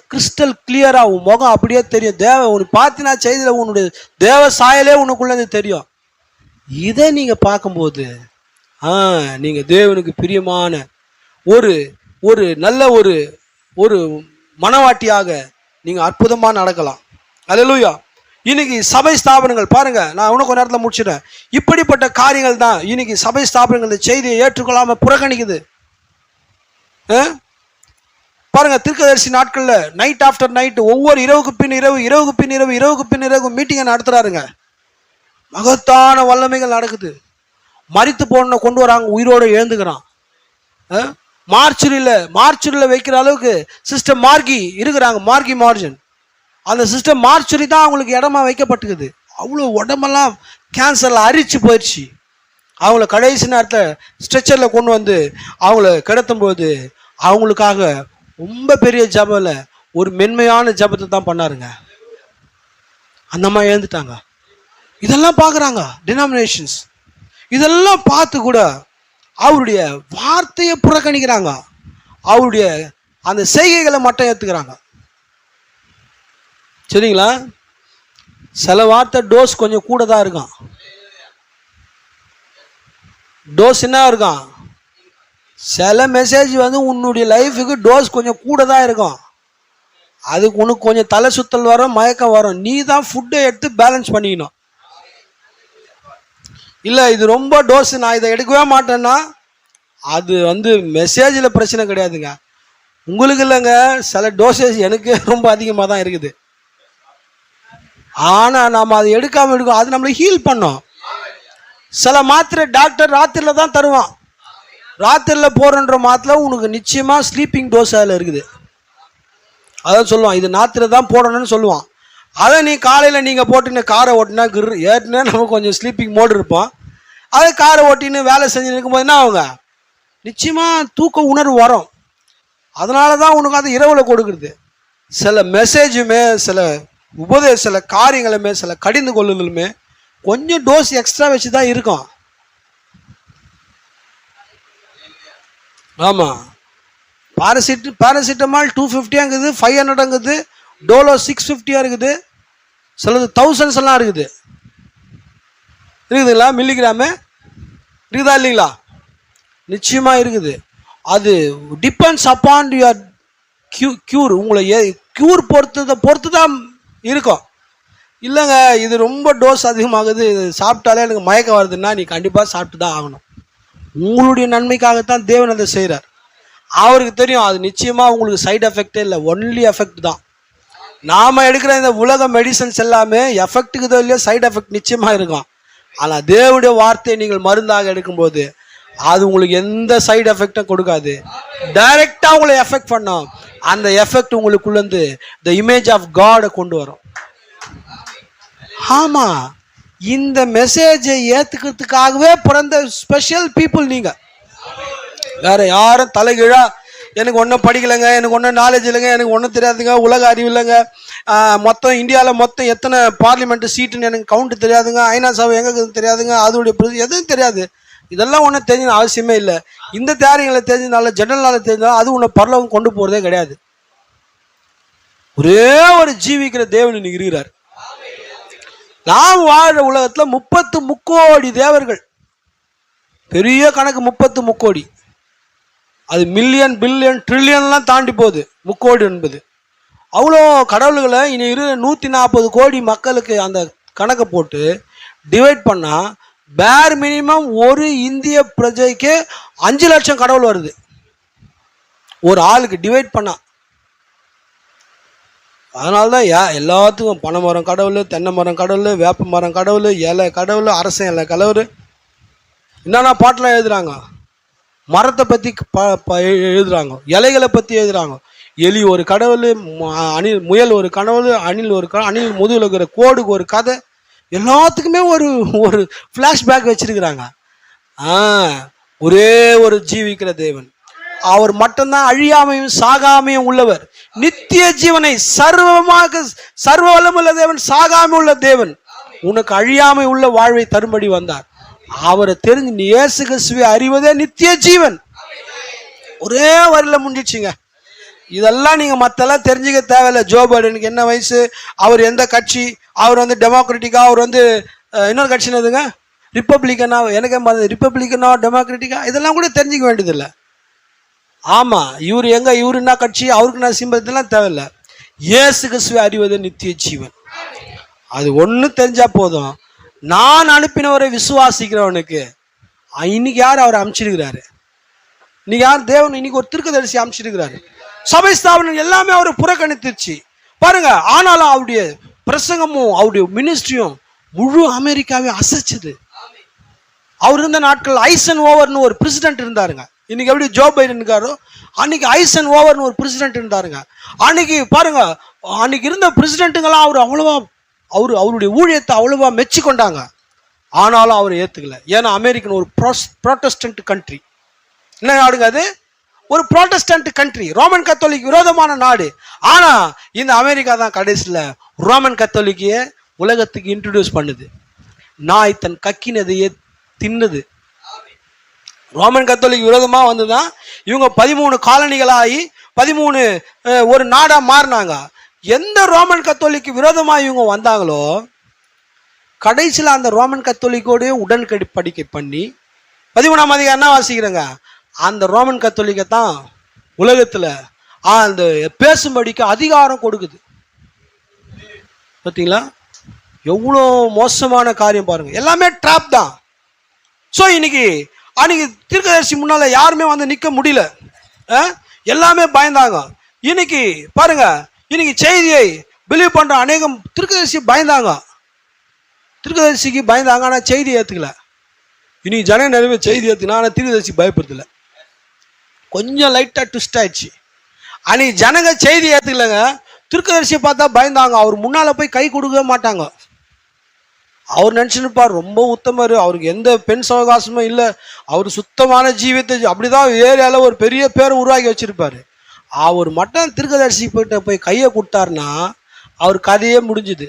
கிறிஸ்டல் கிளியரா உன் முகம் அப்படியே தெரியும். உனக்கு பார்த்தினா செய்தியில் உன்னுடைய தேவ சாயலே உனக்குள்ளது தெரியும். இதை நீங்க பார்க்கும்போது நீங்க தேவனுக்கு பிரியமான ஒரு ஒரு நல்ல ஒரு ஒரு மனவாட்டியாக நீங்க அற்புதமா நடக்கலாம். அல்லேலூயா. இன்னைக்கு சபை ஸ்தாபனங்கள் பாருங்க, நான் இன்னும் கொஞ்ச நேரத்தில் முடிச்சிடுறேன். இப்படிப்பட்ட காரியங்கள் தான் இன்னைக்கு சபை ஸ்தாபனங்கள் இந்த செய்தியை ஏற்றுக்கொள்ளாம புறக்கணிக்குது. பாருங்க, தீர்க்கதரிசி நாட்கள்ல நைட் ஆஃப்டர் நைட் ஒவ்வொரு இரவுக்கு பின் இரவு, இரவுக்கு பின் இரவு, இரவுக்கு பின் இரவு மீட்டிங்கை நடத்துறாருங்க. மகத்தான வல்லமைகள் நடக்குது. மரித்து போன கொண்டு வராங்க, உயிரோடு எழுந்துக்கிறான். மார்ச்சுரியில் வைக்கிற அளவுக்கு சிஸ்டர் மார்கி இருக்கிறாங்க, மார்கி மார்ஜன். அந்த சிஸ்டர் மார்ச்சுரி தான் அவங்களுக்கு இடமா வைக்கப்பட்டுக்குது. அவ்வளோ உடம்பெல்லாம் கேன்சரில் அரிச்சு போயிடுச்சு. அவங்கள கடைசி நேரத்தில் ஸ்ட்ரெச்சரில் கொண்டு வந்து அவங்கள கிடத்தும் போது அவங்களுக்காக ரொம்ப பெரிய ஜபல ஒரு மென்மையான ஜபத்தை தான் பண்ணாருங்க. அந்த மாதிரி எழுந்துட்டாங்க. இதெல்லாம் பார்க்குறாங்க டினாமினேஷன்ஸ். இதெல்லாம் பார்த்து கூட அவருடைய வார்த்தையை புறக்கணிக்கிறாங்க, அவருடைய அந்த செய்கைகளை மட்டும் ஏற்றுக்கிறாங்க. சரிங்களா? சில வார்த்தை டோஸ் கொஞ்சம் கூட தான் இருக்கும். டோஸ் என்ன இருக்கும்? சில மெசேஜ் வந்து உன்னுடைய லைஃபுக்கு டோஸ் கொஞ்சம் கூட தான் இருக்கும். அதுக்கு உனக்கு கொஞ்சம் தலை சுத்தல் வரும், மயக்கம் வரும். நீ தான் ஃபுட்டை எடுத்து பேலன்ஸ் பண்ணிக்கணும். இல்லை இது ரொம்ப டோஸ், நான் இதை எடுக்கவே மாட்டேன்னா அது வந்து மெசேஜில் பிரச்சனை கிடையாதுங்க, உங்களுக்கு இல்லைங்க. சில டோசேஜ் எனக்கு ரொம்ப அதிகமாக தான் இருக்குது. ஆனால் நாம் அதை எடுக்காமல் எடுக்கும், அது நம்மளை ஹீல் பண்ணோம். சில மாத்திரை டாக்டர் ராத்திரியில் தான் தருவான். ராத்திரியில் போகிறன்ற மாத்திரை உனக்கு நிச்சயமாக ஸ்லீப்பிங் டோஸ் அதில் இருக்குது. அதான் சொல்லுவான், இது ராத்திரி தான் போடணும்னு சொல்லுவான். அதை நீ காலையில் நீங்கள் போட்டுன்னு காரை ஓட்டினா ஏற்றினா நமக்கு கொஞ்சம் ஸ்லீப்பிங் மோடு இருப்போம். அதை காரை ஓட்டின்னு வேலை செஞ்சு இருக்கும்போது என்ன ஆகுங்க, நிச்சயமாக தூக்க உணர்வு வரும். அதனால தான் உனக்கு அது இரவில் கொடுக்குறது. சில மெசேஜுமே, சில சில காரியங்களுமே, சில கடிந்து கொள்ளுதலுமே கொஞ்சம் டோஸ் எக்ஸ்ட்ரா வச்சு தான் இருக்கும். ஆமாம், பாராசிட்டமால் 250 இருக்குது, 500 இருக்குது, டோலோ 650 இருக்குது, சிலது 1000s எல்லாம் இருக்குது. இருக்குதுங்களா? மில்லிகிராமு இருக்குதா இல்லைங்களா? நிச்சயமா இருக்குது. அது டிபெண்ட்ஸ் அப்பான் யுவர் கியூர். உங்களை கியூர் பொறுத்து தான் இருக்கும். இல்லைங்க இது ரொம்ப டோஸ் அதிகமாகுது, இது சாப்பிட்டாலே எனக்கு மயக்கம் வருதுன்னா நீ கண்டிப்பாக சாப்பிட்டு தான் ஆகணும். உங்களுடைய நன்மைக்காகத்தான் தேவன் அதை செய்கிறார். அவருக்கு தெரியும் அது நிச்சயமாக உங்களுக்கு சைடு எஃபெக்டே இல்லை, ஒன்லி எஃபெக்ட் தான். நாம் எடுக்கிற இந்த உலக மெடிசன்ஸ் எல்லாமே எஃபெக்ட்டுக்குதோ இல்லையோ சைடு எஃபெக்ட் நிச்சயமாக இருக்கும். ஆனால் தேவனுடைய வார்த்தையை நீங்கள் மருந்தாக எடுக்கும்போது அது உங்களுக்கு எந்த சைடு எஃபெக்டும் கொடுக்காது, டைரெக்டாக உங்களை எஃபெக்ட் பண்ணும். அந்த எஃபெக்ட் உங்களுக்குள்ளேருந்து த இமேஜ் ஆஃப் காடை கொண்டு வரும். ஆமாம், இந்த மெசேஜை ஏற்றுக்கிறதுக்காகவே பிறந்த ஸ்பெஷல் பீப்புள் நீங்கள். வேற யாரும் தலைகீழா எனக்கு ஒன்றும் படிக்கலைங்க, எனக்கு ஒன்றும் நாலேஜ் இல்லைங்க, எனக்கு ஒன்றும் தெரியாதுங்க, உலக அறிவு இல்லைங்க, மொத்தம் இந்தியாவில் மொத்தம் எத்தனை பார்லிமெண்ட் சீட்டுன்னு எனக்கு கவுண்ட் தெரியாதுங்க, ஐநா சபை எங்கே தெரியாதுங்க, அதோடைய எதுவும் தெரியாது, இதெல்லாம் ஒன்றும் தெரிஞ்ச அவசியமே இல்லை. இந்த தேரிங்களை தெரிஞ்சதுனால, ஜெனரல் நாலேஜ் தெரிஞ்சதால அது உன்னை பரலோகம் கொண்டு போகிறதே கிடையாது. ஒரே ஒரு ஜீவிக்கிற தேவன் இன்னைக்கு இருக்கிறார். நாம் வாழ்ற உலகத்துல 30 முக்கோடி தேவர்கள், பெரிய கணக்கு 30 முக்கோடி. அது மில்லியன், பில்லியன், ட்ரில்லியன்லாம் தாண்டி போகுது முக்கோடி என்பது. அவ்வளோ கடவுள்களை இனி 140 கோடி மக்களுக்கு அந்த கணக்கை போட்டு டிவைட் பண்ணா பேர் மினிமம் ஒரு இந்திய பிரஜைக்கு 5 லட்சம் கடவுள் வருது ஒரு ஆளுக்கு டிவைட் பண்ணா. அதனால்தான் எல்லாத்துக்கும் பனை மரம் கடவுள், தென்னை மரம் கடவுள், வேப்ப மரம் கடவுள், இலை கடவுள், அரசன் இலை கடவுள், என்னென்ன பாட்டெலாம் எழுதுறாங்க. மரத்தை பற்றி எழுதுறாங்க, இலைகளை பற்றி எழுதுறாங்க. எலி ஒரு கடவுள், முயல் ஒரு கடவுள், அணில் முதுகில் இருக்கிற கோடுக்கு ஒரு கதை, எல்லாத்துக்குமே ஒரு ஒரு ஃப்ளாஷ்பேக் வச்சிருக்கிறாங்க. ஒரே ஒரு ஜீவிக்கிற தேவன், அவர் மட்டும்தான் அழியாமையும் சாகாமையும் உள்ளவர், நித்திய ஜீவனை சர்வ வல்லமுள்ள தேவன், சாகாமை உள்ள தேவன், உனக்கு அழியாமை உள்ள வாழ்வை தரும்படி வந்தார். அவரை தெரிஞ்சு நீ இயேசு கிறிஸ்துவை அறிவதே நித்திய ஜீவன். ஒரே வரியில முடிஞ்சிச்சுங்க. இதெல்லாம் நீங்க மத்தெல்லாம் தெரிஞ்சுக்க தேவையில்லை. ஜோ பைடனுக்கு என்ன வயசு, அவர் எந்த கட்சி, அவர் வந்து டெமோக்ராட்டிக்கா, அவர் வந்து இன்னொரு கட்சி என்னதுங்க, ரிப்பப்ளிகனா, எனக்கு ரிப்பப்ளிகனா டெமோக்ராட்டிக்கா, இதெல்லாம் கூட தெரிஞ்சுக்க வேண்டியதில்லை. ஆமா, இவர் எங்க, இவரு என்ன கட்சி, அவருக்கு நான் சிம்பல், இதெல்லாம் தேவையில்லை. இயேசு கிறிஸ்துவை அறிவது நித்திய ஜீவன். அது ஒண்ணு தெரிஞ்சா போதும். நான் அனுப்பினவரை விசுவாசிக்கிறவனுக்கு இன்னைக்கு யார் அவரை அமைச்சிருக்கிறாரு, இன்னைக்கு யார் தேவன் இன்னைக்கு ஒரு தீர்க்கதரிசி அமைச்சிருக்கிறாரு. சபை ஸ்தாபனம் எல்லாமே அவரை புறக்கணித்துச்சு பாருங்க. ஆனாலும் அவருடைய பிரசங்கமும் அவருடைய மினிஸ்ட்ரியும் முழு அமெரிக்காவே அசைச்சது. அவர் இருந்த நாட்கள் ஐசன் ஓவர்னு ஒரு பிரசிடென்ட் இருந்தாருங்க. இன்னைக்கு எப்படி ஜோ பைடன் இருக்காரோ, அன்னைக்கு ஐசன் ஓவர்னு ஒரு பிரசிடென்ட் இருந்தாருங்க. அன்னைக்கு பாருங்க, அன்னைக்கு இருந்த பிரசிடென்ட்டுங்களாம் அவர் அவ்வளவா அவருடைய ஊழியத்தை அவ்வளவா மெச்சு கொண்டாங்க. ஆனாலும் அவர் ஏத்துக்கல. ஏன்னா அமெரிக்கன் ஒரு ப்ரோட்டஸ்டன்ட் கண்ட்ரி. என்ன நாடுங்க அது, ஒரு ப்ரோட்டஸ்டன்ட் கண்ட்ரி, ரோமன் கத்தோலிக் விரோதமான நாடு. ஆனா இந்த அமெரிக்கா தான் கடைசியில் ரோமன் கத்தோலிக்கையே உலகத்துக்கு இன்ட்ரடியூஸ் பண்ணுது. நாய் தன் கக்கினதையே தின்னுது. ரோமன் கத்தோலிக் விரோதமா வந்துதான் இவங்க 13 காலனிகளாகி 13 ஒரு நாடா மாறினாங்க. எந்த ரோமன் கத்தோலிக்கு விரோதமா இவங்க வந்தாங்களோ, கடைசியில் அந்த ரோமன் கத்தோலிக்கோடைய உடன்படிக்கை பண்ணி 13ஆம் அதிகாரம் என்ன வாசிக்கிறேங்க, அந்த ரோமன் கத்தோலிக்கை தான் உலகத்துல அந்த பேசும்படிக்கு அதிகாரம் கொடுக்குது. பார்த்தீங்களா எவ்வளோ மோசமான காரியம் பாருங்க. எல்லாமே ட்ராப் தான். ஸோ இன்னைக்கு அன்னைக்கு தீர்க்கதரிசி முன்னால யாருமே வந்து நிற்க முடியல, எல்லாமே பயந்தாங்க. இன்னைக்கு பாருங்க, இன்னைக்கு செய்தியை பிலீவ் பண்ற அநேகம் தீர்க்கதரிசி பயந்தாங்க, தீர்க்கதரிசிக்கு பயந்தாங்க, ஆனால் செய்தியை ஏற்றுக்கல. இன்னைக்கு ஜன நிறைவே செய்தி ஏற்றுனா, ஆனால் தீர்க்கதரிசி பயப்படுத்தல. கொஞ்சம் லைட்டாக ட்விஸ்ட் ஆயிடுச்சு. அன்னைக்கு ஜனங்க செய்தி ஏற்றுக்கலங்க, தீர்க்கதரிசியை பார்த்தா பயந்தாங்க. அவர் முன்னால் போய் கை கொடுக்கவே மாட்டாங்க. அவர் நினச்சிருப்பார் ரொம்ப உத்தமர், அவருக்கு எந்த பெண் சவகாசமும் இல்லை, அவர் சுத்தமான ஜீவியத்தை அப்படிதான் ஏரியாவில் ஒரு பெரிய பேரை உருவாக்கி வச்சிருப்பாரு. அவர் மட்டும் தீர்க்கதரிசி போய் கையை கொடுத்தாருன்னா அவர் கதையே முடிஞ்சுது.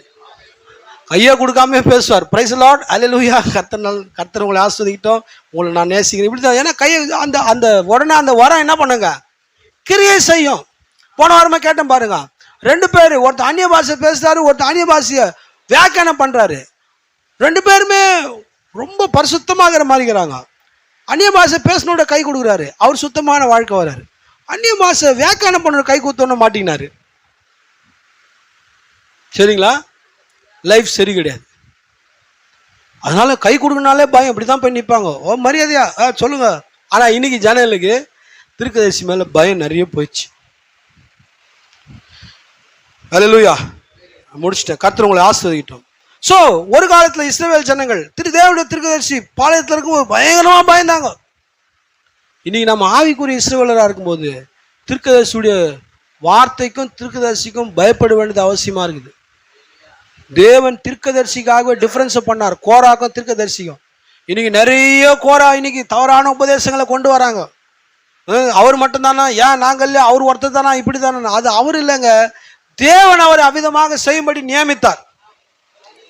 கையை கொடுக்காம பேசுவார். பிரைஸ் லார்ட், அல்லேலூயா, கர்த்தர் உங்களை ஆஸ்வதிக்கிட்டோம், உங்களை நான் நேசிக்கிறேன், இப்படிதான். ஏன்னா கையை அந்த அந்த உடனே அந்த வரம் என்ன பண்ணுங்க, கிரியை செய்யும். போன வாரமா கேட்டேன் பாருங்க, 2 பேர், ஒருத்தர் அந்நிய பாஷை பேசுறாரு, ஒருத்தர் அந்நிய பாஷையை வியாக்கியானம் பண்றாரு. 2 பேருமே ரொம்ப பரிசுத்தமாக மாறிக்கிறாங்க. அந்நிய பாஷை பேசனோட கை கொடுக்குறாரு, அவர் சுத்தமான வாழ்க்கை வர்றாரு. அந்நிய பாஷை வியாக்கியானம் பண்ண கை கொடுத்தோன்னு மாட்டினாரு. சரிங்களா, லைஃப் சரி கிடையாது. அதனால கை கொடுக்கனாலே பயம், இப்படிதான் போய் நிற்பாங்க. ஓ மரியாதையா சொல்லுங்க. ஆனா இன்னைக்கு ஜனங்களுக்கு தீர்க்கதரிசி மேல பயம் நிறைய போயிடுச்சு. அல்லேலூயா, முடிச்சிட்டேன். கர்த்தர் உங்களை ஆசீர்வதிக்கட்டும். ஸோ ஒரு காலத்தில் இஸ்ரவேல் ஜனங்கள் தேவனுடைய தீர்க்கதரிசி பாளையத்தில் இருக்கும் பயங்கரமா பயந்தாங்க. இன்னைக்கு நம்ம ஆவிக்குரிய இஸ்ரவேலராக இருக்கும்போது தீர்க்கதரிசியுடைய வார்த்தைக்கும் தீர்க்கதரிசிக்கும் பயப்பட வேண்டியது அவசியமா இருக்குது. தேவன் தீர்க்கதரிசிக்காகவே டிஃபரன்ஸ் பண்ணார், கோராக்கும் தீர்க்கதரிசிக்கும். இன்னைக்கு நிறைய கோரா இன்னைக்கு தவறான உபதேசங்களை கொண்டு வராங்க. அவர் மட்டும்தானா, ஏன் நாங்கள் இல்லை, அவர் ஒருத்தர் தானா, இப்படி தானே, அது அவர் இல்லைங்க. தேவன் அவரை அவிதமாக செய்யும்படி நியமித்தார்.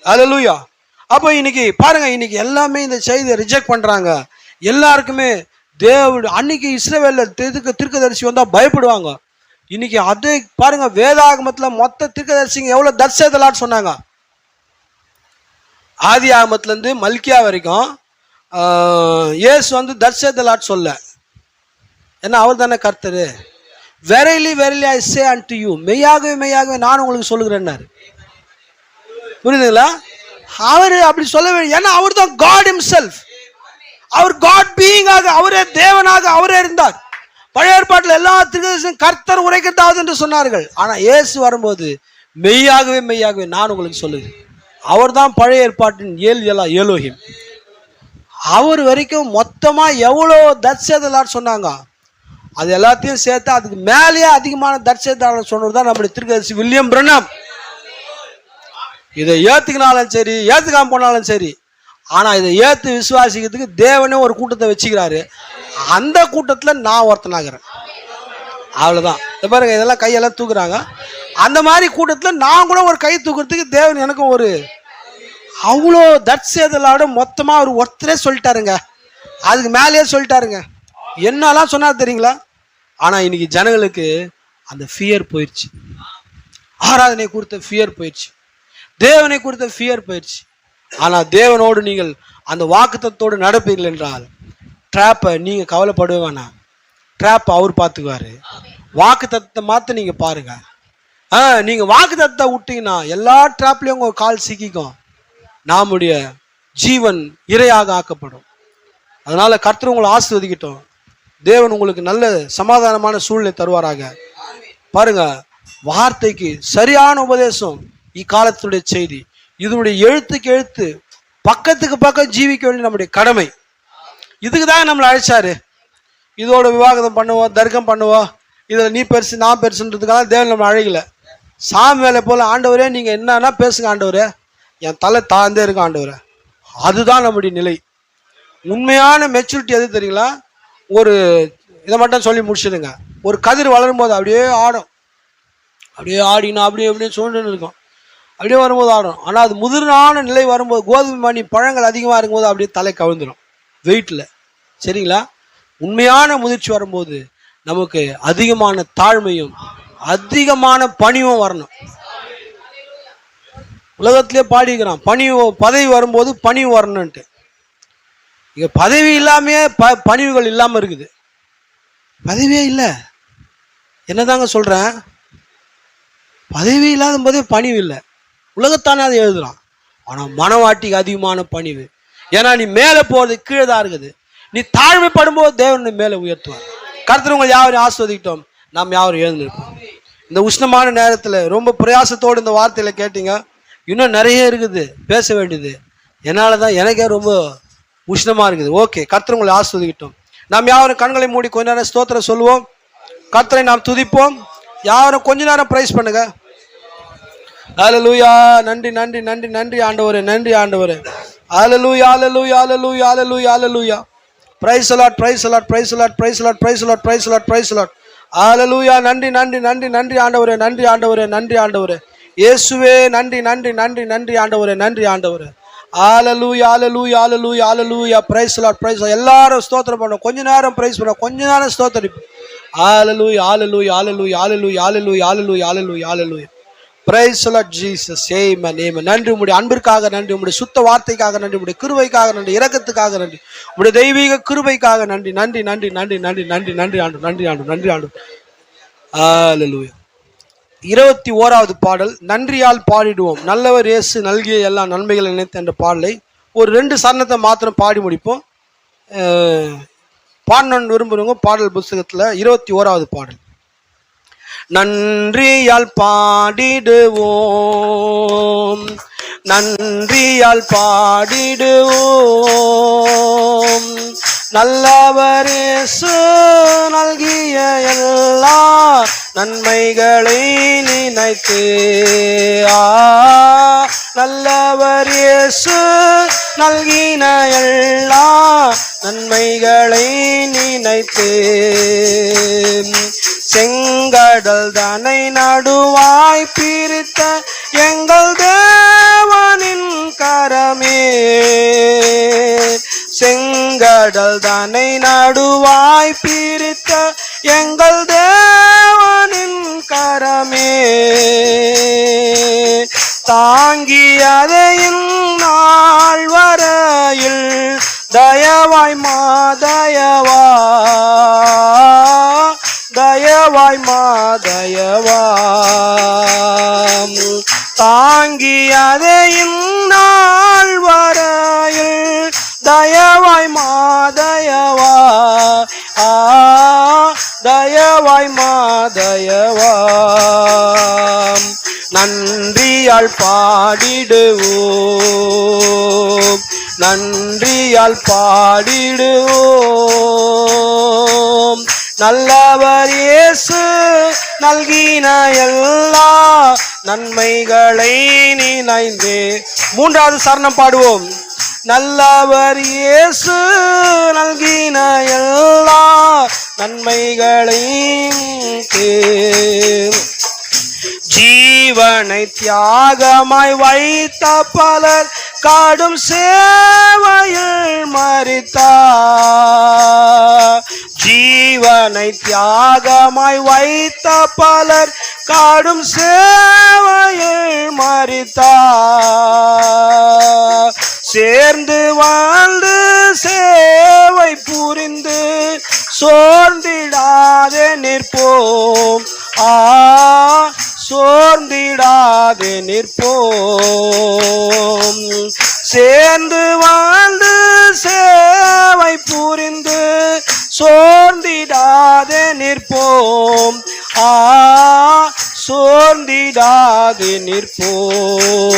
அல்லேலூயா. அப்போ இன்னைக்கு பாருங்க, இன்னைக்கு எல்லாமே இந்த செய்தியை ரிஜெக்ட் பண்றாங்க. எல்லாருக்குமே தேவ அன்னைக்கு இஸ்ரவேல்ல தீர்க்கதரிசி வந்தா பயப்படுவாங்க. இன்னைக்கு அதே பாருங்க, வேதாகமத்துல மொத்த தீர்க்கதரிசிங்க எவ்வளவு தரிசனத்தலான்னு சொன்னாங்க. ஆதி ஆகமத்துல இருந்து மல்கியா வரைக்கும் இயேசு வந்து தரிசனத்தலாட் சொல்ல, ஏன்னா அவர் தானே கர்த்தரு. வெரைலி வெரைலி ஐ சே அன்டு யூ, மெய்யாகவே மெய்யாகவே நான் உங்களுக்கு சொல்லுகிறேன்னாரு. புரியுதுங்களா? அவரு அப்படி சொல்லவே, ஏன்னா அவர் தான் காட் ஹிம்செல்ஃப். அவர் காட் பீயிங்காக, அவரே தேவனாக அவரே இருந்தார். பழைய ஏற்பாட்டில் எல்லா தீர்க்கதரிசியும் கர்த்தர் உரைக்கத்தாவது என்று சொன்னார்கள். ஆனா இயேசு வரும்போது மெய்யாகவே மெய்யாகவே நான் உங்களுக்கு சொல்லுகிறேன். அவர் தான் பழைய ஏற்பாட்டின் ஏலோஹிம். அவர் வரைக்கும் மொத்தமா எவ்வளோ தரிசனத்தாளர் சொன்னாங்க, அது எல்லாத்தையும் சேர்த்து அதுக்கு மேலேயே அதிகமான தரிசனத்தாளர் சொன்னது தான் நம்முடைய தீர்க்கதரிசி வில்லியம் பிரணாம். இதை ஏத்துக்கினாலும் சரி ஏத்துக்காம போனாலும் சரி, ஆனா இதை ஏத்து விசுவாசிக்கிறதுக்கு தேவனே ஒரு கூட்டத்தை வச்சுக்கிறாரு. அந்த கூட்டத்துல நான் ஒருத்தனாகிறேன். அவ்வளவுதான். பாருங்க, இதெல்லாம் கையெல்லாம் தூக்குறாங்க. அந்த மாதிரி கூட்டத்துல நான் கூட ஒரு கை தூக்குறதுக்கு தேவன் எனக்கு ஒரு அவ்வளோ தட்சேதலோட மொத்தமா ஒரு ஒருத்தரே சொல்லிட்டாருங்க. அதுக்கு மேலேயே சொல்லிட்டாருங்க. என்னெல்லாம் சொன்னார் தெரியுங்களா? ஆனா இன்னைக்கு ஜனங்களுக்கு அந்த ஃபியர் போயிடுச்சு. ஆராதனை குறித்த ஃபியர் போயிடுச்சு, தேவனை குறித்த ஃபியர் போயிடுச்சு. ஆனா தேவனோடு நீங்கள் அந்த வாக்குத்தத்தோடு நடப்பீர்கள் என்றால் ட்ராப்பை நீங்க கவலைப்படவே வேணாம். ட்ராப் அவர் பார்த்துக்குவாரு. வாக்குத்தத்தை மாத்த நீங்க பாருங்க. நீங்க வாக்குத்தத்தை விட்டீங்கன்னா எல்லா ட்ராப்லயும் உங்க கால் சிக்கிக்கும். நம்முடைய ஜீவன் இரையாக ஆக்கப்படும். அதனால கர்த்தர் உங்களை ஆசீர்வதிக்கட்டும். தேவன் உங்களுக்கு நல்ல சமாதானமான சூழ்நிலை தருவாராக. பாருங்க, வார்த்தைக்கு சரியான உபதேசம் இக்காலத்துடைய செய்தி. இதனுடைய எழுத்துக்கு எழுத்து பக்கத்துக்கு பக்கம் ஜீவிக்க வேண்டிய நம்முடைய கடமை. இதுக்கு தான் நம்மளை அழைச்சாரு. இதோட விவாகதம் பண்ணுவோம், தர்க்கம் பண்ணுவோம், இதுல நீ பெருசு நான் பெருசுன்றதுக்காக தேவன் நம்ம அழைக்கல. சாமி வேலை போல, ஆண்டவரே நீங்க என்னன்னா பேசுங்க ஆண்டவரே, என் தலை தாழ்ந்தே இருக்க ஆண்டவரே. அதுதான் நம்முடைய நிலை. உண்மையான மெச்சூரிட்டி எது தெரியுங்களா? ஒரு இதை மட்டும் சொல்லி முடிச்சிடுங்க. ஒரு கதிர் வளரும் போது அப்படியே ஆடும், அப்படியே ஆடினா அப்படியே அப்படியே சூழ்நிலை இருக்கும், அப்படியே வரும்போது ஆடும். ஆனால் அது முதிர்நான நிலை வரும்போது, கோதுமை மணி பழங்கள் அதிகமாக இருக்கும்போது அப்படியே தலை கவிழ்ந்துடும் வெயிட்டில். சரிங்களா? உண்மையான முதிர்ச்சி வரும்போது நமக்கு அதிகமான தாழ்மையும் அதிகமான பணிவும் வரணும். உலகத்திலே பாடிக்கிறான், பதவி வரும்போது பணிவு வரணுன்ட்டு. இங்க பதவி இல்லாமே பணிவுகள் இல்லாம இருக்குது. பதவியே இல்லை. என்னதாங்க சொல்றேன்? பதவி இல்லாத போதே பணிவு இல்லை. உலகத்தானே அதை எழுதுறான். ஆனா மனவாட்டிக்கு அதிகமான பணிவு. ஏன்னா நீ மேலே போறது கீழே தான் இருக்குது. நீ தாழ்மைப்படும் போது தேவன் மேலே உயர்த்துவார். கர்த்தர் உங்களை யாரும் ஆஸ்வதிக்கிட்டோம். நாம் யாரும் எழுந்திருப்போம். இந்த உஷ்ணமான நேரத்தில் ரொம்ப பிரயாசத்தோடு இந்த வார்த்தையில கேட்டீங்க. இன்னும் நிறைய இருக்குது பேச வேண்டியது. என்னால தான் எனக்கே ரொம்ப உஷ்ணமா இருக்குது. ஓகே, கர்த்தர் உங்களை ஆஸ்வதிக்கிட்டோம். நாம் யாரும் கண்களை மூடி கொஞ்ச நேரம் ஸ்தோத்திரம் சொல்லுவோம். கர்த்தரை நாம் துதிப்போம். யாரும் கொஞ்ச நேரம் பிரைஸ் பண்ணுங்க. ஹல்லேலூயா. நன்றி நன்றி நன்றி நன்றி ஆண்டவரே, நன்றி ஆண்டவரே. ஹல்லேலூயா ஹல்லேலூயா ஹல்லேலூயா ஹல்லேலூயா ஹல்லேலூயா. Praise the Lord praise the Lord praise the Lord praise the Lord praise the Lord praise the Lord praise the Lord. ஹல்லேலூயா. நன்றி நன்றி நன்றி நன்றி ஆண்டவரே, நன்றி ஆண்டவரே, நன்றி ஆண்டவரே. இயேசுவே நன்றி நன்றி நன்றி நன்றி ஆண்டவரே, நன்றி ஆண்டவரே. ஹல்லேலூயா ஹல்லேலூயா ஹல்லேலூயா ஹல்லேலூயா. Praise the Lord praise. எல்லாரும் ஸ்தோத்திரம் பண்ணுவோம். கொஞ்ச நேரம் பிரைஸ் பண்ணுவோம், கொஞ்ச நேரம் ஸ்தோத்திரிப்போம். ஹல்லேலூயா ஹல்லேலூயா ஹல்லேலூயா ஹல்லேலூயா ஹல்லேலூயா ஹல்லேலூயா ஹல்லேலூயா ஹல்லேலூயா. Praise the Lord Jesus. Amen. Amen. நன்றி உம்முடைய அன்பிற்காக நன்றி, உம்முடைய சுத்த வார்த்தைக்காக நன்றி, உம்முடைய கிருபைக்காக நன்றி, இரக்கத்துக்காக நன்றி, உம்முடைய தெய்வீக கிருபைக்காக நன்றி நன்றி நன்றி நன்றி நன்றி நன்றி நன்றி ஆண்டு நன்றி ஆண்டு நன்றி ஆண்டு. ஹல்லேலூயா. 21வது பாடல், நன்றியால் பாடிடுவோம் நல்லவர் இயேசு நல்கிய எல்லா நன்மைகளை நினைத்த என்ற பாடலை ஒரு 2 சரணத்தை மாத்திரம் பாடி முடிப்போம். பாடணும்னு விரும்புகிறவங்க பாடல் புத்தகத்தில் 21வது பாடல். நன்றியால் பாடிடுவோம், நன்றியால் பாடிடுவோம் நல்லவர் இயேசு நல்கிய எல்லா நன்மைகளை நினைத்து. நல்லவர் இயேசு நல்கின எல்லா நன்மைகளை நினைத்து. செங்கடல் தனை நடுவாய் பிரித்த எங்கள் தேவனின் கரமே, செங்கடல் கடல் தன்னை நடுவாய் பிரித்த எங்கள் தேவனின் கரமே தாங்கியதையின் நாள் வரையில் தயவாய் மாதயவா தயவாய் மாதயவா தாங்கியதையின் நாள் வரையில் தயவாய் மாதயவா தயவாய் மாதயவா நன்றியால் பாடிடுவோம் நன்றியால் பாடிடுவோம் நல்லவர் இயேசு நல்கின எல்லா நன்மைகளை நினைந்தே. மூன்றாவது சரணம் பாடுவோம். நல்லவர் இயேசு நல்கின எல்லா நன்மைகளையும் ஜீவனை தியாகமாய் வைத்த பலர் காடும் சேவையில் மரித்தார். ஜீவனை தியாகமாய் வைத்த பலர் காடும் சேவையில் மரித்தார். சேர்ந்து வாழ்ந்து சேவை புரிந்து சோர்ந்திடாதே நிற்போம் சோர்ந்திடாதே நிற்போம். சேர்ந்து வாழ்ந்து சேவை புரிந்து சோர்ந்திடாதே நிற்போம் சோர்ந்திடாதே நிற்போம்.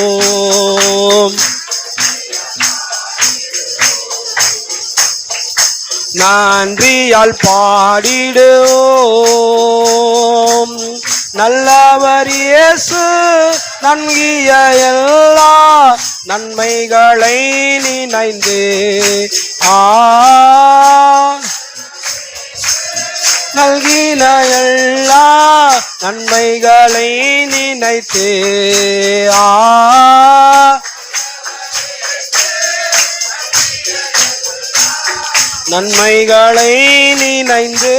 நன்றியால் பாடிடுவோம். நல்லவர் இயேசு நன்கிய எல்லா நன்மைகளை நினைந்து நல்கின எல்லா நன்மைகளை நினைத்து நன்மைகளை நினைந்து.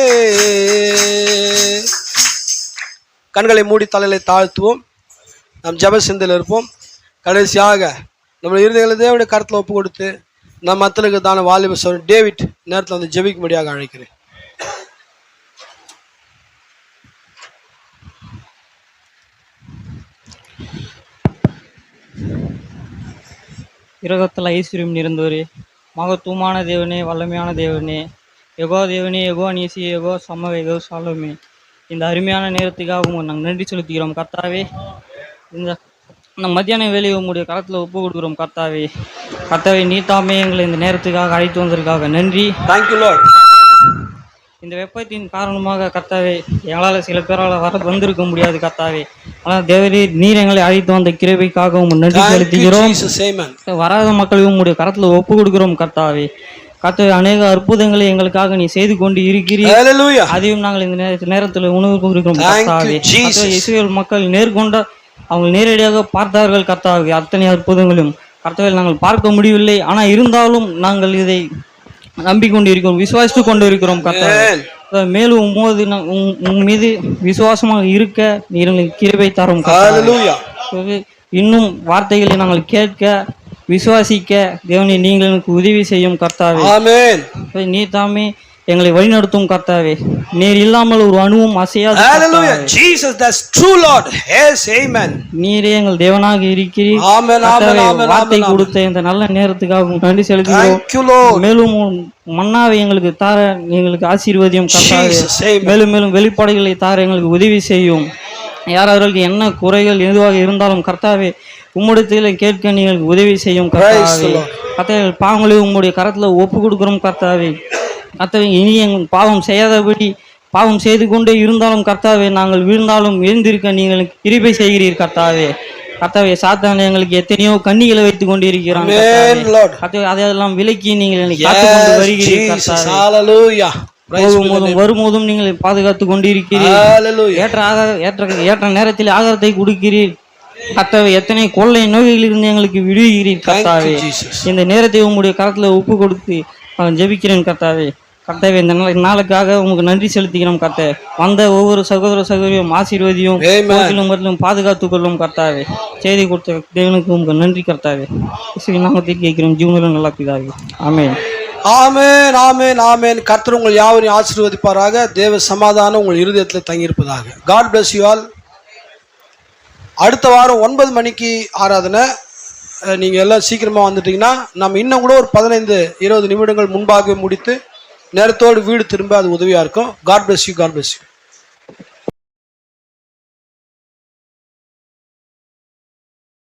கண்களை மூடி தலைகளை தாழ்த்துவோம். நாம் ஜெப சிந்தையில் இருப்போம். கடைசியாக நம்முடைய இருதயங்களை தேவனுடைய கருத்தில் ஒப்பு கொடுத்து நம் மத்தலுக்கு தான வாலிப சகோதரன் டேவிட் நேரத்தில் வந்து ஜெபிக்கும்படியாக அழைக்கிறேன். இரகத்தில் ஐஸ்வர்யம் நிறைந்தவரே, மகத்துவமான தேவனே, வல்லமையான தேவனே, யெகோவா தேவனே, யெகோவா நீசி, யெகோவா சமவ, யெகோவா சாலோமே, இந்த அருமையான நேரத்துக்காக நாங்கள் நன்றி செலுத்துகிறோம் கர்த்தாவே. இந்த மத்தியான வேலையை உங்களுடைய கரத்தில் ஒப்பு கொடுக்குறோம் கர்த்தாவே. கர்த்தாவே, நீ தாமே எங்களை இந்த நேரத்துக்காக அழைத்து வந்ததற்காக நன்றி. Thank you Lord. இந்த வெப்பத்தின் காரணமாக கர்த்தாவே எங்களால் சில பேரால் வந்திருக்க முடியாது கர்த்தாவே. ஆனால் தேவரே, நீர் எங்களை அழைத்து வந்த கிருபைக்காக நன்றி செலுத்துகிறோம். வராத மக்களையும் உங்களுடைய கரத்தில் ஒப்பு கொடுக்கிறோம் கர்த்தாவே. கர்த்தாவே, அநேக அற்புதங்களை எங்களுக்காக நீ செய்து கொண்டு இருக்கிறீர். அதையும் நாங்கள் இந்த நேரத்தில் உணவு கொடுக்கிறோம் கர்த்தாவே. இஸ்ரவேல் மக்கள் நேர்கொண்ட அவங்க நேரடியாக பார்த்தார்கள் கர்த்தாவே. அத்தனை அற்புதங்களும் கர்த்தாவே நாங்கள் பார்க்க முடியவில்லை. ஆனால் இருந்தாலும் நாங்கள் இதை நம்பிக்கொண்டு இருக்கிறோம், விசுவாசித்து கொண்டு இருக்கிறோம் கர்த்தாவே. மேலும் உன் மீது விசுவாசமாக இருக்க நீர் எங்களுக்கு கிருபை தரும் கர்த்தாவே. இன்னும் வார்த்தைகளை நாங்கள் கேட்க விசுவாசிக்க தேவனே நீங்கள் எனக்கு உதவி செய்யும் கர்த்தாவே. ஆமென். நீ தாமே எங்களை வழிநடத்தும் கர்த்தாவே. நீர் இல்லாமல் ஒரு அணுவும் அசையாது. Hallelujah. Jesus, that's true Lord. Yes, amen. நீரே எங்கள் தேவனாக இருக்கிறீர். ஆமென், ஆமென், ஆமென். வார்த்தை கொடுத்த இந்த நல்ல நேரத்துக்காக நன்றி செலுத்துகிறோம். Thank you Lord. மேலும் மன்னாவை எங்களுக்கு தார எங்களுக்கு ஆசீர்வதியும் கர்த்தாவே. மேலும் மேலும் வெளிப்பாடுகளை தார எங்களுக்கு உதவி செய்யும். யாராருக்கு என்ன குறைகள் எதுவாக இருந்தாலும் கர்த்தாவே உம்முடைய கேட்க நீங்கள் உதவி செய்யும் கர்த்தாவே. கர்த்தாவே, பாவங்களை உம்முடைய கரத்துல ஒப்பு கொடுக்கிறோம் கர்த்தாவே. கர்த்தாவே, இனி எங்கள் பாவம் செய்யாதபடி பாவம் செய்து கொண்டே இருந்தாலும் கர்த்தாவே நாங்கள் வீழ்ந்தாலும் எழுந்திருக்க நீங்கள் கிருபை செய்கிறீர் கர்த்தாவே. கர்த்தாவே, சாத்தான் எங்களுக்கு எத்தனையோ கண்ணிகளை வைத்துக் கொண்டிருக்கிறான் கர்த்தாவே. அதையெல்லாம் விலக்கி நீங்கள் காத்துக் கொண்டு வருகிறீர் கர்த்தாவே. போகும்போதும் வரும்போதும் நீங்கள் பாதுகாத்து கொண்டிருக்கிறீர். ஏற்ற நேரத்தில் ஆகாரத்தை கொடுக்கிறீர் கர்த்தாவே. எத்தனை கொள்ளை நோய்களில் இருந்து எங்களுக்கு விடுகிறீர் கர்த்தாவே. இந்த நேரத்தை உங்களுடைய கரத்துல ஒப்பு கொடுத்து ஜெபிக்கிறேன் கர்த்தாவே. கர்த்தாவே, இந்த நாளுக்காக உங்களுக்கு நன்றி செலுத்திக்கிறோம் கர்த்தாவே. வந்த ஒவ்வொரு சகோதர சகோதரியும் ஆசீர்வதியும் மருத்துவம் பாதுகாத்துக் கொள்ளும் கர்த்தாவே. செய்தி கொடுத்த தேவனுக்கு உங்களுக்கு நன்றி கர்த்தாவே. நாமத்தில் கேட்கிறோம் ஜீவனில் நல்லா பிதாவே. ஆமென். ஆமென், ஆமென், ஆமென். கர்த்தர் உங்கள் யாவரையும் ஆசீர்வதிப்பாராக. தேவ சமாதானம் உங்கள் இருதயத்தில் தங்கியிருப்பதாக. God bless you all. அடுத்த வாரம் 9 மணிக்கு ஆராதனை. நீங்கள் எல்லாம் சீக்கிரமாக வந்துட்டீங்கன்னா நம்ம இன்னும் கூட ஒரு 15-20 நிமிடங்கள் முன்பாக முடித்து நேரத்தோடு வீடு திரும்ப அது உதவியாக இருக்கும். God bless you, God bless you.